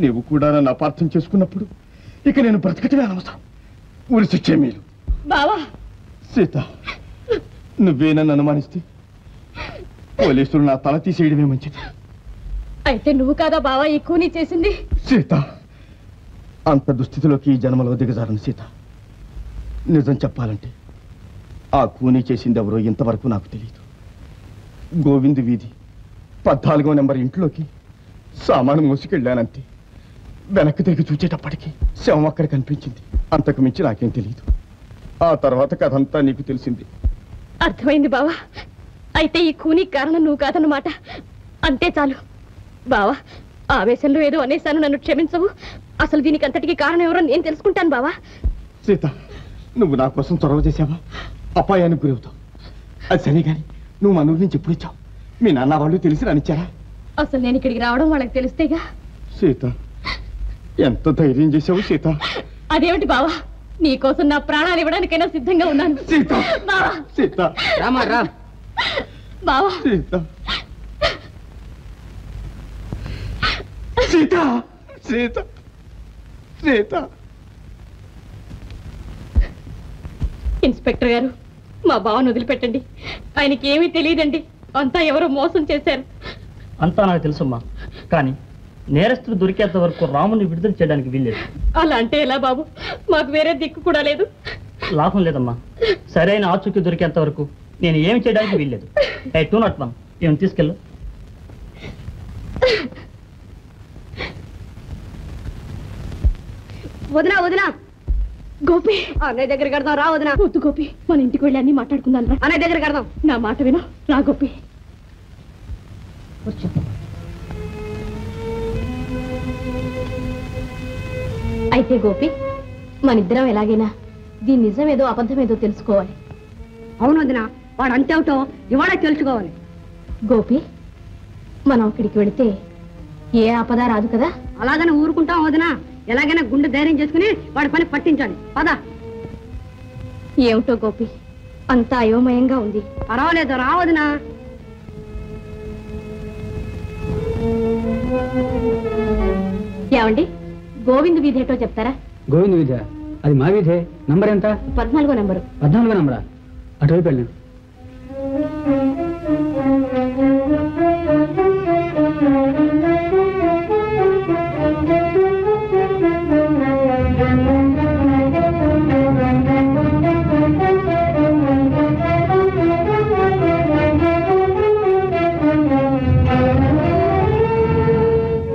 నీవు కూడా నన్ను అపార్థం చేసుకున్నప్పుడు ఇక నేను బ్రతకటమే అనవసరం. ఊరి శిక్షే మేలు. బావా సీత, నువ్వే నన్ను అనుమానిస్తే పోలీసులు నా తల తీసేయడమే మంచిది. అయితే నువ్వు కాదా బావా ఈ కూని చేసింది? సీత, అంత దుస్థితిలోకి ఈ జన్మలో దిగజారను సీత. నిజం చెప్పాలంటే ఆ కూని చేసింది ఎవరో ఇంతవరకు నాకు తెలియదు. గోవింద్ వీధి 14వ నెంబర్ ఇంట్లోకి సామాను మోసుకెళ్ళానంతే. వెనక్కి తిరిగి చూచేటప్పటికి శవం అక్కడ కనిపించింది. అంతకు మించి నాకేం తెలియదు. ఆ తర్వాత కథ అంతా నీకు తెలిసింది. అర్థమైంది బావా. అయితే ఈ కూని కారణం నువ్వు కాదన్నమాట. అంతే చాలు బావా. ఆవేశంలో ఏదో అనేశాను, నన్ను క్షమించవు. అసలు దీనికి అంతటికి కారణం ఎవరో నేను తెలుసుకుంటాను బావా. సీత, నువ్వు నా కోసం చొరవ చేసావా? అపాయానికి గురవుతావు. అది సరే గాని నువ్వు మన ఊరి నుంచి ఎప్పుడు వచ్చావు? మీ నాన్న వాళ్ళు తెలిసి రానిచ్చారా? అసలు నేను ఇక్కడికి రావడం వాళ్ళకి తెలిస్తేగా. సీత, ఎంత ధైర్యం చేసావు సీత. అదేమిటి బావా, నీకోసం నా ప్రాణాలు ఇవ్వడానికైనా సిద్ధంగా ఉన్నాను. సీత బావా, సీత, రామా రా. బావా, సీత సీత సీత సీత. ఇన్స్పెక్టర్ గారు, మా బావను వదిలిపెట్టండి. ఆయనకి ఏమీ తెలియదండి. అంతా ఎవరో మోసం చేశారు. అంతా నాకు తెలుసమ్మా, కానీ నేరస్తులు దొరికేంత వరకు రాముని విడుదల చేయడానికి వీల్లేదు. అలా అంటే ఎలా బాబు? మాకు వేరే దిక్కు కూడా లేదు. లాభం లేదమ్మా, సరైన ఆచూకీ దొరికేంత వరకు నేను ఏమి చేయడానికి వీల్లేదు. 201 ఏమి తీసుకెళ్ళు. వదినా వదినా, గోపి అన్నయ్య దగ్గర కడదాం రా వదినా. వద్దు గోపి, మన ఇంటికి వెళ్ళి అన్ని మాట్లాడుకుందాం రా. అన్నయ్య దగ్గర కడదాం. నా మాట విను రా గోపి. అయితే గోపి, మన ఇద్దరం ఎలాగైనా దీని నిజం ఏదో అబద్ధం ఏదో తెలుసుకోవాలి. అవును వదినా, వాడు అంతే అవుతాం ఇవాళ తెలుసుకోవాలి. గోపి, మనం అక్కడికి వెళితే ఏ ఆపద రాదు కదా? అలాగనే ఊరుకుంటాం వదినా. ఎలాగైనా గుండె ధైర్యం చేసుకుని వాడి పని పట్టించాలి. పదా. ఏమిటో గోపి, అంతా అయోమయంగా ఉంది. పర్వాలేదు రా వదినా. ఏమండి, గోవింద్ వీధి ఏటో చెప్తారా? గోవింద్ వీధి? అది మా వీధే. నంబర్ ఎంత? 14వ నంబరు. 14వ నంబరా? అటువైపు వెళ్ళాను.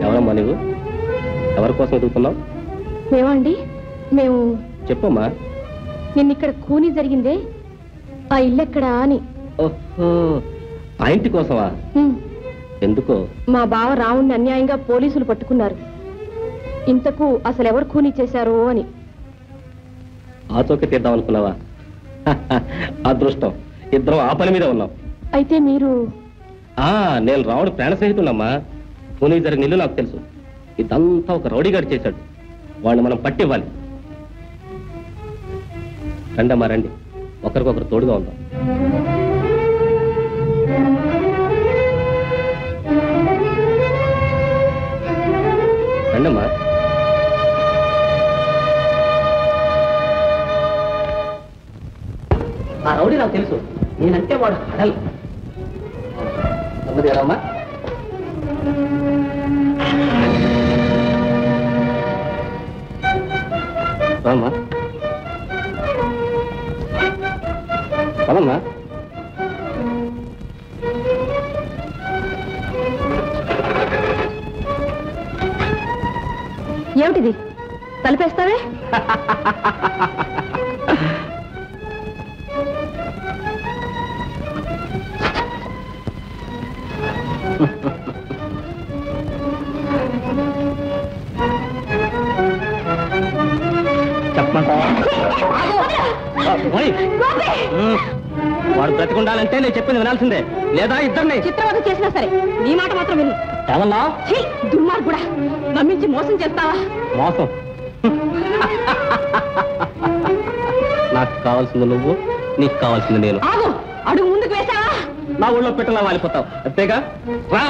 ఎవరమ్మా నువ్వు? ఎవరి కోసం ఎదుగుతున్నావు? మేమండి, మేము చెప్పమ్మా. నిన్న ఇక్కడ కూని జరిగిందే, ఆ ఇల్లు ఎక్కడా అని. ఓహో, ఆ ఇంటి కోసమా? ఎందుకో? మా బావ రావుణ్ణి అన్యాయంగా పోలీసులు పట్టుకున్నారు. ఇంతకు అసలు ఎవరు కూని చేశారో అని. ఆ చోకే తీద్దాం అనుకున్నావా? అదృష్టం, ఇద్దరం ఆ పని మీద ఉన్నాం. అయితే మీరు? నేను రావుడు ప్రాణ స్నేహితున్నమ్మా. కూనీ జరిగిన ఇల్లు నాకు తెలుసు. ఇదంతా ఒక రౌడీగాడు చేశాడు. వాడిని మనం పట్టివ్వాలి. రండమ్మా రండి, ఒకరికొకరు తోడుగా ఉందాం. రండమ్మా. ఆ రౌడీ నాకు తెలుసు. నేనంటే వాడు హడల్. అమ్మా, రామ్మా, పదమ్మా. ఏమిటిది? తలుపేస్తావే? వాడు బ్రతికుండాలంటే నేను చెప్పింది వినాల్సిందే, లేదా ఇద్దరిని చిత్రవద చేసినా సరే నీ మాట మాత్రం విను. ఏమన్నా? దుర్మార్గుడా, నమ్మించి మోసం చేస్తావా? మోసం? నాకు కావాల్సింది నువ్వు, నీకు కావాల్సింది నేను. ఆగు, అడుగు ముందుకు వేసావా నా ఊళ్ళో పెట్టలా వాలిపోతావు, అంతేగా? రా.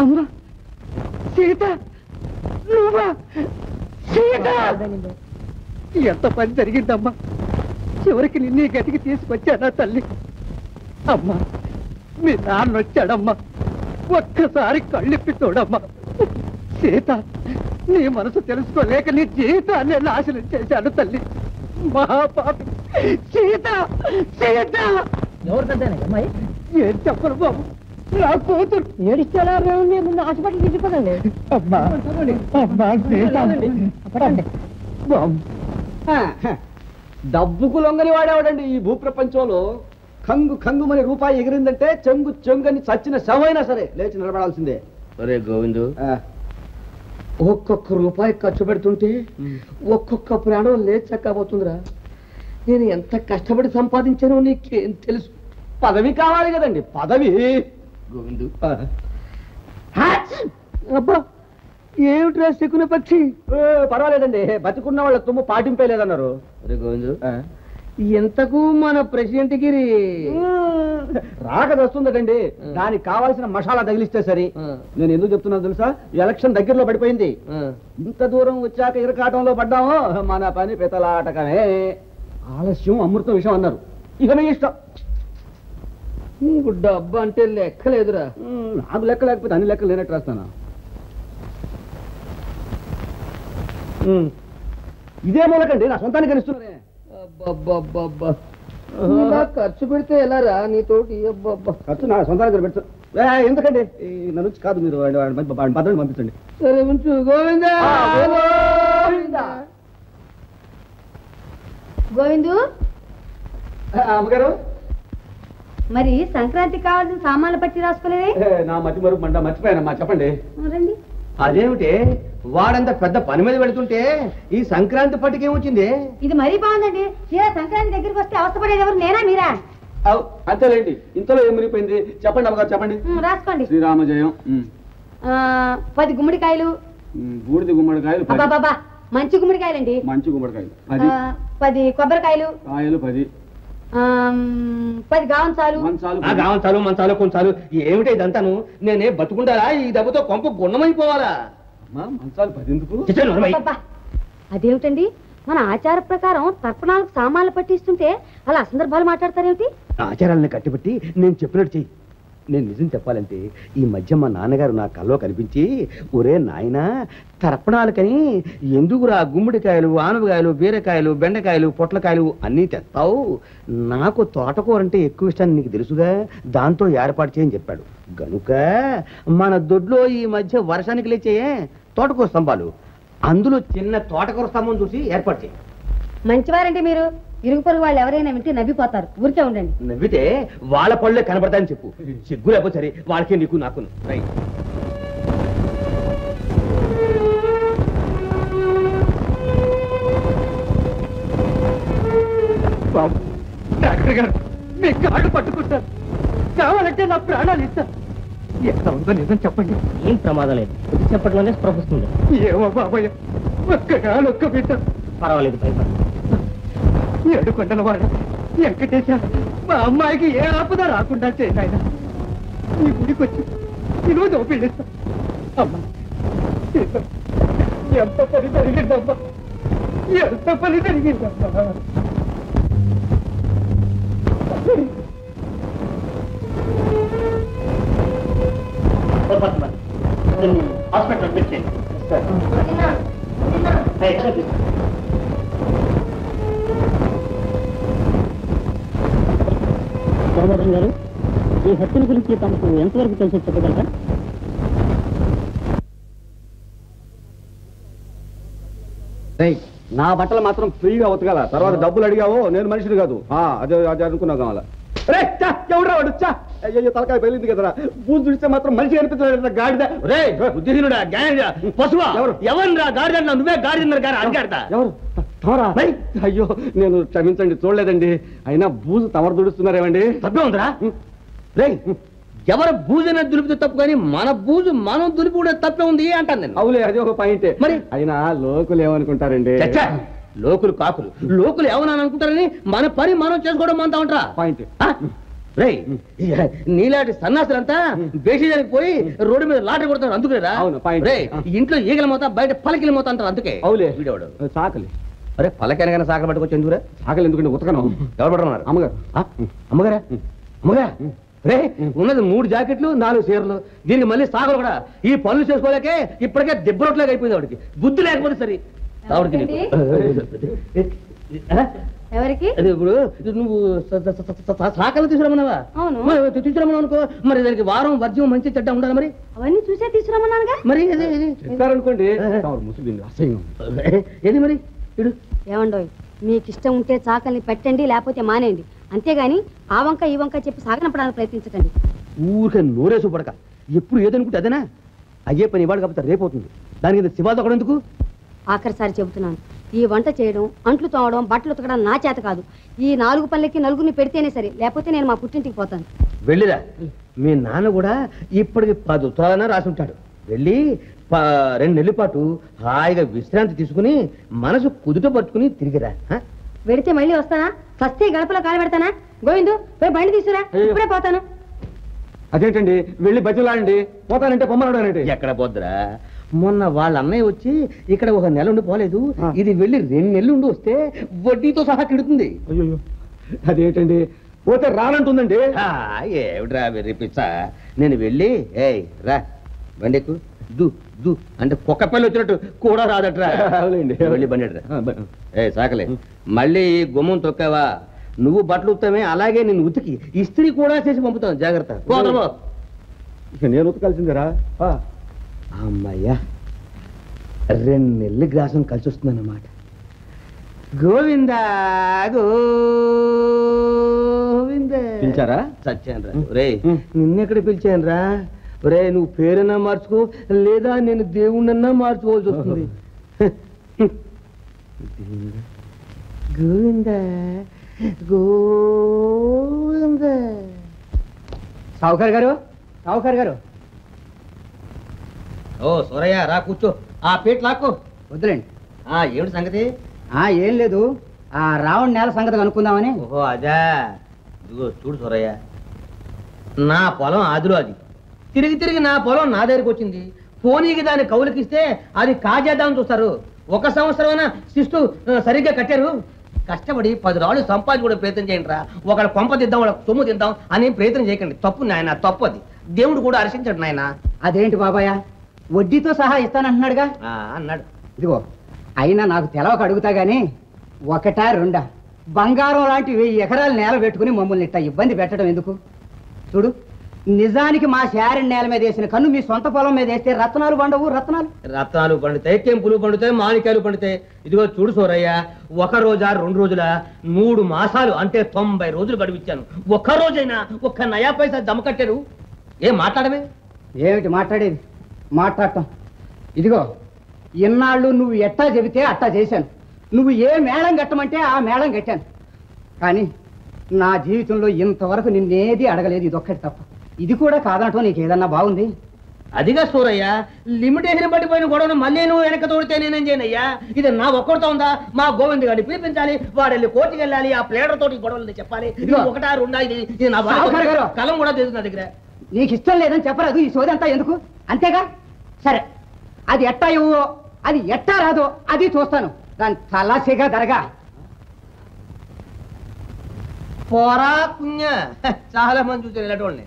అమ్మా, సీత, నువ్వా? సీత, ఎంత పని జరిగిందమ్మా. చివరికి నిన్నే గతికి తీసుకొచ్చానా తల్లి. అమ్మా, మీ నాన్న వచ్చాడమ్మా. ఒక్కసారి కళ్ళిప్పి చూడమ్మా. సీత, నీ మనసు తెలుసుకోలేక నీ జీవితాన్ని నాశనం చేశాను తల్లి. మహాపాపి సీత. సీత ఎవరికంటే ఏం చెప్పను బాబు, నా కూతురు ఏడిచ్చాడా? ముందు హాస్పిటల్ తీసుకుపోదండి. అమ్మా, అమ్మా సీత. బాబు, డబ్బుకు లొంగని వాడేవాడండి ఈ భూప్రపంచంలో. కంగు కంగు మరి రూపాయి ఎగిరిందంటే చెంగు చెంగని చచ్చిన శవైనా సరే లేచి నిలబడాల్సిందే. ఒరే గోవిందు, ఒక్కొక్క రూపాయి ఖర్చు పెడుతుంటే ఒక్కొక్క ప్రాణం లేచక్కపోతుందిరా. నేను ఎంత కష్టపడి సంపాదించానో నీకేం తెలుసు? పదవి కావాలి కదండి, పదవి. గోవిందు, అబ్బా ఏమిట్రా శకున పక్షి? పర్వాలేదండి, బతికున్న వాళ్ళ తుమ్ము పాటింపే లేదన్నారు. ఒరే గోవిందు, ఎంతకు మన ప్రెసిడెంట్ గిరి రాకది వస్తుందటండి, దానికి కావాల్సిన మసాలా తగిలిస్తే సరి. నేను ఎందుకు చెప్తున్నాను తెలుసా? ఎలక్షన్ దగ్గరలో పడిపోయింది. ఇంత దూరం వచ్చాక ఇరకాటంలో పడ్డాము, మన పని పెతలాటకమే. ఆలస్యం అమృతం విషయం అన్నారు. ఇక మీ ఇష్టం. నీకు డబ్బు అంటే లెక్కలేదురా. నాకు లెక్క లేకపోతే అన్ని లెక్కలు లేనట్టు రాస్తాను. ఇదే మూలకండి నా సొంతానికి ఇస్తున్నారే. ఖర్చు పెడితే ఎలా రా నీతోటి? ఖర్చు నా సొంతానికి పెడుతు. ఎందుకండి నా నుంచి కాదు, మీరు భద్రని పంపించండి. సరే ఉంచు. గోవిందా గోవిందు, అమ్మగారు, మరి సంక్రాంతికి కావాల్సిన సామాన్లు పట్టి రాసుకోలేదే? నా మతి మరుపు మంట మర్చిపోయానమ్మా, చెప్పండి. రండి. అదేమిటి వాడంత పెద్ద పని మీద వెళుతుంటే ఈ సంక్రాంతి పట్టుకేమొచ్చింది? ఇది మరీ బాగుందండి. తీరా సంక్రాంతి దగ్గరికి వస్తే అవస్థపడేది ఎవరు, నేనా మీరా? అంతేలేండి, ఇంతలో ఏం మునిగిపోయింది? చెప్పండి అమ్మగారు, చెప్పండి. రాసుకోండి. శ్రీరామజయం. 10 గుమ్మడికాయలు. బూడిది గుమ్మడికాయలు. బాబా మంచి గుమ్మడికాయలండి. మంచి గుమ్మడికాయలు. 10 కొబ్బరికాయలు. కాయలు 10. 10 గావంచాలు. గావంచాలు మంచాలు కొంచాలు ఏమిటి ఇదంతాను? నేనే బతుకుండాలా? ఈ దెబ్బతో కొంప గుండమైపోవాలా? మంచాలు 10 ఎందుకు? అదేమిటండి, మన ఆచార ప్రకారం తర్పణాలకు సామాన్లు పట్టిస్తుంటే అలా అసందర్భాలు మాట్లాడతారేమిటి? ఆచారాలను కట్టిబట్టి నేను చెప్పినట్టు చెయ్యి. నేను నిజం చెప్పాలంటే ఈ మధ్య మా నాన్నగారు నా కల్లో కనిపించి, ఒరే నాయనా, తర్పణాలకని ఎందుకురా గుమ్మడికాయలు, ఆనపకాయలు, బీరకాయలు, బెండకాయలు, పొట్లకాయలు అన్నీ తెస్తావు? నాకు తోటకూర అంటే ఎక్కువ ఇష్టాన్ని నీకు తెలుసుగా, దాంతో ఏర్పాటు చేయని చెప్పాడు. గనుక మన దొడ్లో ఈ మధ్య వర్షానికి లేచే తోటకూర స్తంభాలు, అందులో చిన్న తోటకూర స్తంభం చూసి ఏర్పాటు చేయి. మంచివారండి మీరు. ఇరుగు పొరుగు వాళ్ళు ఎవరైనా వింటే నవ్విపోతారు. ఊరికే ఉండండి. నవ్వితే వాళ్ళ పళ్ళే కనబడతాయని చెప్పు. సిగ్గు లేకపోతే సరే, వాళ్ళకి నీకు నాకు. బాబు, డాక్టర్ గారు, మీ కాళ్ళు పట్టుకుంటారు. కావాలంటే నా ప్రాణాలు ఇస్తారు. ఎంత ఉందో నిజం చెప్పండి. ఏం ప్రమాదం లేదు, చెప్పట్లోనే స్పృహిస్తుంది. ఏమో బాబయ్య, ఒక్క బిడ్డ. పర్వాలేదు, భయపడ. 7 కొండల వాడ వెంకటేశ, మా అమ్మాయికి ఏ ఆపద రాకుండా చేయనాయన. ఈ గుడికి వచ్చి ఇల్లు దోపిడిస్తా. అమ్మా, ఎంత పని జరిగిందమ్మా, ఎంత పని జరిగిందమ్మా. హాస్పిటల్ అడ్మిట్ చేయండి. సోమవారం గారు, ఈ హత్యల గురించి తమకు ఎంతవరకు తెలుసో చెప్పగలరా? నా బట్టలు మాత్రం ఫ్రీగా ఉతకాల. తర్వాత డబ్బులు అడిగావో నేను మనిషిని కాదు. అదే అదే అనుకున్నా కావాలా. ఎవడా వాడు? అయ్యో, తలకాయ పెళ్ళింది కదరా. బూజు తుడిస్తే మాత్రం మనిషి అనిపించలేదు. గాడిద. బుద్ధిహీనుడా, గాడిద, పశువా? ఎవరు గాడిద? నువ్వే గాడిద గారు అడిగాడతా. ఎవరు? అయ్యో, నేను క్షమించండి, చూడలేదండి. అయినా బూజు తమరు తుడుస్తున్నారేమండి? తప్పే ఉందిరా. ఎవరు బూజునే దులిపితే తప్పు, కానీ మన బూజు మనం దులిపి కూడా తప్పే ఉంది అంటాను నేను. అవులే, అదే ఒక పాయింటే. మరి అయినా లోకులు ఏమనుకుంటారండి? లోకులు కాకులు, లోకులు ఏమన్నా అనుకుంటారని మన పని మనం చేసుకోవడం అంతా ఉంటారా పాయింట్. రేయ్, నీలాంటి సన్నాసులంతా బేషీదానికి పోయి రోడ్డు మీద లాటరీ కొడతారు. అందుకునేరా? రేయ్, ఇంట్లో ఈగల మోత, బయట పలకిల మోత అంటారు. అందుకే అవులే, వీడేవాడు సాకలి. అరే, పలకైనా సాకలు పట్టుకొచ్చి ఎందుకురా? సాకలి ఎందుకంటే ఉతకను. ఎవరు పడుతున్నారు? అమ్మగారు. అమ్మగారా? అమ్మగారా? రే, ఉన్నది 3 జాకెట్లు, 4 చీరలు. దీనికి మళ్ళీ సాగలు కూడా. ఈ పనులు చేసుకోలేకే ఇప్పటికే దెబ్బరొట్లాగా అయిపోయింది వాడికి. బుద్ధి లేకపోతే సరే. ఎవరికి? ఇప్పుడు నువ్వు సాకలు తీసుకురమ్మన్నావా? తీసుకురమ్మన్నావు అనుకో, మరి దానికి వారం వర్జ్యం మంచి చెడ్డ ఉండాలి. మరి అవన్నీ చూసే తీసుకురమ్మన్నానుగా. మరి చెప్పారనుకోండి, ముసుగు అసహ్యం. ఏది మరి? ఏమండోయ్, మీకు ఇష్టం ఉంటే చాకల్ని పెట్టండి, లేకపోతే మానేయండి. అంతేగాని ఆ వంక ఈ వంక చెప్పి సాగనపడానికి ప్రయత్నించకండి. ఊరికే నోరేసు పడక, ఎప్పుడు ఏదనుకుంటే అదేనా? అయ్యే పని ఇవాడు కాకపోతే రేపవుతుంది. దానికి శివాజీ ఒకడు ఎందుకు? ఆఖరిసారి చెబుతున్నాను, ఈ వంట చేయడం, అంట్లు తోమడం, బట్టలు ఉతకడం నా చేత కాదు. ఈ 4 పనులకి నలుగురిని పెడితేనే సరే, లేకపోతే నేను మా పుట్టింటికి పోతాను. వెళ్ళిరా. మీ నాన్న కూడా ఇప్పటికి 10 ఉత్తరాలన్నా రాసి ఉంటాడు. వెళ్ళి 2 నెలల పాటు హాయిగా విశ్రాంతి తీసుకుని మనసు కుదుట పట్టుకుని తిరిగిరా. వెడితే మళ్ళీ వస్తానా? సస్తే గడపలో కాలు పెడతానా? గోవిందు పోయి బండి తీసుకురా, ఇప్పుడే పోతాను. అదేంటండి వెళ్ళి బతిలాడండి, పోతానంటే పొమ్మన్నాడండి. ఎక్కడ పోద్దురా? మొన్న వాళ్ళ అన్నయ్య వచ్చి ఇక్కడ 1 నెల ఉండి పోలేదు. ఇది వెళ్ళి 2 నెలలు ఉండి వస్తే వడ్డీతో సహా కిడుతుంది. అయ్యో, అదేంటండి పోతే రానంటుందండి. ఏమిట్రా వెర్రిపిచ్చా? నేను వెళ్ళి ఏయ్ రా బండెక్కు దు దు అంటే కుక్క పల్లి వచ్చినట్టు కూడా రాదట్రా. వెళ్ళి బండి ఏ సాకలే. మళ్ళీ గుమ్మం తొక్కావా నువ్వు బట్టలు ఉత్తామే, అలాగే నేను ఉతికి ఇస్త్రీ కూడా చేసి పంపుతాను. జాగ్రత్త. ఇక నేను ఉతకాల్సిందేరా. అమ్మయ్యా 2 నెలల గ్రాసం కలిసి వస్తుందన్నమాట. గోవిందా గోవిందా. పిలిచారా? సత్యాను రా. రే నిన్నెక్కడ పిలిచాను రా? రే నువ్వు పేరన్నా మార్చుకో, లేదా నేను దేవుణ్ణన్నా మార్చుకోవాల్సి వస్తుంది. గోవిందా గోవిందా. సావుకారు గారు, సావుకారు గారు. ఓ సూరయ్య రా కూర్చో. ఆ పీట లాక్కు. వద్దులేండి. ఏమిటి సంగతి? ఏం లేదు, ఆ రావణ్ నేల సంగతి కనుక్కుందామని. ఓహో అదా. ఇదిగో చూడు సూరయ్య, నా పొలం ఆదిలో అది తిరిగి తిరిగి నా పొలం నా దగ్గరికి వచ్చింది. పోనీకి దాన్ని కౌలుకిస్తే అది కాజేద్దామని చూస్తారు. 1 సంవత్సరం శిస్తు సరిగ్గా కట్టారు. కష్టపడి 10 రాళ్ళు సంపాదించి కూడా ప్రయత్నం చేయండి రా. ఒకళ్ళ కొంప తిద్దాం, వాళ్ళ సొమ్ము తిద్దాం అని ప్రయత్నం చేయకండి. తప్పు నాయన, తప్పు అది. దేవుడు కూడా హర్షించాడు నాయన. అదేంటి బాబాయ్, వడ్డీతో సహా ఇస్తానంటున్నాడుగా. అన్నాడు. ఇదిగో అయినా నాకు తెలవక అడుగుతా గానీ, 1, 2 బంగారం లాంటి 1000 ఎకరాల నేల పెట్టుకుని మమ్మల్ని ఇట్ట ఇబ్బంది పెట్టడం ఎందుకు? చూడు, నిజానికి మా శారీ నేల మీద వేసిన కన్ను మీ సొంత పొలం మీద వేస్తే రత్నాలు పండవు. రత్నాలు పండుతాయి, కెంపులు పండుతాయి, మామిడికాయలు పండుతాయి. ఇదిగో చూడు సూరయ్య, 1 రోజా 2 రోజుల 3 మాసాలు అంటే 90 రోజులు గడిపించాను. 1 రోజైనా 1 నయా పైసా జమ కట్టారు. ఏం మాట్లాడమే? ఏమిటి మాట్లాడేది? మాట్లాడటం. ఇదిగో ఇన్నాళ్ళు నువ్వు ఎట్టా చెబితే అట్టా చేశాను. నువ్వు ఏ మేళం కట్టమంటే ఆ మేళం కట్టాను. కానీ నా జీవితంలో ఇంతవరకు నిన్నేది అడగలేదు, ఇదొక్కటి తప్ప. ఇది కూడా కాదనటం నీకు ఏదన్నా బాగుంది? అదిగా సూరయ్య, లిమిటేషన్ పట్టిపోయిన గొడవను మళ్ళీ నువ్వు వెనక తోడితే నేనేం చేయనయ్యా? ఇది నా ఒక్కడితో ఉందా? మా గోవింద్ గారిని పిలిపించాలి, వాడు వెళ్ళి కోర్టుకి వెళ్ళాలి, ఆ ప్లేడర్ తోటి గొడవలు చెప్పాలి. 1, 2 ఇది నా కలం కూడా తెలుసు నా దగ్గర. నీకు ఇష్టం లేదని చెప్పరాదు, ఈ సోదంతా ఎందుకు? అంతేగా? సరే, అది ఎట్టా ఇవ్వో, అది ఎట్టా రాదో అది చూస్తాను. దాని తలాసిగా దరగా. పోరా పుణ్య, చాలా మంది చూసారు ఇలాంటి వాళ్ళని.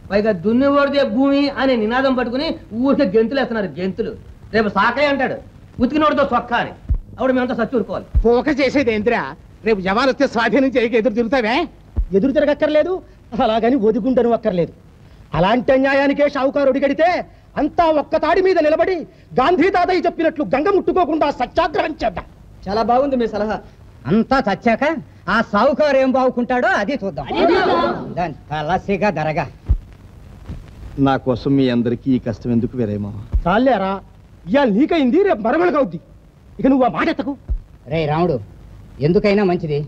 పైగా దున్నివాడితే భూమి అనే నినాదం పట్టుకుని ఊరికే గెంతులు వేస్తున్నారు. గెంతులు. రేపు సాకే అంటాడు, ఉతికినోడితో చొక్కా అని. అప్పుడు మేమంతా సచ్చి ఊరుకోవాలి. పోక చేసేది ఏంటిరా? రేపు జవాన్ వస్తే స్వాధీనం చేయక ఎదురు తిరుగుతావే? ఎదురు తిరగక్కర్లేదు, అలాగని ఒదుకుంటను అక్కర్లేదు. అలాంటి అన్యాయానికే షావుకారు ఒడిగడితే అంతా ఒక్క తాడి మీద నిలబడి గాంధీ తాతయ్య చెప్పినట్లు గంగ ముట్టుకోకుండా సత్యాగ్రహం చేద్దాం. చాలా బాగుంది మీ సలహా. అంతా చచ్చాక ఆ సావుకారు ఏం బాగుకుంటాడో అది చూద్దాం. దాని తలాసిగా దరగా. నా కోసం మీ అందరికీ ఈ కష్టం ఎందుకు వేరేమో? చాలేరా, ఇవాళ నీకైంది, రేపు మరమలకవుద్ది. ఇక నువ్వు ఆ మాట ఎత్తకు. రే రాముడు, ఎందుకైనా మంచిది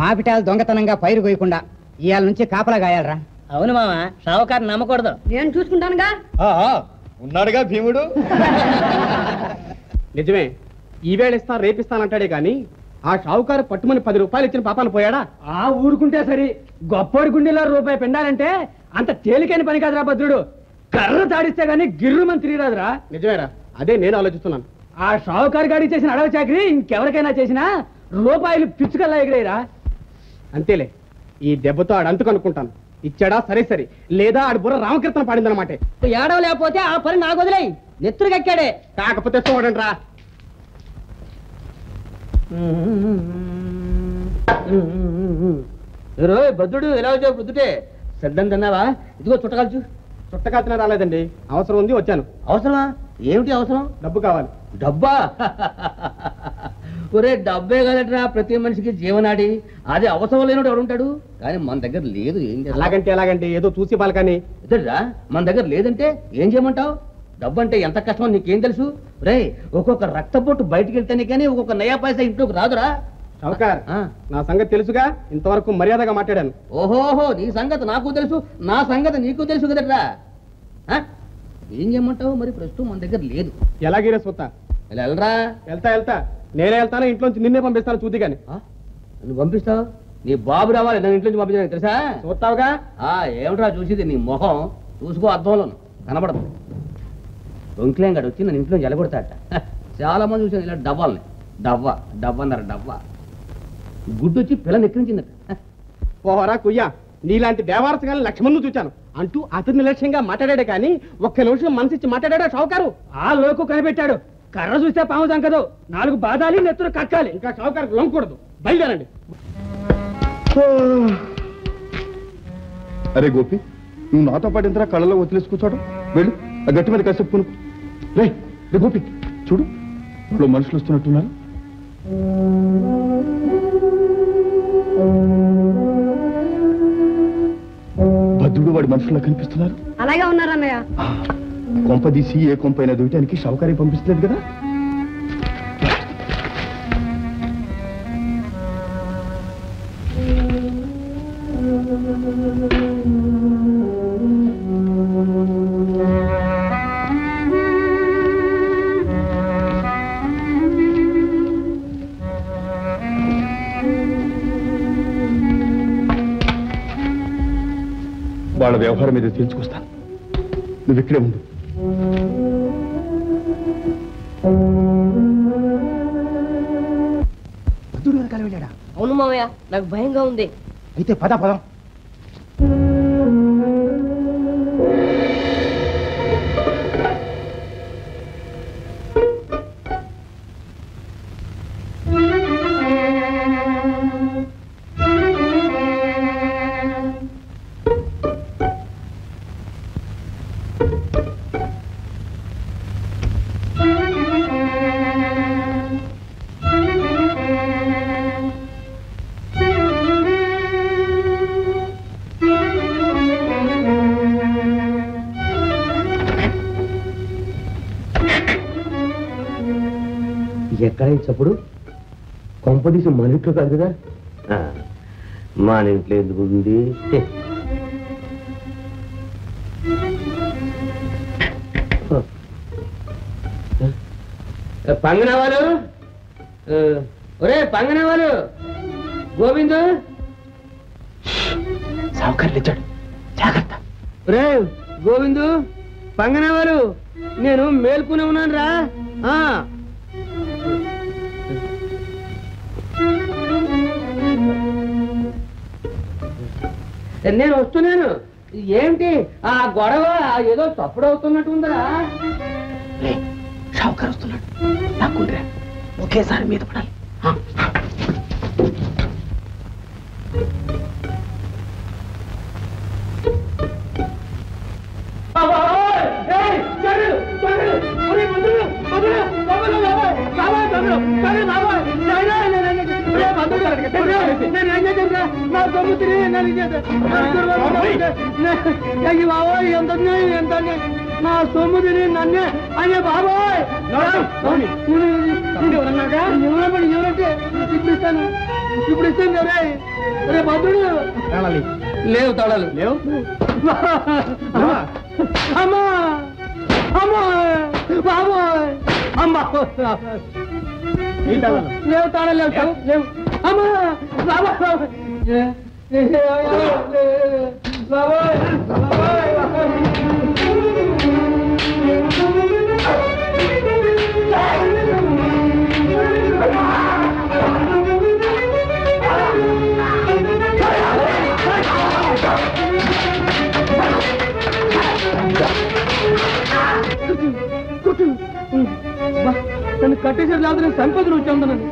మాపిటాలు దొంగతనంగా పైరు కోయకుండా ఇవాళ నుంచి కాపలా గాయాలరా. అవును మామ, షావుకారు నమ్మకూడదు. నేను చూసుకుంటానుగా. ఉన్నాడుగా భీముడు. నిజమే, ఈవేళ ఇస్తాను రేపిస్తానంటాడే కానీ ఆ షావుకారు పట్టుమని 10 రూపాయలు ఇచ్చిన పాపాలు పోయాడా? ఆ ఊరుకుంటే సరి, గొప్పడి గుండెలో రూపాయి పెండాలంటే అంత తేలికైన పని కాదురా భద్రుడు. కర్ర తాడిస్తే గానీ గిర్రుమని తిరిగిరాదురా. నిజమేరా, అదే నేను ఆలోచిస్తున్నాను. ఆ షావుకారు గారికి చేసిన అడవి చాకరీ ఇంకెవరికైనా చేసినా రూపాయలు పిచ్చుకల్లా ఎగిరేరా. అంతేలే, ఈ దెబ్బతో ఆడంతకు అనుకుంటాను. ఇచ్చాడా సరే సరే, లేదా ఆడి బుర్ర రామకీర్తన పాడిందనమాట. ఏడవ లేకపోతే ఆ పని నాకు వదిలేయి, నెత్తురుగెక్కాడే. కాకపోతే చూడండి రా. భద్రుడు ఎలా వచ్చావు? బుద్ధుడే సర్దం తిన్నావా? ఇదిగో చుట్టకాల్చు. చుట్టకాల్చిన రాలేదండి, అవసరం ఉంది వచ్చాను. అవసరమా? ఏమిటి అవసరం? డబ్బు కావాలి. డబ్బా? ఒరే డబ్బే కదట్రా ప్రతి మనిషికి జీవనాడి. అది అవసరం లేనోడు ఎవడుంటాడు, కానీ మన దగ్గర లేదు. ఏం చేయాలి? అలాగంటే ఏదో చూసి పలకని ఎదురా మన దగ్గర లేదంటే ఏం చేయమంటావు? డబ్బు అంటే ఎంత కష్టమో నీకేం తెలుసు? రే ఒక్కొక్క రక్తపోటు బయటికి వెళ్తేనే కానీ ఒక్కొక్క నయా పైసా ఇంట్లోకి రాదురా. షౌకార్, నా సంగతి తెలుసుగా, ఇంతవరకు మర్యాదగా మాట్లాడాను. ఓహోహో, నీ సంగతి నాకు తెలుసు, నా సంగతి నీకు తెలుసు కదట్రా. ఏం చేయమంటావు? మరి ప్రస్తుతం మన దగ్గర లేదు. ఎలాగీరే సొత్త ఇలా వెళ్ళరా. వెళ్తా నేనే వెళ్తాను, ఇంట్లోంచి నిన్నే పంపిస్తాను చూద్ది కానీ. నువ్వు పంపిస్తావు? నీ బాబు రావాలి నన్ను ఇంట్లోంచి పంపించడానికి, తెలుసా? చూస్తావుగా. ఏమిట్రా చూసేది? నీ మొహం చూసుకో, అద్దంలోను కనబడదు. దొంకిలేంగాడు వచ్చి నన్ను ఇంట్లో జలగొడతాట. చాలా మంది చూసాను ఇలా డబ్బాలని. డవ్వ అన్నారు, డవ్వ. గుడ్డు వచ్చి పిల్లని ఎక్కించిందట. పోహరా కుయ్యా, నీలాంటి దేవారసగాన్ని లక్ష్మణ్ను చూచాను అంటూ అతని నిర్లక్ష్యంగా మాట్లాడాడే కానీ ఒక్క నిమిషం మనసిచ్చి మాట్లాడా షౌకారు? ఆ లోకు కనిపెట్టాడు. కర్ర చూస్తే పాము దంకదు, 4 బాధాలి నెత్తురు కక్కాలి. ఇంకా షౌకారు లొంగకూడదు. బయలుదేరండి. అరే గోపి, నువ్వు నాతో పాటు ఇంతరా కళ్ళలో వదిలేసి కూర్చోవడం. వెళ్ళు, ఆ గట్టి మీద కాసేపు పునుకు. రే గోపి, చూడు ఇప్పుడు మనుషులు వస్తున్నట్టున్నారు. భద్రుడు వాడి మనుషుల్లో కనిపిస్తున్నారు. అలాగే ఉన్నారన్నయ్య. కొంప తీసి ఏ కొంపైనా దూయటానికి షౌకారి పంపిస్తలేదు కదా. వాళ్ళ వ్యవహారం మీద తెలుసుకొస్తాను. నువ్వు ఇక్కడే ఉండు. భద్రుడు వెనకాల వెళ్ళాడా? అవును మామయ్య, నాకు భయంగా ఉంది. అయితే పదం. ఎక్కడ చప్పుడు? కొంపదీసి మన ఇంట్లో కాదు కదా. మన ఇంట్లో ఎందుకు ఉంది? పంగనవాళ్ళు, ఒరే పంగనవాళ్ళు, గోవిందు సావుకారులు ఇచ్చాడు, జాగ్రత్త. ఒరే గోవిందు, పంగనవాళ్ళు, నేను మేల్కొని ఉన్నాను రా. నేను వస్తున్నాను. ఏంటి ఆ గొడవ? ఏదో తప్పుడు అవుతున్నట్టుందా? షావుకారు వస్తున్నాడు, నాకుండ్రా, ఒకేసారి మీద పడాలి. నా సొమ్ము తిని నన్నే అయ్యే బాబాయ్. ఎవరంటే ఇప్పుడు ఇస్తాను కదా. రే భద్రుడు, లేవు తాళాలు లేవు. అమ్మా అమ్మా బాబాయ్, అమ్మా లేవు తాళాలు లేవు. అమ్మా బాబాయ్, బాబాయ్ నన్ను కట్టేసారు, లేదా నేను సంపదను వచ్చాను. నన్ను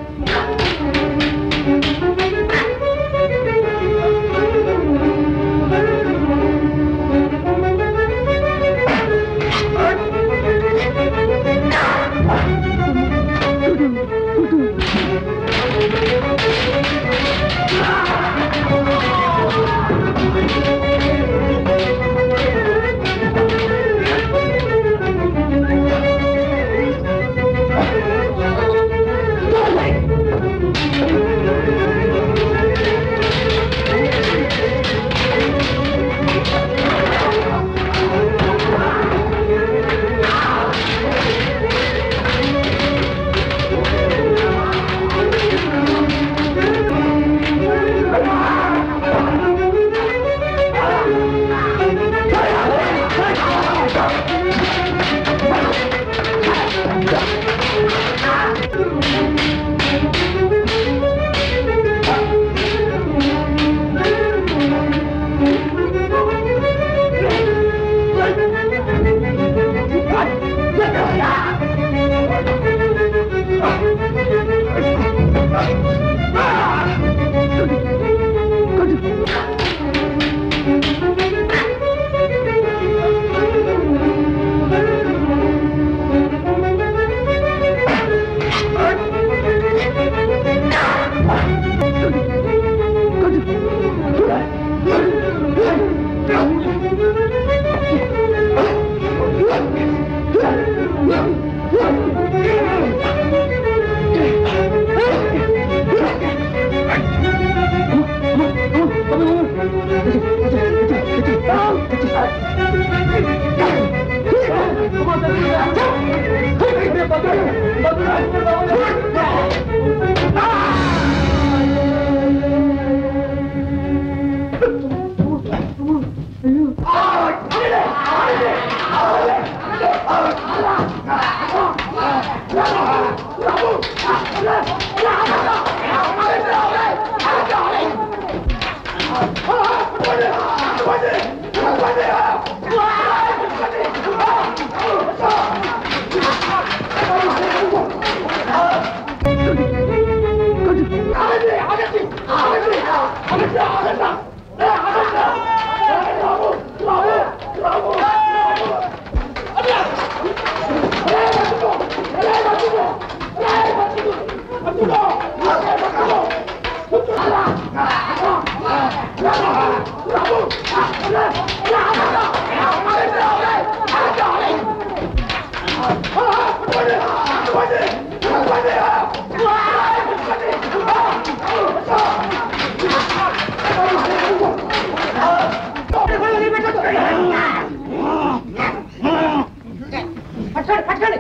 పట్టుకోండి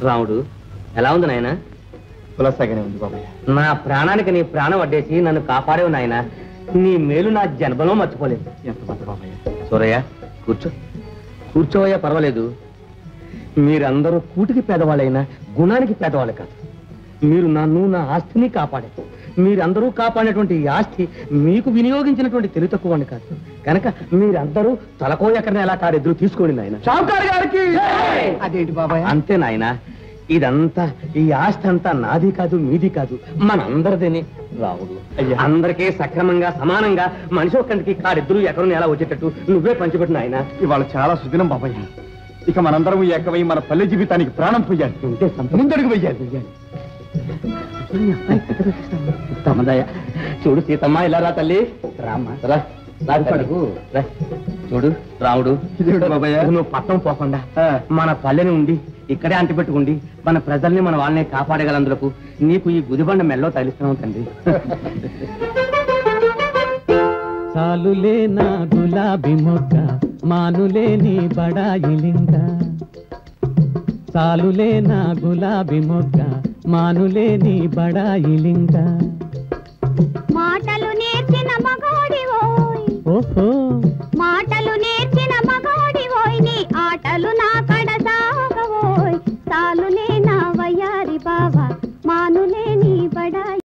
రాముడు ఎలా ఉంది నాయన? కులసాగానే ఉంది బాబాయ్. నా ప్రాణానికి నీ ప్రాణం అడ్డేసి నన్ను కాపాడేవు నాయన. నీ మేలు నా జన్మలో మర్చిపోలేదు. ఎంత మంది బాబాయ్. సూరయ్య కూర్చో, కూర్చోవయ్యా, పర్వాలేదు. మీరందరూ కూటికి పేదవాళ్ళైనా గుణానికి పేదవాళ్ళు కాదు. మీరు నన్ను నా ఆస్తిని కాపాడారు. మీరందరూ కాపాడినటువంటి ఈ ఆస్తి మీకు వినియోగించినటువంటి తెలివి తక్కువ కాదు. కనుక మీరందరూ తలకో ఎక్కడనే ఎలా కారెదురు తీసుకోండి నాయన. షావుకారు గారికి అదేంటి బాబాయ్? అంతే నాయన, ఇదంతా ఈ ఆస్తి అంతా నాది కాదు మీది కాదు, మనందరిదేనే. రావుడు అందరికీ సక్రమంగా సమానంగా మనిషి ఒక్కడికి కారెద్దులు ఎక్కడో ఎలా వచ్చేటట్టు నువ్వే పంచిపెట్టిన ఆయన. ఇవాళ చాలా సుదినం బాబాయ్. ఇక మనందరం ఏకమై మన పల్లె జీవితానికి ప్రాణం పోయాలి. ఉంటే ముందడుగు వెయ్యాలి. తమదయ్య చూడు సీతమ్మ, ఇలా రా తల్లి. రామ్మా రా. చూడు రాముడు, నువ్వు పట్టం పోకుండా మన పల్లెని ఉండి ఇక్కడే అంటిపెట్టుకుండి మన ప్రజల్ని మన వాళ్ళని కాపాడగలందులకు నీకు ఈ గుదిబండ మెల్లో తగిలిస్తున్నావు తండ్రి. సాలులే నా గులాబీ మొగ్గ మానులే నీ బడాయిలింగ. సాలులే నా గులాబీ మొగ్గ మానులే నీ బడాయిలింగ. మాటలు నేర్చిన మగోడివో, ఓహో మాటలు